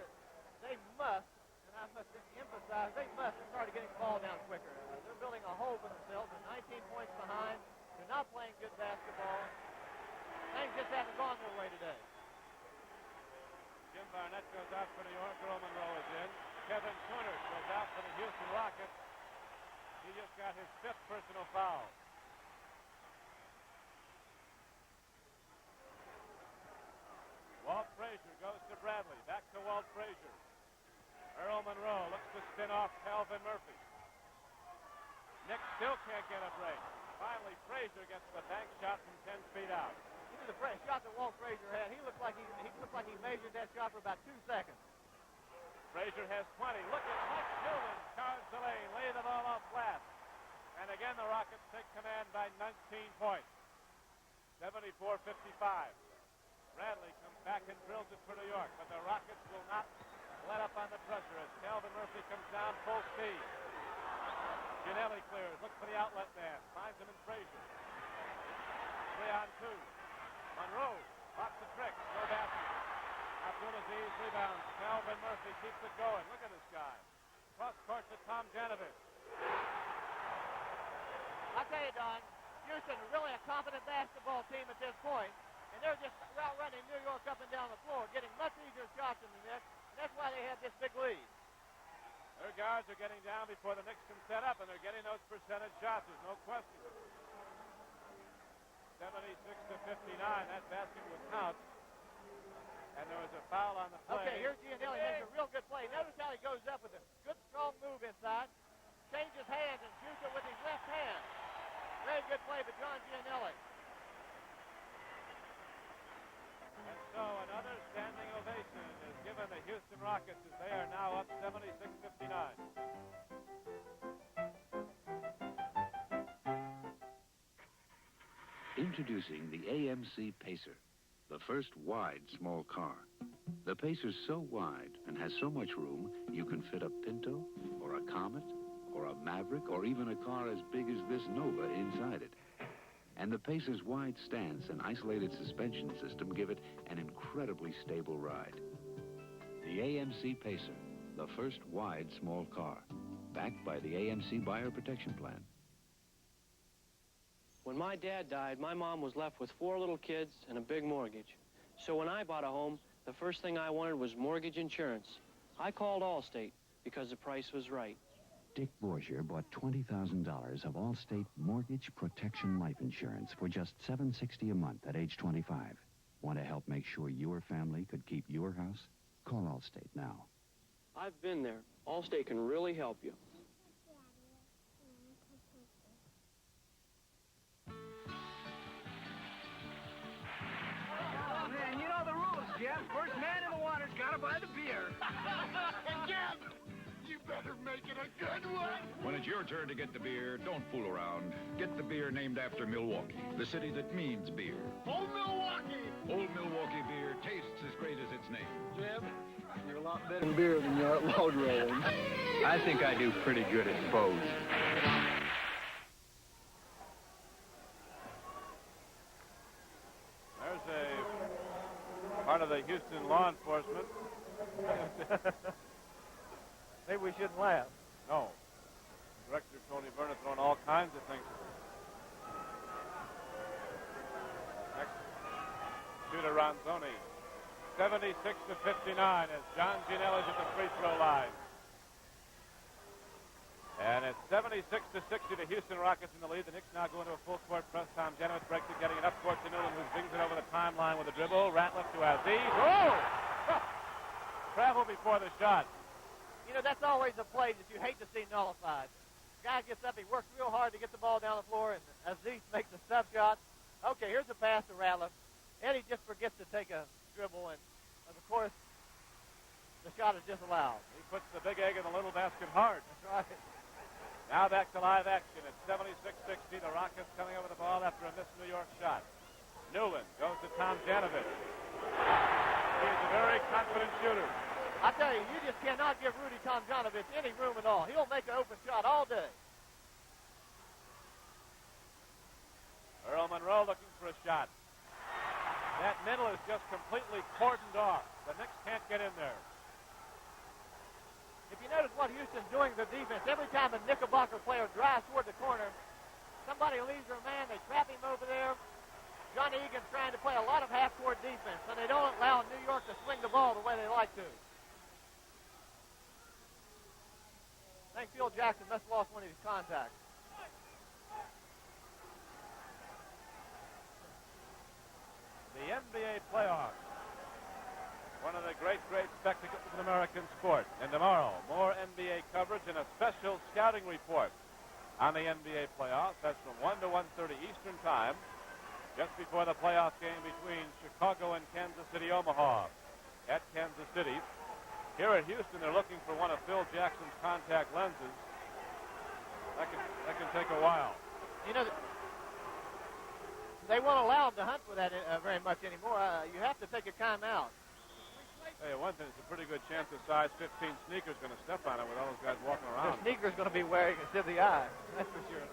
they must, and I must emphasize, they must start getting the ball down quicker. They're building a hole for themselves. They're 19 points behind. They're not playing good basketball. Things just haven't gone their way today. Jim Barnett goes out for New York. Earl Monroe is in. Kevin Cooner goes out for the Houston Rockets. He just got his 5th personal foul. Walt Frazier goes to Bradley. Back to Walt Frazier. Earl Monroe looks to spin off Calvin Murphy. Knicks still can't get a break. Finally, Frazier gets the bank shot from 10 feet out. This is the shot that Walt Frazier had. He looked like he measured that shot for about 2 seconds. Frazier has 20. Look at Mike Newman. Charge the lane. Lay the ball off flat. And again, the Rockets take command by 19 points. 74-55. Bradley comes back and drills it for New York, but the Rockets will not let up on the pressure as Calvin Murphy comes down full speed. Ginelli clears. Looks for the outlet man. Finds him in Frazier. 3-on-2. Monroe pops the trick. No basket. Abdulaziz rebounds. Calvin Murphy keeps it going. Look at this guy. Cross court to Tom Janovich. I tell you, Don, Houston really a competent basketball team at this point, and they're just outrunning New York up and down the floor, getting much easier shots in the net, and that's why they have this big lead. Their guards are getting down before the Knicks can set up, and they're getting those percentage shots. There's no question. 76-59. That basket would count. And there was a foul on the play. Okay, here's Gianelli. Makes a real good play. Notice how he goes up with a good, strong move inside. Changes hands and shoots it with his left hand. Very good play by John Gianelli. And so another standing ovation is given the Houston Rockets as they are now up 76-59. Introducing the AMC Pacer, the first wide small car. The Pacer's so wide and has so much room, you can fit a Pinto or a Comet or a Maverick or even a car as big as this Nova inside it. And the Pacer's wide stance and isolated suspension system give it an incredibly stable ride. The AMC Pacer, the first wide small car. backed by the AMC Buyer Protection Plan. When my dad died, my mom was left with 4 little kids and a big mortgage. So when I bought a home, the first thing I wanted was mortgage insurance. I called Allstate because the price was right. Dick Borgia bought $20,000 of Allstate Mortgage Protection Life Insurance for just $760 a month at age 25. Want to help make sure your family could keep your house? Call Allstate now. I've been there. Allstate can really help you. Man, you know the rules, Jeff. First man in the water's got to buy the beer. And Jeff, you better make it a good one. When it's your turn to get the beer, don't fool around. Get the beer named after Milwaukee, the city that means beer. Old Milwaukee! Old Milwaukee beer tastes as great as its name. Jeff, you're a lot better in beer than you are at log rolling. I think I do pretty good at both. There's a part of the Houston law enforcement. Maybe we shouldn't laugh. No. Director Tony Verna throwing all kinds of things. Next, shooter Ronzoni. 76-59 as John Gianelli's at the free throw line. And it's 76-60, the Houston Rockets in the lead. The Knicks now go into a full court press. Tom Janovich breaks it, getting it up court to Newland, who zings it over the timeline with a dribble. Ratliff to Aziz. Oh! Travel before the shot. You know, that's always a play that you hate to see nullified. The guy gets up, he works real hard to get the ball down the floor, and Aziz makes a step shot. Okay, here's a pass to Ratliff. And he just forgets to take a dribble, and of course, the shot is disallowed. He puts the big egg in the little basket hard. That's right. Now back to live action. It's 76-60. The Rockets coming over the ball after a missed New York shot. Newland goes to Tom Janovich. He's a very confident shooter. I tell you, you just cannot give Rudy Tomjanovich any room at all. He'll make an open shot all day. Earl Monroe looking for a shot. That middle is just completely cordoned off. The Knicks can't get in there. If you notice what Houston's doing to the defense, every time a Knickerbocker player drives toward the corner, somebody leaves their man, they trap him over there. Johnny Egan's trying to play a lot of half-court defense, so they don't allow New York to swing the ball the way they like to. I think Phil Jackson must have lost one of his contacts. The NBA playoffs. One of the great spectacles in American sport. And tomorrow, more NBA coverage and a special scouting report on the NBA playoffs. That's from 1 to 1:30 Eastern Time, just before the playoff game between Chicago and Kansas City, Omaha, at Kansas City. Here at Houston, they're looking for one of Phil Jackson's contact lenses. That can take a while. You know, they won't allow him to hunt for that very much anymore. You have to take a timeout. Hey, one thing, it's a pretty good chance a size 15 sneaker's going to step on it with all those guys walking around. The sneaker's going to be wearing it to the eye. That's for sure.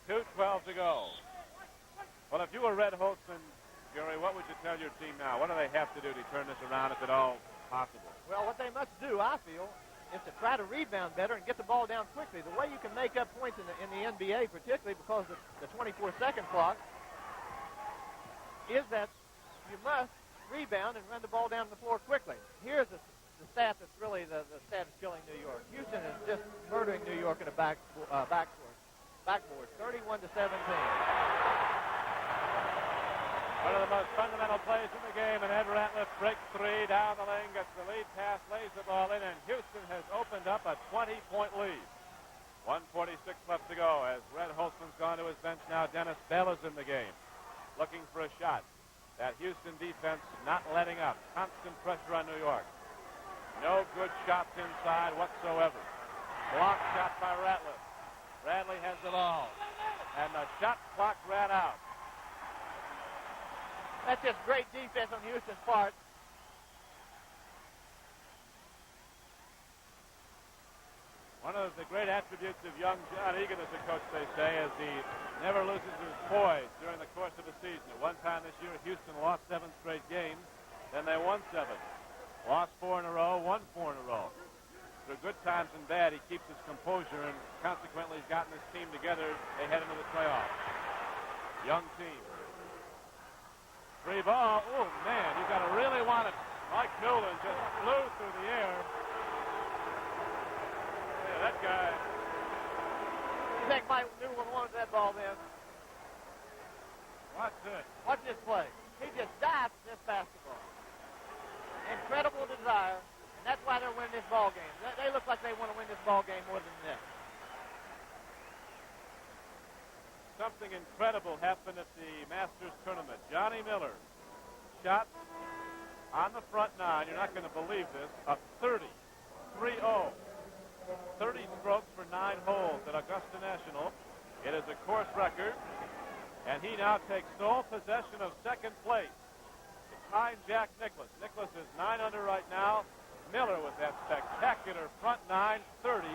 2:12 to go. Well, if you were Red Holtzman, Jerry, what would you tell your team now? What do they have to do to turn this around, if at all possible? Well, what they must do, I feel, is to try to rebound better and get the ball down quickly. The way you can make up points in the NBA, particularly because of the 24-second clock, is that you must rebound and run the ball down the floor quickly. Here's the stat that's really the stat that's killing New York. Houston is just murdering New York in a backboard, 31-17. One of the most fundamental plays in the game, and Ed Ratliff breaks three down the lane, gets the lead pass, lays the ball in, and Houston has opened up a 20-point lead. 1:46 left to go as Red Holtzman's gone to his bench now. Dennis Bell is in the game, looking for a shot. That Houston defense not letting up. Constant pressure on New York. No good shots inside whatsoever. Blocked shot by Ratliff. Bradley has the ball. And the shot clock ran out. That's just great defense on Houston's part. One of the great attributes of young John Egan as a coach, they say, is he never loses his poise during the course of a season. At one time this year, Houston lost 7 straight games. Then they won 7. Lost 4 in a row, won 4 in a row. Through head into the playoffs. Young team. 3 ball. Oh, man, you got to really want it. Mike Newland just flew through the air. Yeah, that guy. You think Mike Newland wanted that ball then? Watch this. Watch this play. He just dived this basketball. Incredible desire, and that's why they're winning this ball game. They look like they want to win this ball game more than this. Something incredible happened at the Masters tournament. Johnny Miller shot on the front 9. You're not going to believe this. A 30. 3-0. 30 strokes for 9 holes at Augusta National. It is a course record. And he now takes sole possession of second place behind Jack Nicklaus. Nicklaus is 9 under right now. Miller with that spectacular front 9, 30,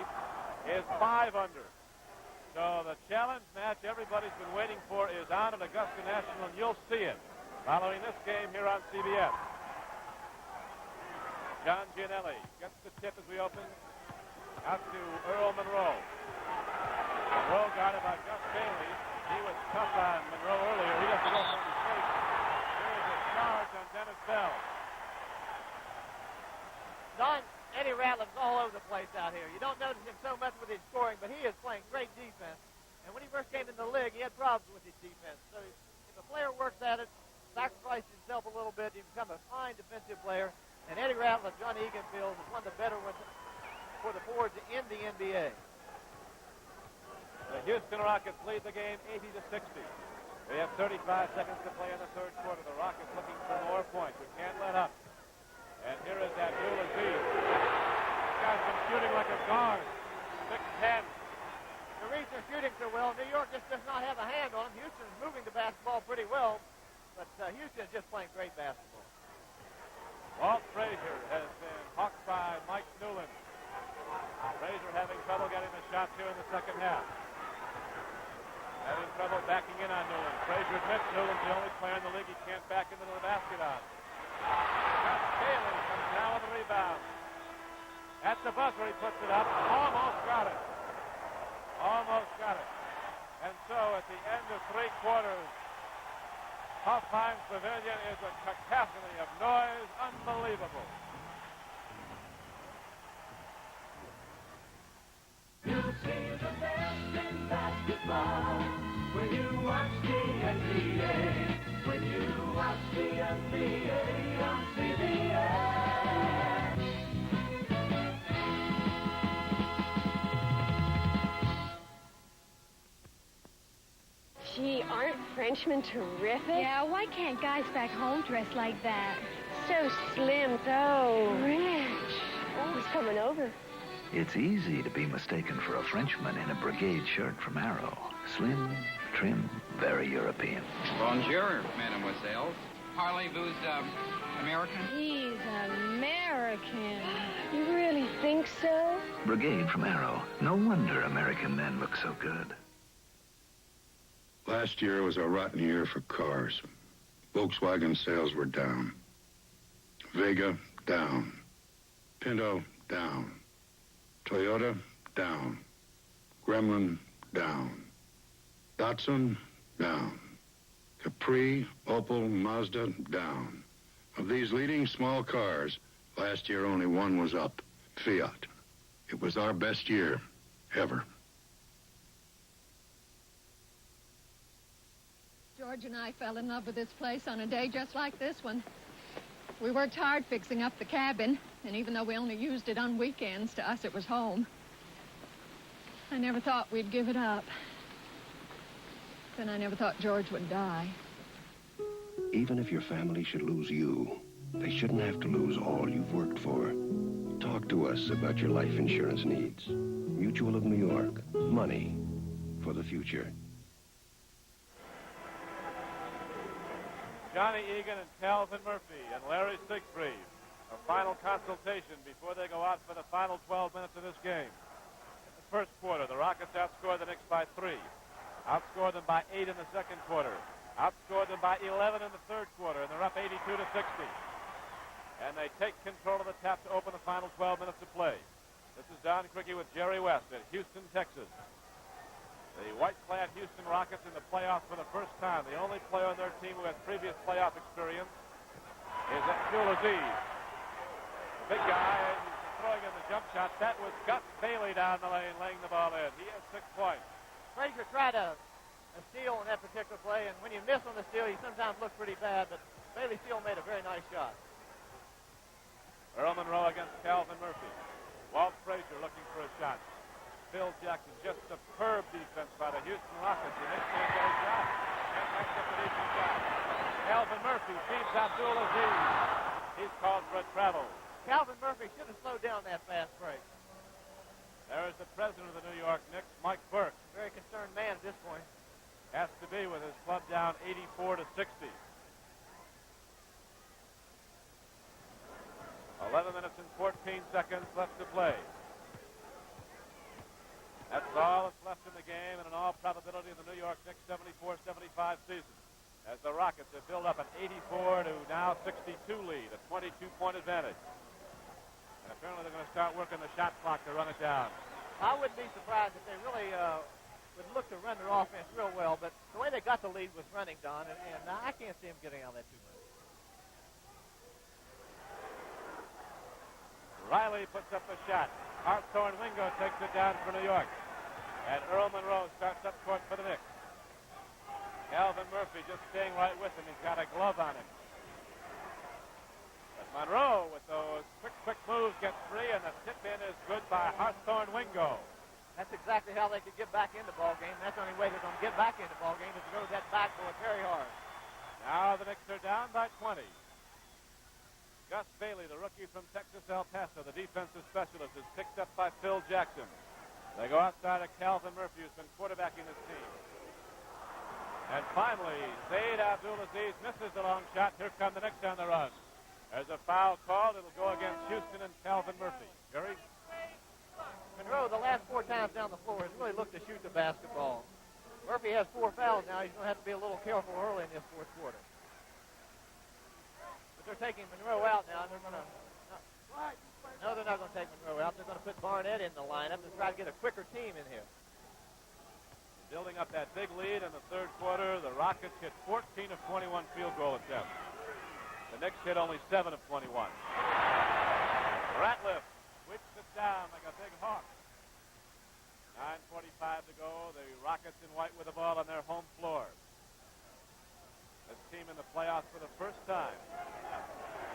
is 5 under. So the challenge match everybody's been waiting for is on at Augusta National, and you'll see it following this game here on CBS. John Gianelli gets the tip as we open out to Earl Monroe. Monroe got it by Gus Bailey. He was tough on Monroe earlier. He doesn't go for a mistake. Here's a charge on Dennis Bell. Don, Eddie Ratliff's all over the place out here. You don't notice him so much with his scoring, but he is playing great defense. And when he first came in the league, he had problems with his defense. So if a player works at it, sacrifices himself a little bit, he becomes a fine defensive player. And Eddie Ratliff, Johnny Egan feels, is one of the better ones for the forwards in the NBA. The Houston Rockets lead the game 80-60. We have 35 seconds to play in the third quarter. The Rockets looking for more points. We can't let up. And here is Abdul Aziz. This guy's been shooting like a guard. 6'10". The reason they're shooting so well, New York just does not have a hand on them. Houston's moving the basketball pretty well, but Houston is just playing great basketball. Walt Frazier has been hawked by Mike Newland. Frazier having trouble getting the shot here in the second half. Having trouble backing in on Newland. Frazier admits Newland's the only player in the league he can't back into the basket on. Gus Bailey comes down with the rebound. At the buzzer, he puts it up. Almost got it. Almost got it. And so at the end of 3 quarters, Hofheim's Pavilion is a cacophony of noise. Unbelievable. You'll see the best in basketball when you watch the NBA. When you watch the NBA on CBS. Gee, aren't Frenchmen terrific? Yeah, why can't guys back home dress like that? So slim, so rich. Oh, he's coming over. It's easy to be mistaken for a Frenchman in a brigade shirt from Arrow. Slim, trim, very European. Bonjour, mademoiselle. Parlez-vous American? He's American. You really think so? Brigade from Arrow. No wonder American men look so good. Last year was a rotten year for cars. Volkswagen sales were down. Vega, down. Pinto, down. Toyota, down. Gremlin, down. Datsun, down. Capri, Opel, Mazda, down. Of these leading small cars, last year only one was up, Fiat. It was our best year, ever. George and I fell in love with this place on a day just like this one. We worked hard fixing up the cabin, and even though we only used it on weekends, to us it was home. I never thought we'd give it up. Then I never thought George would die. Even if your family should lose you, they shouldn't have to lose all you've worked for. Talk to us about your life insurance needs. Mutual of New York. Money for the future. Johnny Egan and Calvin Murphy and Larry Siegfried. A final consultation before they go out for the final 12 minutes of this game. In the first quarter, the Rockets outscored the Knicks by 3. Outscored them by 8 in the second quarter. Outscored them by 11 in the third quarter, and they're up 82-60. And they take control of the tap to open the final 12 minutes of play. This is Don Criqui with Jerry West at Houston, Texas. The white-clad Houston Rockets in the playoffs for the first time. The only player on their team who has previous playoff experience is Abdulaziz. The big guy, and he's throwing in the jump shot. That was Gus Bailey down the lane, laying the ball in. He has 6 points. Frazier tried a steal on that particular play, and when you miss on the steal, you sometimes look pretty bad, but Bailey still made a very nice shot. Earl Monroe against Calvin Murphy. Walt Frazier looking for a shot. Phil Jackson, just superb defense by the Houston Rockets. The Knicks can't get a shot. And next up the decent shot. Calvin Murphy feeds Abdulaziz. He's called for a travel. Calvin Murphy should have slowed down that fast break. There is the president of the New York Knicks, Mike Burke. Very concerned man at this point. Has to be with his club down 84-60. 11 minutes and 14 seconds left to play. That's all that's left in the game, and in all probability of the New York Knicks 74-75 season, as the Rockets have built up an 84 to now 62 lead, a 22-point advantage. And apparently they're going to start working the shot clock to run it down. I wouldn't be surprised if they really would look to run their offense real well, but the way they got the lead was running, Don, and I can't see them getting out of that too much. Riley puts up a shot. Hartshorn Wingo takes it down for New York. And Earl Monroe starts up court for the Knicks. Calvin Murphy just staying right with him. He's got a glove on him. But Monroe, with those quick moves, gets free, and the tip-in is good by Hartshorn Wingo. That's exactly how they could get back in the ball game. That's the only way they're going to get back in the ball game is to go to that backboard very hard. Now the Knicks are down by 20. Gus Bailey, the rookie from Texas El Paso, the defensive specialist, is picked up by Phil Jackson. They go outside of Calvin Murphy, who's been quarterbacking his team. And finally, Zayd Abdulaziz misses the long shot. Here come the Knicks on the run. There's a foul called. It'll go against Houston and Calvin Murphy. Jerry? Monroe, the last 4 times down the floor, has really looked to shoot the basketball. Murphy has 4 fouls now. He's going to have to be a little careful early in this fourth quarter. But they're taking Monroe out now, and they're going to... No, they're not going to take Monroe out. They're going to put Barnett in the lineup to try to get a quicker team in here. Building up that big lead in the third quarter, the Rockets hit 14 of 21 field goal attempts. The Knicks hit only 7 of 21. Ratliff switched it down like a big hawk. 9:45 to go. The Rockets in white with the ball on their home floor. This team in the playoffs for the first time.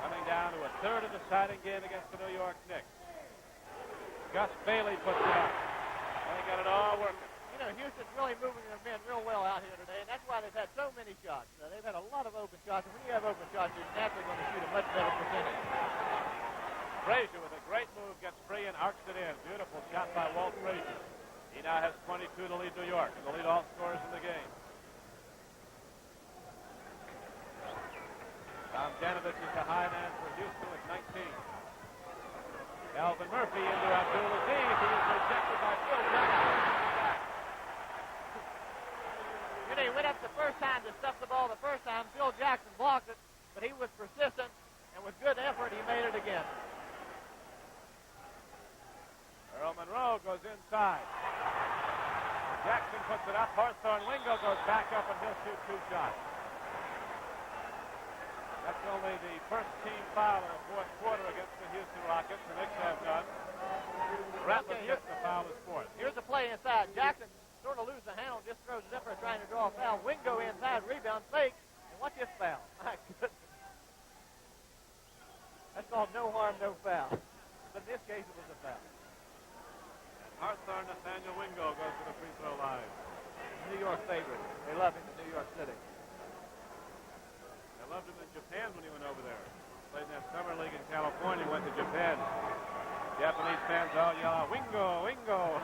Coming down to a third of deciding game against the New York Knicks. Gus Bailey puts it up. They got it all working. You know, Houston's really moving their men real well out here today, and that's why they've had so many shots. They've had a lot of open shots, and when you have open shots, you're naturally going to shoot a much better percentage. Frazier with a great move gets free and arcs it in. Beautiful shot by Walt Frazier. He now has 22 to lead New York, and to lead all scorers in the game. Tom Janovich is the high man for Houston with 19. Calvin Murphy into Abdulaziz. He is rejected by Phil Jackson. You know, he went up the first time to stuff the ball the first time. Phil Jackson blocked it, but he was persistent, and with good effort, he made it again. Earl Monroe goes inside. Jackson puts it up. Hartshorn Wingo goes back up, and he'll shoot 2 shots. That's only the first team foul in the fourth quarter against the Houston Rockets. The Knicks have done. Ratliff gets the foul as fourth. Here's the play inside. Jackson sort of loses the handle, just throws it up there trying to draw a foul. Wingo inside, rebound, fake, and watch this foul. My goodness. That's called no harm, no foul. But in this case, it was a foul. Hartshorn Nathaniel Wingo goes to the free throw line. New York favorite. They love him in New York City. They loved him in Japan when he went over there. Played in that summer league in California, went to Japan. Japanese fans all yell out, Wingo, Wingo.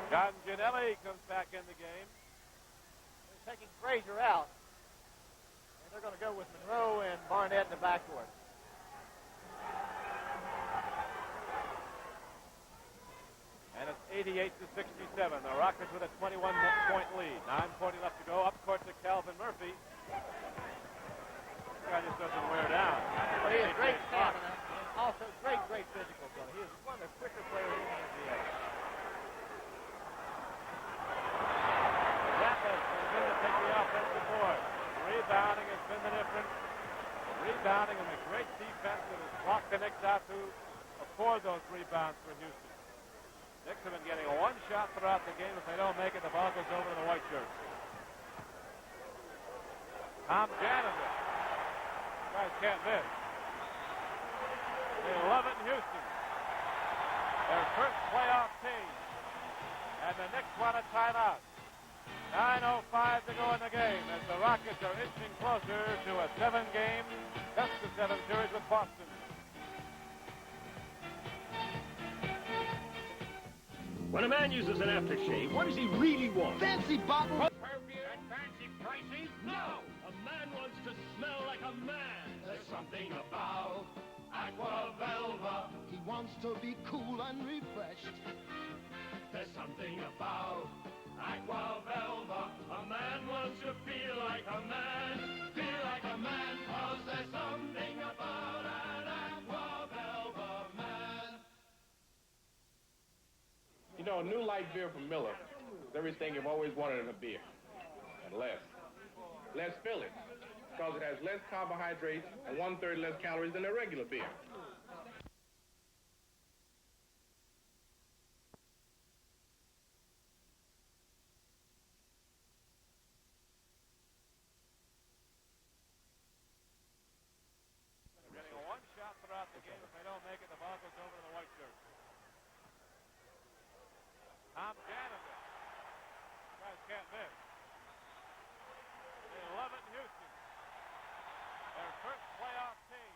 John Ginelli comes back in the game. They're taking Frazier out. And they're going to go with Monroe and Barnett in the backcourt. And it's 88-67. The Rockets with a 21-point lead. 9:40 left to go. Up court to Calvin Murphy. This guy just doesn't wear down. Well, he has great stamina and also great physical ability. He is one of the quicker players in the NBA. Knicks out to afford those rebounds for Houston. Knicks have been getting one shot throughout the game. If they don't make it, the ball goes over to the white shirts. Tom Janiger. You guys can't miss. They love it in Houston. Their first playoff team. And the Knicks want a timeout. 9:05 to go in the game as the Rockets are inching closer to a 7-game, best-of-7 series with Boston. When a man uses an aftershave, what does he really want? Fancy bottle. Perfume and fancy pricey? No! A man wants to smell like a man. There's something about Aqua Velva. He wants to be cool and refreshed. There's something about Aqua Velva. A man wants to feel like a man. Feel like a man, 'cause there's something about an Aqua Velva man. You know, a new light beer from Miller is everything you've always wanted in a beer. And less. Less filling. Because it has less carbohydrates and 1/3 less calories than a regular beer. They're getting one shot throughout the game. If they don't make it, the ball goes over to the white shirts. Tom Janiger. You guys can't miss. They love it in Houston. Their first playoff team.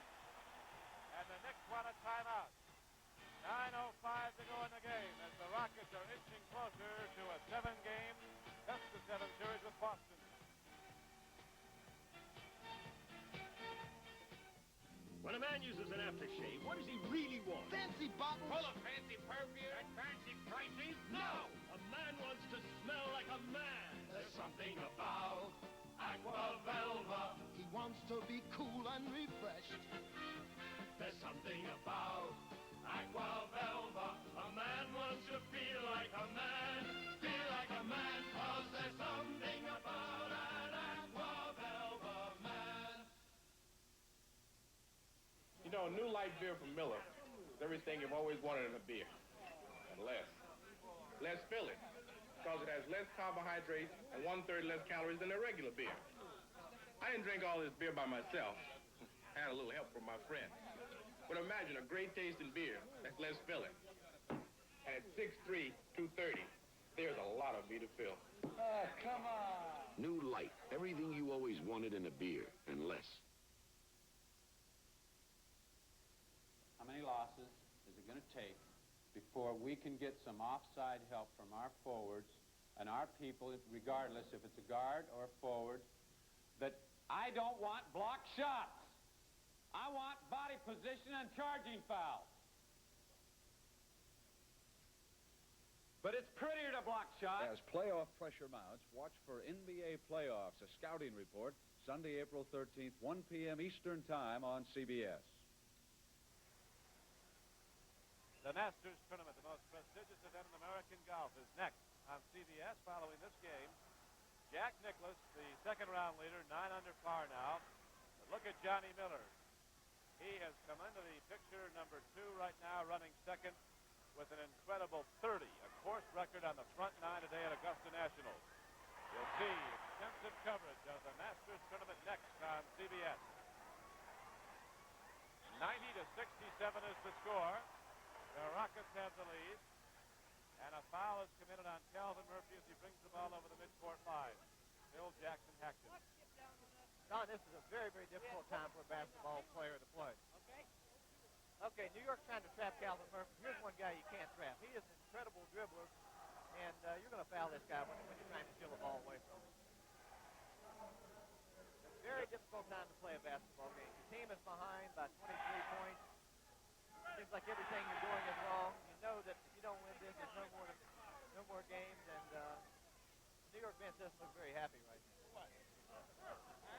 And the Knicks want a timeout. 9:05 to go in the game as the Rockets are inching closer to a 7-game, best-of-7 series with Boston. When a man uses an aftershave, what does he really want? Fancy bottle. Full of fancy perfume and fancy pricey? No! A man wants to smell like a man. There's something about Aqua Velva. He wants to be cool and refreshed. There's something about Aqua Velva. A man wants to feel like a man. Feel like a man, 'cause there's something about an Aqua Velva man. You know, a new light beer from Miller is everything you've always wanted in a beer. And less. Less filling. Because it has less carbohydrates and 1/3 less calories than a regular beer. I didn't drink all this beer by myself. I had a little help from my friend. But imagine a great tasting beer that's less filling. And at 6'3", 230, there's a lot of me to fill. Come on. New light. Everything you always wanted in a beer and less. How many losses is it going to take before we can get some offside help from our forwards and our people, regardless if it's a guard or a forward, that I don't want block shots. I want body position and charging fouls. But it's prettier to block shots. As playoff pressure mounts, watch for NBA Playoffs, a scouting report, Sunday, April 13th, 1 p.m. Eastern Time on CBS. The Masters Tournament, the most prestigious event in American golf, is next on CBS following this game. Jack Nicklaus, the second-round leader, 9 under par now. But look at Johnny Miller. He has come into the picture, number 2 right now, running second with an incredible 30, a course record on the front 9 today at Augusta National. You'll see extensive coverage of the Masters Tournament next on CBS. 90-67 is the score. The Rockets have the lead. And a foul is committed on Calvin Murphy as he brings the ball over the midcourt line. Bill Jackson hacked it. Don, this is a very, very difficult time for a basketball player to play. Okay, New York's trying to trap Calvin Murphy. Here's one guy you can't trap. He is an incredible dribbler, and you're going to foul this guy when you're trying to steal the ball away from him. It's a very difficult time to play a basketball game. Your team is behind by 23 points. Seems like everything you're doing is wrong. You know that if you don't win this, there's no more games, and the New York bench doesn't look very happy right now.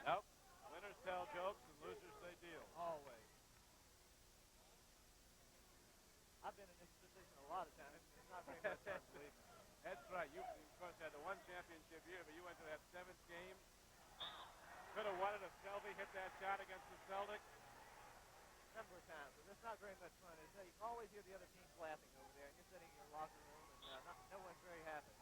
Nope. Winners tell jokes and losers say deal. Always. I've been in this position a lot of times. It's not very much fun, believe me. That's right. You, of course, had the one championship year, but you went to that 7th game. Could have won it if Selvey hit that shot against the Celtics. Number of times. But this it's not very much fun, is it? You can always hear the other teams laughing over there, and you're sitting in your locker room, and no one's very happy.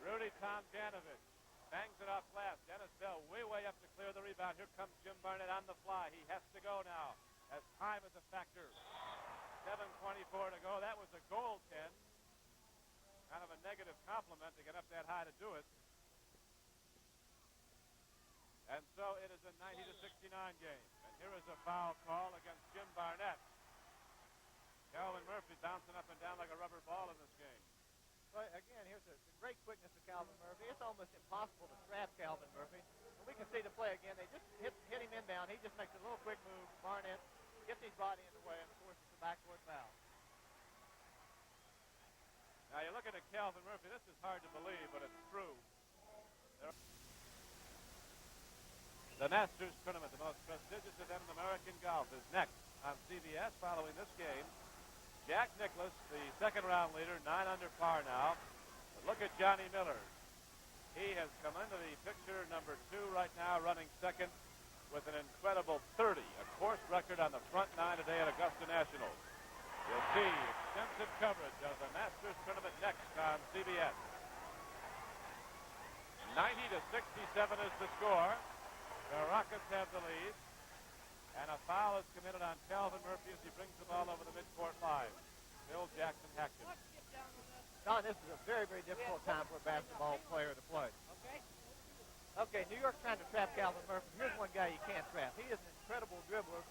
Rudy Tomjanovich bangs it off glass. Dennis Bell way up to clear the rebound. Here comes Jim Barnett on the fly. He has to go now as time is a factor. 7:24 to go. That was a goaltend. Kind of a negative compliment to get up that high to do it. And so it is a 90-69 game. And here is a foul call against Jim Barnett. Calvin Murphy bouncing up and down like a rubber ball in this game. Well, again, here's the great quickness of Calvin Murphy. It's almost impossible to trap Calvin Murphy. And we can see the play again. They just hit him inbound. He just makes a little quick move. Barnett gets his body in the way, and of course it's a backcourt foul. Now you're looking at Calvin Murphy. This is hard to believe, but it's true. The Masters Tournament, the most prestigious event in American golf, is next on CBS. Following this game, Jack Nicklaus, the second-round leader, 9 under par now. But look at Johnny Miller. He has come into the picture, number 2 right now, running second with an incredible 30, a course record on the front 9 today at Augusta National. You'll see extensive coverage of the Masters Tournament next on CBS. 90-67 is the score. The Rockets have the lead. And a foul is committed on Calvin Murphy as he brings the ball over the midcourt line. Bill Jackson hacked him. Don, this is a very difficult time for a basketball player to play. Okay, New York's trying to trap Calvin Murphy. Here's one guy you can't trap. He is an incredible dribbler,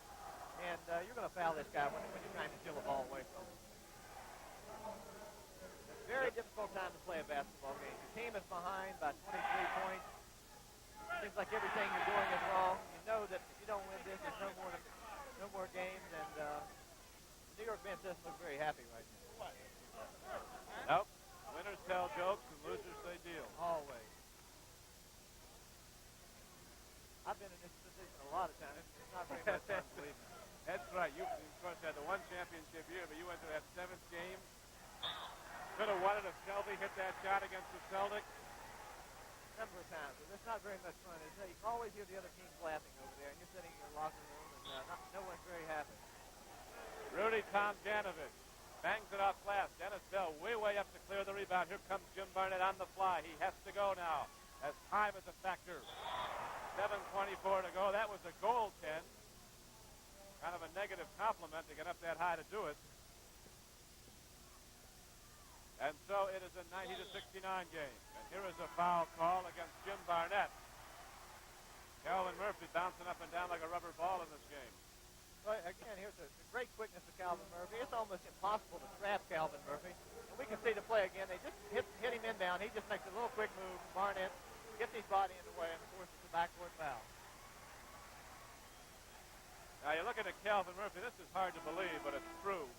and you're going to foul this guy when you're trying to steal the ball away from him. It's a very difficult time to play a basketball game. Your team is behind by 23 points. Seems like everything you're doing is wrong. You know that if you don't win this, there's no more games, and the New York bench doesn't look very happy right now. Nope. Winners tell jokes and losers say deal. Always. I've been in this position a lot of times. It's not very much fun, believe me. That's right. You, of course, had the one championship year, but you went to that 7th game. Could have won it if Shelby hit that shot against the Celtics. Number of times, but it's not very much fun. You can always hear the other teams laughing over there, and you're sitting in your locker room, and no one's very happy. Rudy Tomjanovich bangs it off glass. Dennis Bell way up to clear the rebound. Here comes Jim Barnett on the fly. He has to go now as time is a factor. 7:24 to go. That was a goaltend. Kind of a negative compliment to get up that high to do it. And so it is a 90-69 game. And here is a foul call against Jim Barnett. Calvin Murphy bouncing up and down like a rubber ball in this game. Well, again, here's the great quickness of Calvin Murphy. It's almost impossible to trap Calvin Murphy. And we can see the play again. They just hit him inbound. He just makes a little quick move. Barnett gets his body in the way, and of course it's a backcourt foul. Now you're looking at Calvin Murphy. This is hard to believe, but it's true.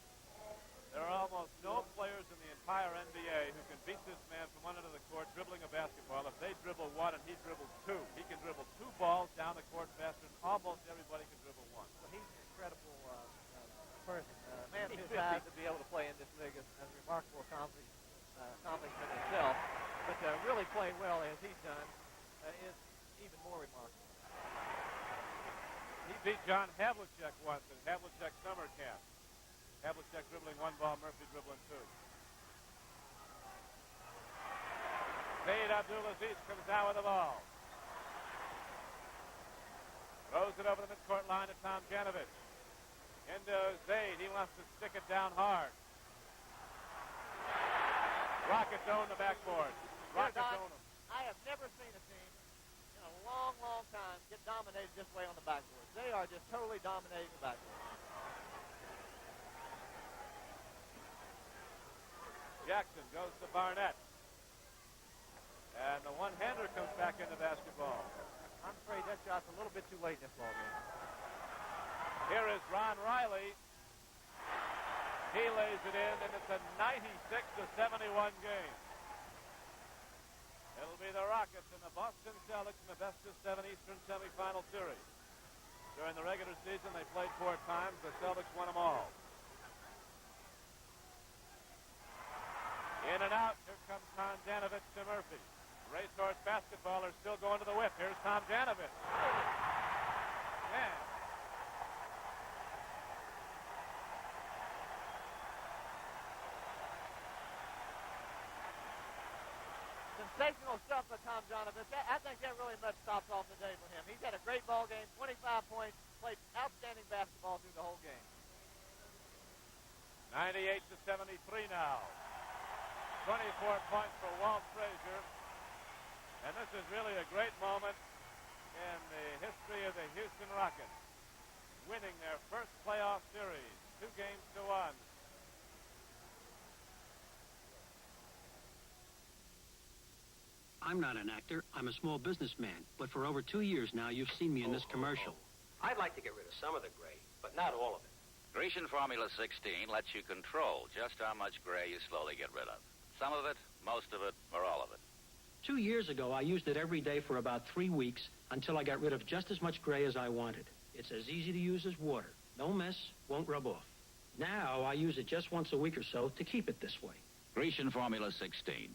There are almost no players in the entire NBA who can beat this man from one end of the court dribbling a basketball. If they dribble one and he dribbles 2, he can dribble 2 balls down the court faster than almost everybody can dribble 1. Well, he's an incredible person. A man of his size to be able to play in this league is a remarkable accomplishment itself. But to really play well as he's done is even more remarkable. He beat John Havlicek once in Havlicek's summer camp. Havlicek dribbling 1 ball, Murphy dribbling 2. Saeed Abdulaziz comes down with the ball. Throws it over the midcourt line to Tomjanovich. Into Zaid. He wants to stick it down hard. Rockets own the backboard. Rockets own them. I have never seen a team in a long time get dominated this way on the backboard. They are just totally dominating the backboard. Jackson goes to Barnett. And the one-hander comes back into basketball. I'm afraid that shot's a little bit too late in this ball game. Here is Ron Riley. He lays it in, and it's a 96-71 game. It'll be the Rockets and the Boston Celtics in the best-of-7 Eastern semifinal series. During the regular season, they played 4 times. The Celtics won them all. In and out. Here comes Tomjanovich to Murphy. Racehorse basketballers still going to the whip. Here's Tomjanovich. Man. Sensational stuff by Tom Donovan. I think that really much tops off the day for him. He's had a great ball game, 25 points, played outstanding basketball through the whole game. 98-73 now. 24 points for Walt Frazier. And this is really a great moment in the history of the Houston Rockets, winning their first playoff series, 2-1. I'm not an actor. I'm a small businessman. But for over 2 years now, you've seen me in this commercial. I'd like to get rid of some of the gray, but not all of it. Grecian Formula 16 lets you control just how much gray you slowly get rid of. Some of it, most of it, or all of it. 2 years ago, I used it every day for about 3 weeks until I got rid of just as much gray as I wanted. It's as easy to use as water. No mess, won't rub off. Now, I use it just once a week or so to keep it this way. Grecian Formula 16.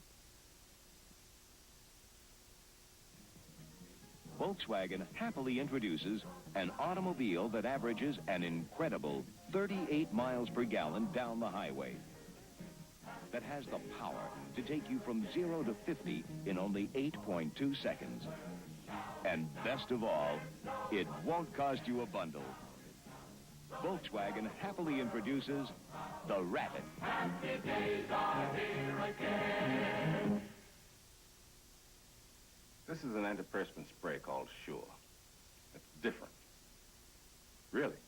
Volkswagen happily introduces an automobile that averages an incredible 38 miles per gallon down the highway. That has the power to take you from 0 to 50 in only 8.2 seconds. And best of all, it won't cost you a bundle. Volkswagen happily introduces the Rapid. Happy days are here again. This is an antiperspirant spray called Sure. It's different. Really.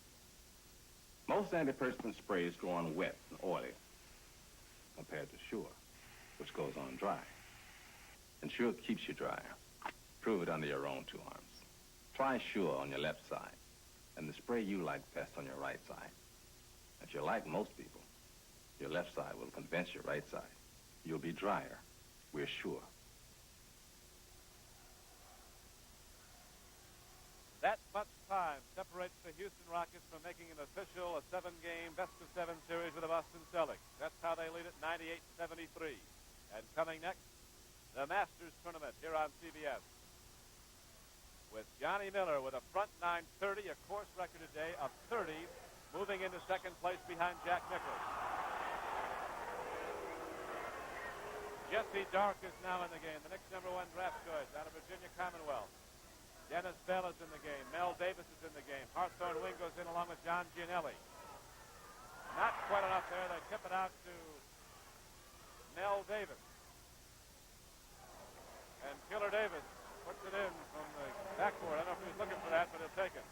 Most antiperspirant sprays go on wet and oily compared to Sure, which goes on dry. And Sure keeps you dry. Prove it under your own 2 arms. Try Sure on your left side, and the spray you like best on your right side. If you're like most people, your left side will convince your right side. You'll be drier. We're sure. That much time separates the Houston Rockets from making an official 7-game best-of-7 series with the Boston Celtics. That's how they lead at 98-73. And coming next, the Masters Tournament here on CBS. With Johnny Miller with a front 930, a course record today of 30, moving into second place behind Jack Nicklaus. Jesse Dark is now in the game, the Knicks' #1 draft choice out of Virginia Commonwealth. Dennis Bell is in the game. Mel Davis is in the game. Hawthorne Wing goes in along with John Gianelli. Not quite enough there. They tip it out to Mel Davis. And Killer Davis puts it in from the backboard. I don't know if he was looking for that, but he'll take it.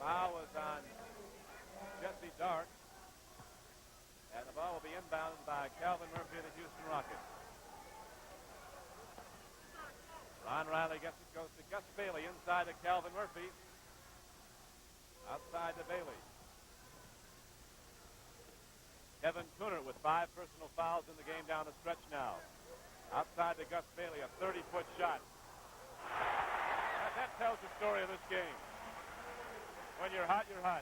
Foul was on Jesse Dark. And the ball will be inbounded by Calvin Murphy of the Houston Rockets. Ron Riley gets it, goes to Gus Bailey inside to Calvin Murphy. Outside to Bailey. Kevin Cooner with 5 personal fouls in the game down the stretch now. Outside to Gus Bailey, a 30-foot shot. That tells the story of this game. When you're hot, you're hot.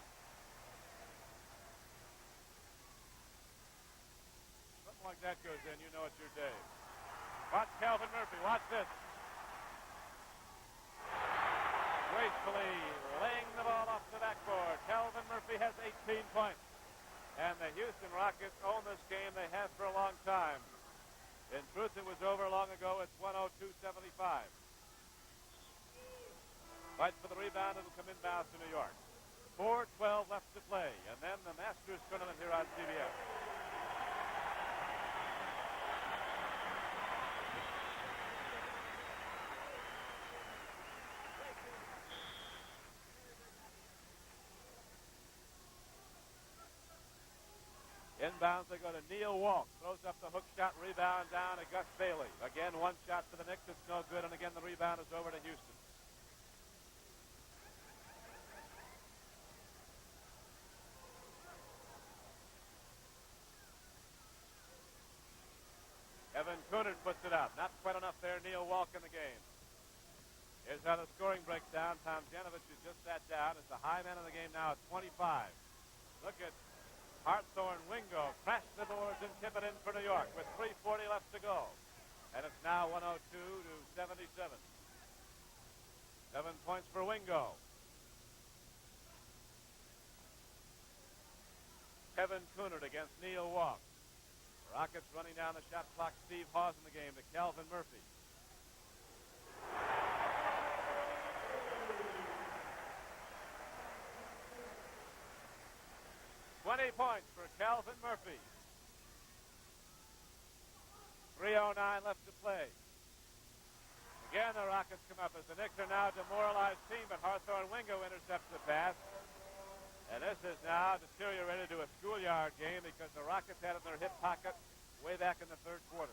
Something like that goes in, you know it's your day. Watch Calvin Murphy, watch this. Gracefully laying the ball off the backboard. Calvin Murphy has 18 points. And the Houston Rockets own this game. They have for a long time. In truth, it was over long ago. It's 102-75. Fight for the rebound. It'll come inbounds to New York. 4:12 left to play. And then the Masters Tournament here on CBS. Inbounds, they go to Neil Walk. Throws up the hook shot, rebound down to Gus Bailey. Again, one shot for the Knicks. It's no good. And again, the rebound is over to Houston. Kevin Coonan puts it up. Not quite enough there. Neil Walk in the game. Here's how the scoring breaks down. Tom Janovich, who just sat down, is the high man in the game now at 25. Look at Hartshorne Wingo crash the boards and tip it in for New York with 3:40 left to go. And it's now 102 to 77. 7 points for Wingo. Kevin Coonard against Neil Walk. Rockets running down the shot clock. Steve Hawes in the game to Calvin Murphy. $20 points for Calvin Murphy. 3:09 left to play. Again, the Rockets come up as the Knicks are now a demoralized team, but Hawthorne Wingo intercepts the pass. And this is now deteriorated to a schoolyard game because the Rockets had it in their hip pocket way back in the third quarter.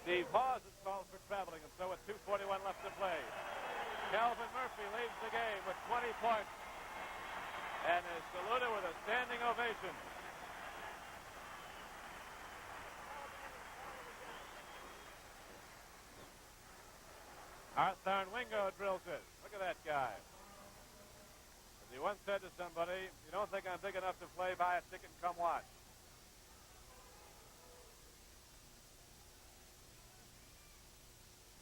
Steve Hawes is called for traveling, and so with 2:41 left to play, Calvin Murphy leads the game with 20 points and is saluted with a standing ovation. Hawthorne Wingo drills it. Look at that guy. As he once said to somebody, "You don't think I'm big enough to play? Buy a ticket and come watch."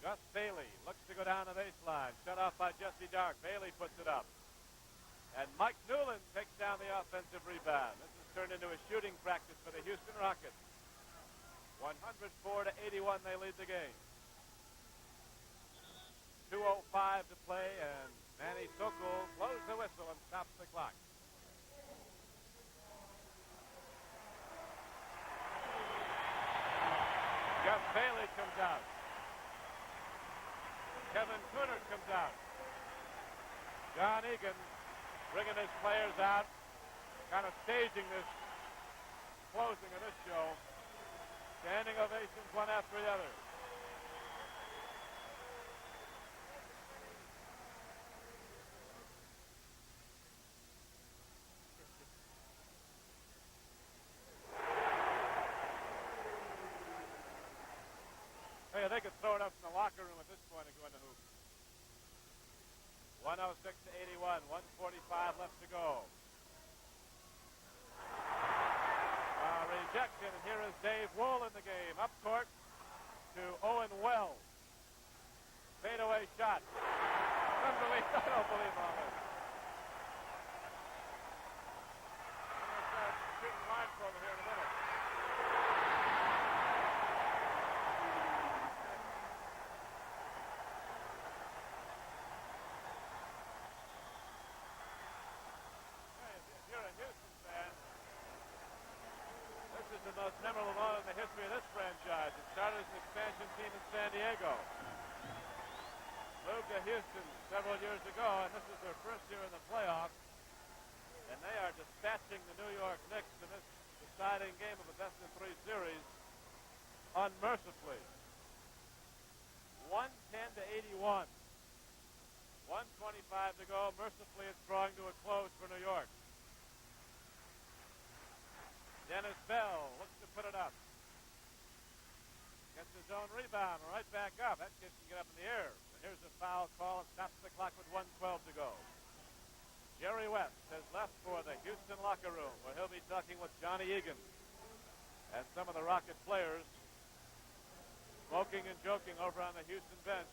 Gus Bailey looks to go down the baseline. Shut off by Jesse Dark. Bailey puts it up. And Mike Newland takes down the offensive rebound. This has turned into a shooting practice for the Houston Rockets. 104 to 81, they lead the game. 2:05 to play, and Manny Sokol blows the whistle and stops the clock. Gus Bailey comes out. Kevin Coonard comes out. John Egan bringing his players out, kind of staging this closing of this show. Standing ovations one after the other. Hey, they could throw it up in the locker room at this point and go in the hoop. 106 to 81, 1:45 left to go. Rejection, and here is Dave Wool in the game. Up court to Owen Wells. Fadeaway shot. Unbelievable. I don't believe all this. I'm going to start shooting blindfold here in a minute. If you're a Houston fan, this is the most memorable moment in the history of this franchise. It started as an expansion team in San Diego. Moved to Houston several years ago, and this is their first year in the playoffs. And they are dispatching the New York Knicks in this deciding game of a best-of-3 series unmercifully. 110 to 81. 1:25 to go. Mercifully, it's drawing to a close for New York. Dennis Bell looks to put it up. Gets his own rebound, right back up. That kid can get up in the air. And here's a foul call and stops the clock with 1:12 to go. Jerry West has left for the Houston locker room, where he'll be talking with Johnny Egan and some of the Rocket players, smoking and joking over on the Houston bench.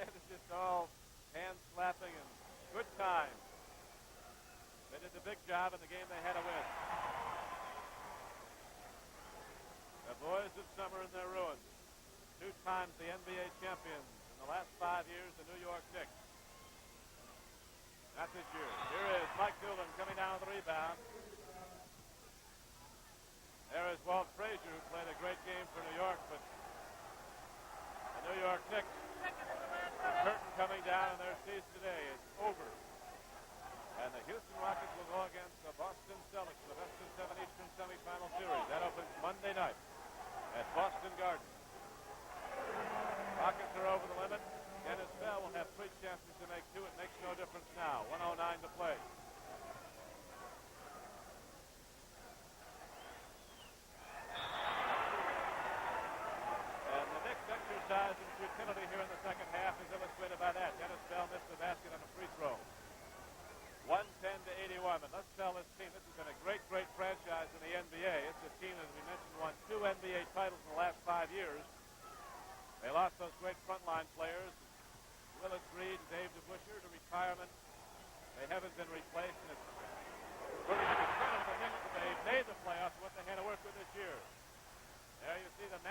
And it's just all hand slapping and good time. They did the big job in the game they had to win. The boys of summer in their ruins. 2 times the NBA champions in the last 5 years, the New York Knicks. Not this year. Here is Mike Newland coming down with the rebound. There is Walt Frazier, who played a great game for New York, but the New York Knicks, the curtain coming down on their seats today is over. And the Houston Rockets will go against the Boston Celtics, the best-of-7 Eastern semifinal series. That opens Monday night at Boston Garden. Rockets are over the limit. Dennis Bell will have 3 chances to make 2. It makes no difference now. 1:09 to play.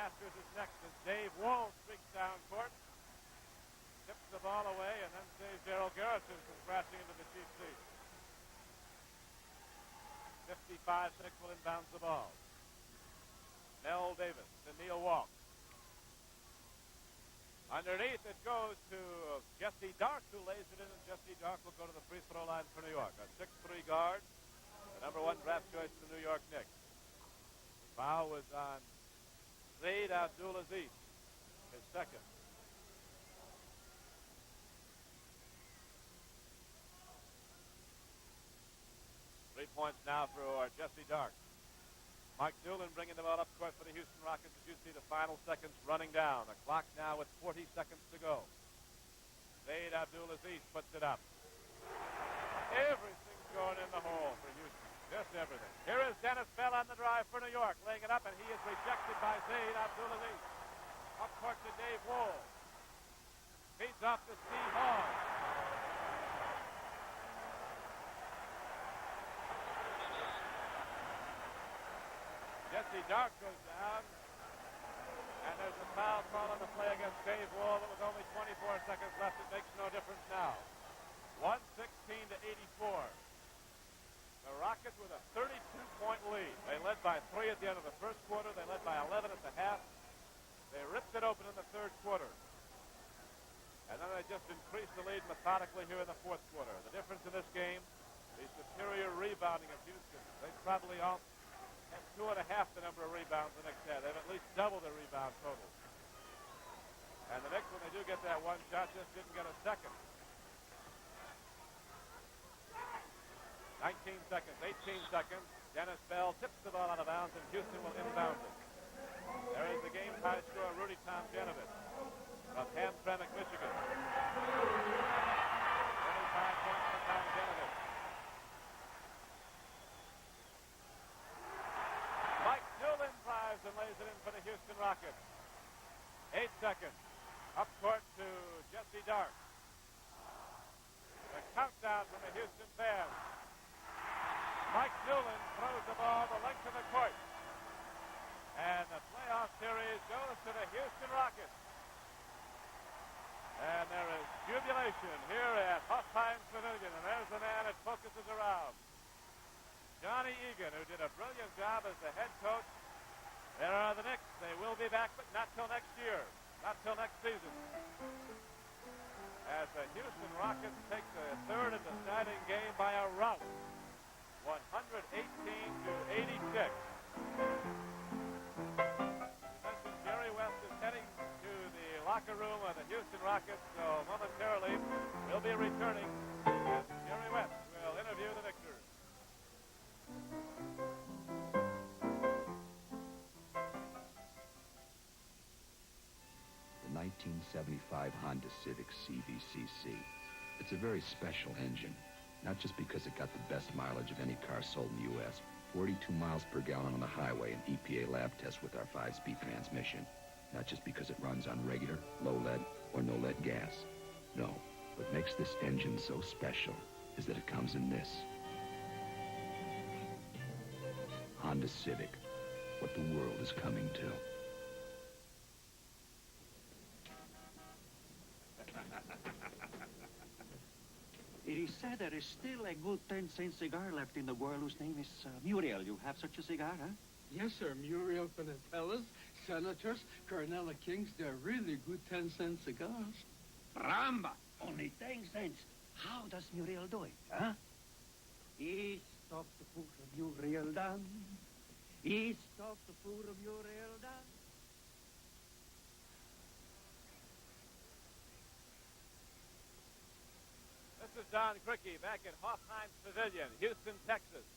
Masters is next as Dave Wall streaks down court. Tips the ball away and then saves Gerald Garrison from crashing into the chief seat. 55-6 will inbounds the ball. Mel Davis to Neil Walk. Underneath it goes to Jesse Dark, who lays it in, and Jesse Dark will go to the free throw line for New York. A 6'3 guard, the number 1 draft choice for the New York Knicks. The foul was on Zayd Abdulaziz, his second. Points now for Jesse Dark. Mike Doolin bringing the ball up court for the Houston Rockets as you see the final seconds running down. The clock now with 40 seconds to go. Zayd Abdulaziz puts it up. Everything's going in the hole for Houston. Just everything. Here is Dennis Bell on the drive for New York, laying it up, and he is rejected by Zayd Abdulaziz. Up court to Dave Wall. Feeds off to Steve Hall. Jesse Dark goes down, and there's a foul call on the play against Dave Wall. But with only 24 seconds left, it makes no difference now. 116-84. The Rockets with a 32-point lead. They led by 3 at the end of the first quarter. They led by 11 at the half. They ripped it open in the third quarter. And then they just increased the lead methodically here in the fourth quarter. The difference in this game, the superior rebounding of Houston. They probably all had 2.5 the number of rebounds the Knicks had. They've at least double their rebound total. And the Knicks, when they do get that one shot, just didn't get a second. 19 seconds, 18 seconds. Dennis Bell tips the ball out of bounds, and Houston will inbound it. There is the game high scorer, Rudy Tomjanovich from Hamtramck, Michigan. 25 points for Tomjanovich. Mike Doolin drives and lays it in for the Houston Rockets. 8 seconds. Up court to Jesse Dark. The countdown from the Houston fans. Mike Doolin throws the ball the length of the court. And the playoff series goes to the Houston Rockets. And there is jubilation here at Hofheinz Pavilion. And there's the man it focuses around. Johnny Egan, who did a brilliant job as the head coach. There are the Knicks. They will be back, but not till next year. Not till next season. As the Houston Rockets take the third and deciding game by a rout. 118-86. Jerry West is heading to the locker room of the Houston Rockets, so momentarily he'll be returning, and Jerry West will interview the victors. The 1975 Honda Civic CVCC. It's a very special engine, not just because it got the best mileage of any car sold in the U.S., 42 miles per gallon on the highway and EPA lab test with our 5-speed transmission. Not just because it runs on regular, low-lead, or no-lead gas. No, what makes this engine so special is that it comes in this. Honda Civic, what the world is coming to. It is said there is still a good 10-cent cigar left in the world whose name is Muriel. You have such a cigar, huh? Yes, sir. Muriel Pinnatellas, Senators, Cornella Kings, they're really good 10-cent cigars. Ramba! Only 10 cents. How does Muriel do it, huh? East of the foot of Muriel down. East of the foot of Muriel down. This is Don Crickey back at Hofheinz Pavilion, Houston, Texas.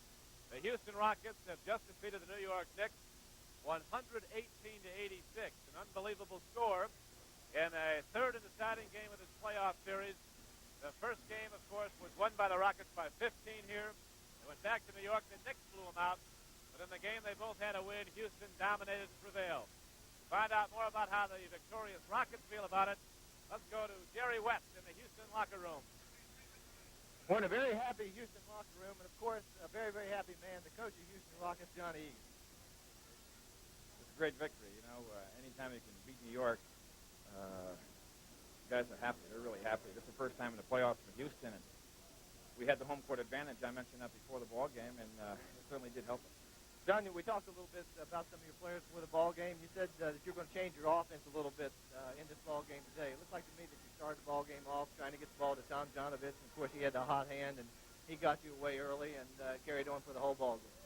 The Houston Rockets have just defeated the New York Knicks 118-86, an unbelievable score in a third and deciding game of this playoff series. The first game, of course, was won by the Rockets by 15 here. They went back to New York. The Knicks blew them out. But in the game they both had a win, Houston dominated and prevailed. To find out more about how the victorious Rockets feel about it, let's go to Jerry West in the Houston locker room. We're in a very happy Houston locker room, and of course, a very, very happy man, the coach of Houston Rockets, Johnny Egan. a great victory. You know, anytime you can beat New York, guys are happy. They're really happy. This is the first time in the playoffs for Houston, and we had the home court advantage. I mentioned that before the ball game, and it certainly did help us. John, we talked a little bit about some of your players for the ball game. You said that you're going to change your offense a little bit in this ball game today. It looked like to me that you started the ball game off trying to get the ball to Tom Janovich, and of course he had a hot hand, and he got you away early and carried on for the whole ball game.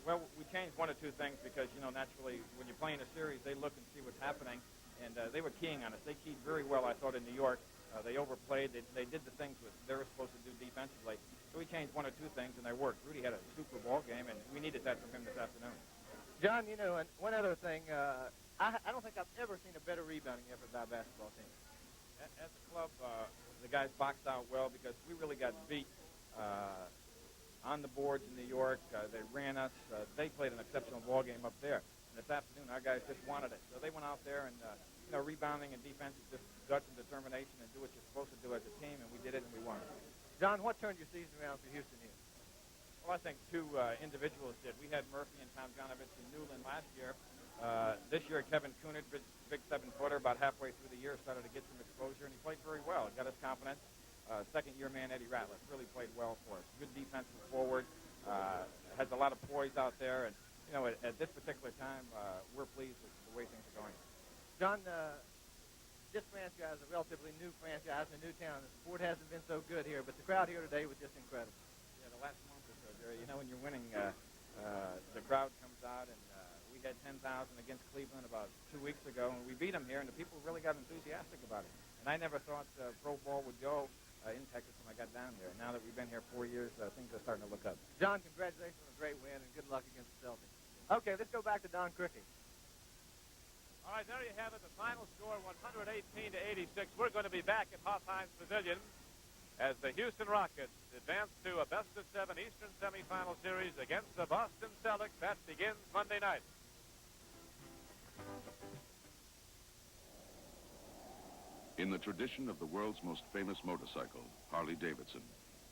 Well, we changed one or two things because, you know, naturally when you're playing a series, they look and see what's happening, and they were keying on us. They keyed very well, I thought, in New York. They overplayed. They did the things that they were supposed to do defensively. So we changed one or two things, and they worked. Rudy had a super ball game, and we needed that from him this afternoon. John, you know, and one other thing, I don't think I've ever seen a better rebounding effort by a basketball team. As a club, the guys boxed out well because we really got beat on the boards in New York. They ran us. They played an exceptional ball game up there. And this afternoon, our guys just wanted it. So they went out there and, you know, rebounding and defense is just guts and determination and do what you're supposed to do as a team, and we did it and we won. John, what turned your season around for Houston here? Well, I think two individuals did. We had Murphy and Tom Janovich and Newland last year. This year, Kevin Kunitz, big seven-footer, about halfway through the year, started to get some exposure, and he played very well. Got his confidence. Second-year man, Eddie Ratliff, really played well for us. Good defensive forward. Has a lot of poise out there, and, you know, at this particular time, we're pleased with the way things are going. John, this franchise is a relatively new franchise in a new town. The support hasn't been so good here, but the crowd here today was just incredible. Yeah, the last month or so, Jerry, you know, when you're winning, the crowd comes out, and we had 10,000 against Cleveland about 2 weeks ago, and we beat them here, and the people really got enthusiastic about it. And I never thought pro ball would go in Texas when I got down here. And now that we've been here 4 years, things are starting to look up. John, congratulations on a great win, and good luck against the Celtics. Okay, let's go back to Don Criqui. All right, there you have it. The final score, 118-86. We're going to be back at Hofheinz Pavilion as the Houston Rockets advance to a best-of-7 Eastern semifinal series against the Boston Celtics. That begins Monday night. In the tradition of the world's most famous motorcycle, Harley-Davidson,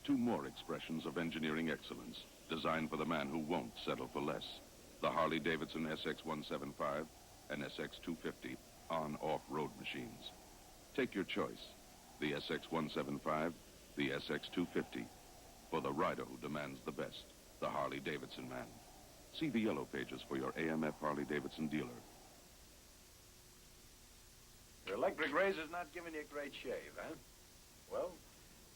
two more expressions of engineering excellence designed for the man who won't settle for less. The Harley-Davidson SX-175 and SX-250 on-off-road machines. Take your choice, the SX-175, the SX-250, for the rider who demands the best, the Harley-Davidson man. See the yellow pages for your AMF Harley-Davidson dealer. Your electric razor's not giving you a great shave, huh? Well,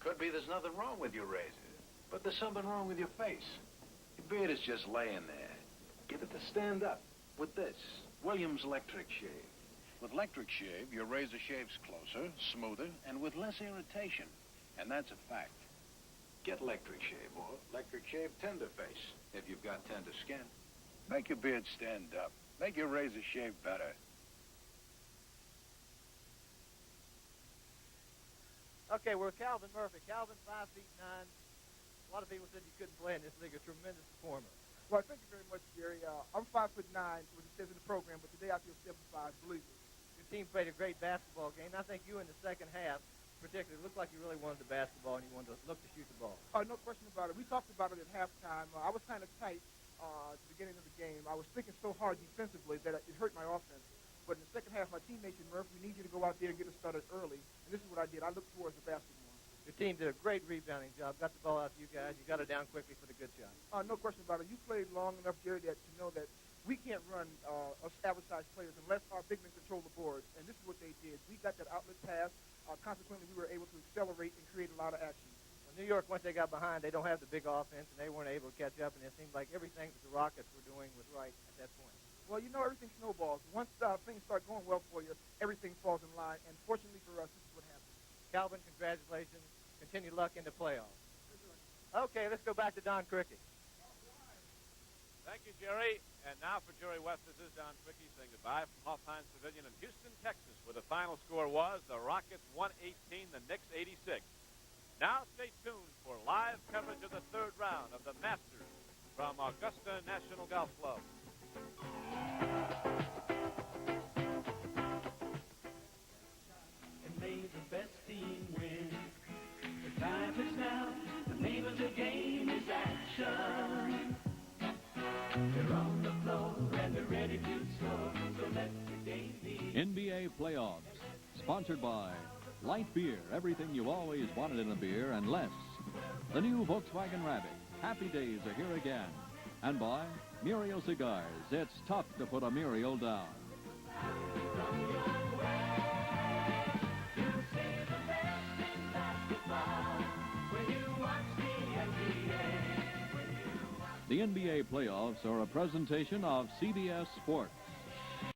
could be there's nothing wrong with your razor, but there's something wrong with your face. Your beard is just laying there. Get it to stand up with this. Williams Electric Shave. With Electric Shave, your razor shaves closer, smoother, and with less irritation. And that's a fact. Get Electric Shave or Electric Shave Tender Face if you've got tender skin. Make your beard stand up. Make your razor shave better. Okay, we're with Calvin Murphy. Calvin, 5'9". A lot of people said you couldn't play in this league. A tremendous performer. Well, thank you very much, Jerry. I'm 5'9", which it says in the program, but today I feel 75, believe me. Your team played a great basketball game. I think you in the second half, particularly, looked like you really wanted the basketball and you wanted to look to shoot the ball. No question about it. We talked about it at halftime. I was kind of tight at the beginning of the game. I was thinking so hard defensively that it hurt my offense. But in the second half, my teammates said, Murph, we need you to go out there and get us started early. And this is what I did. I looked towards the basketball. Your team did a great rebounding job. Got the ball out to you guys. You got it down quickly for the good shot. No question about it. You played long enough, Jerry, to know that we can't run us average-sized players unless our big men control the boards. And this is what they did. We got that outlet pass. Consequently, we were able to accelerate and create a lot of action. Well, New York, once they got behind, they don't have the big offense, and they weren't able to catch up. And it seemed like everything that the Rockets were doing was right at that point. Well, you know, everything snowballs. Once things start going well for you, everything falls in line. And fortunately for us, this is what happened. Calvin, congratulations. Continue luck in the playoffs. Okay, let's go back to Don Criqui. Thank you, Jerry. And now for Jerry West, this is Don Criqui saying goodbye from Hofheinz Pavilion in Houston, Texas, where the final score was the Rockets 118, the Knicks 86. Now stay tuned for live coverage of the third round of the Masters from Augusta National Golf Club. And may the best team win. The time is now. The name of the game is action. They're on the flow, and they're ready to score. So let the game begin. NBA playoffs, sponsored by Light Beer, everything you always wanted in a beer and less. The new Volkswagen Rabbit, happy days are here again. And by Muriel Cigars, it's tough to put a Muriel down. The NBA playoffs are a presentation of CBS Sports.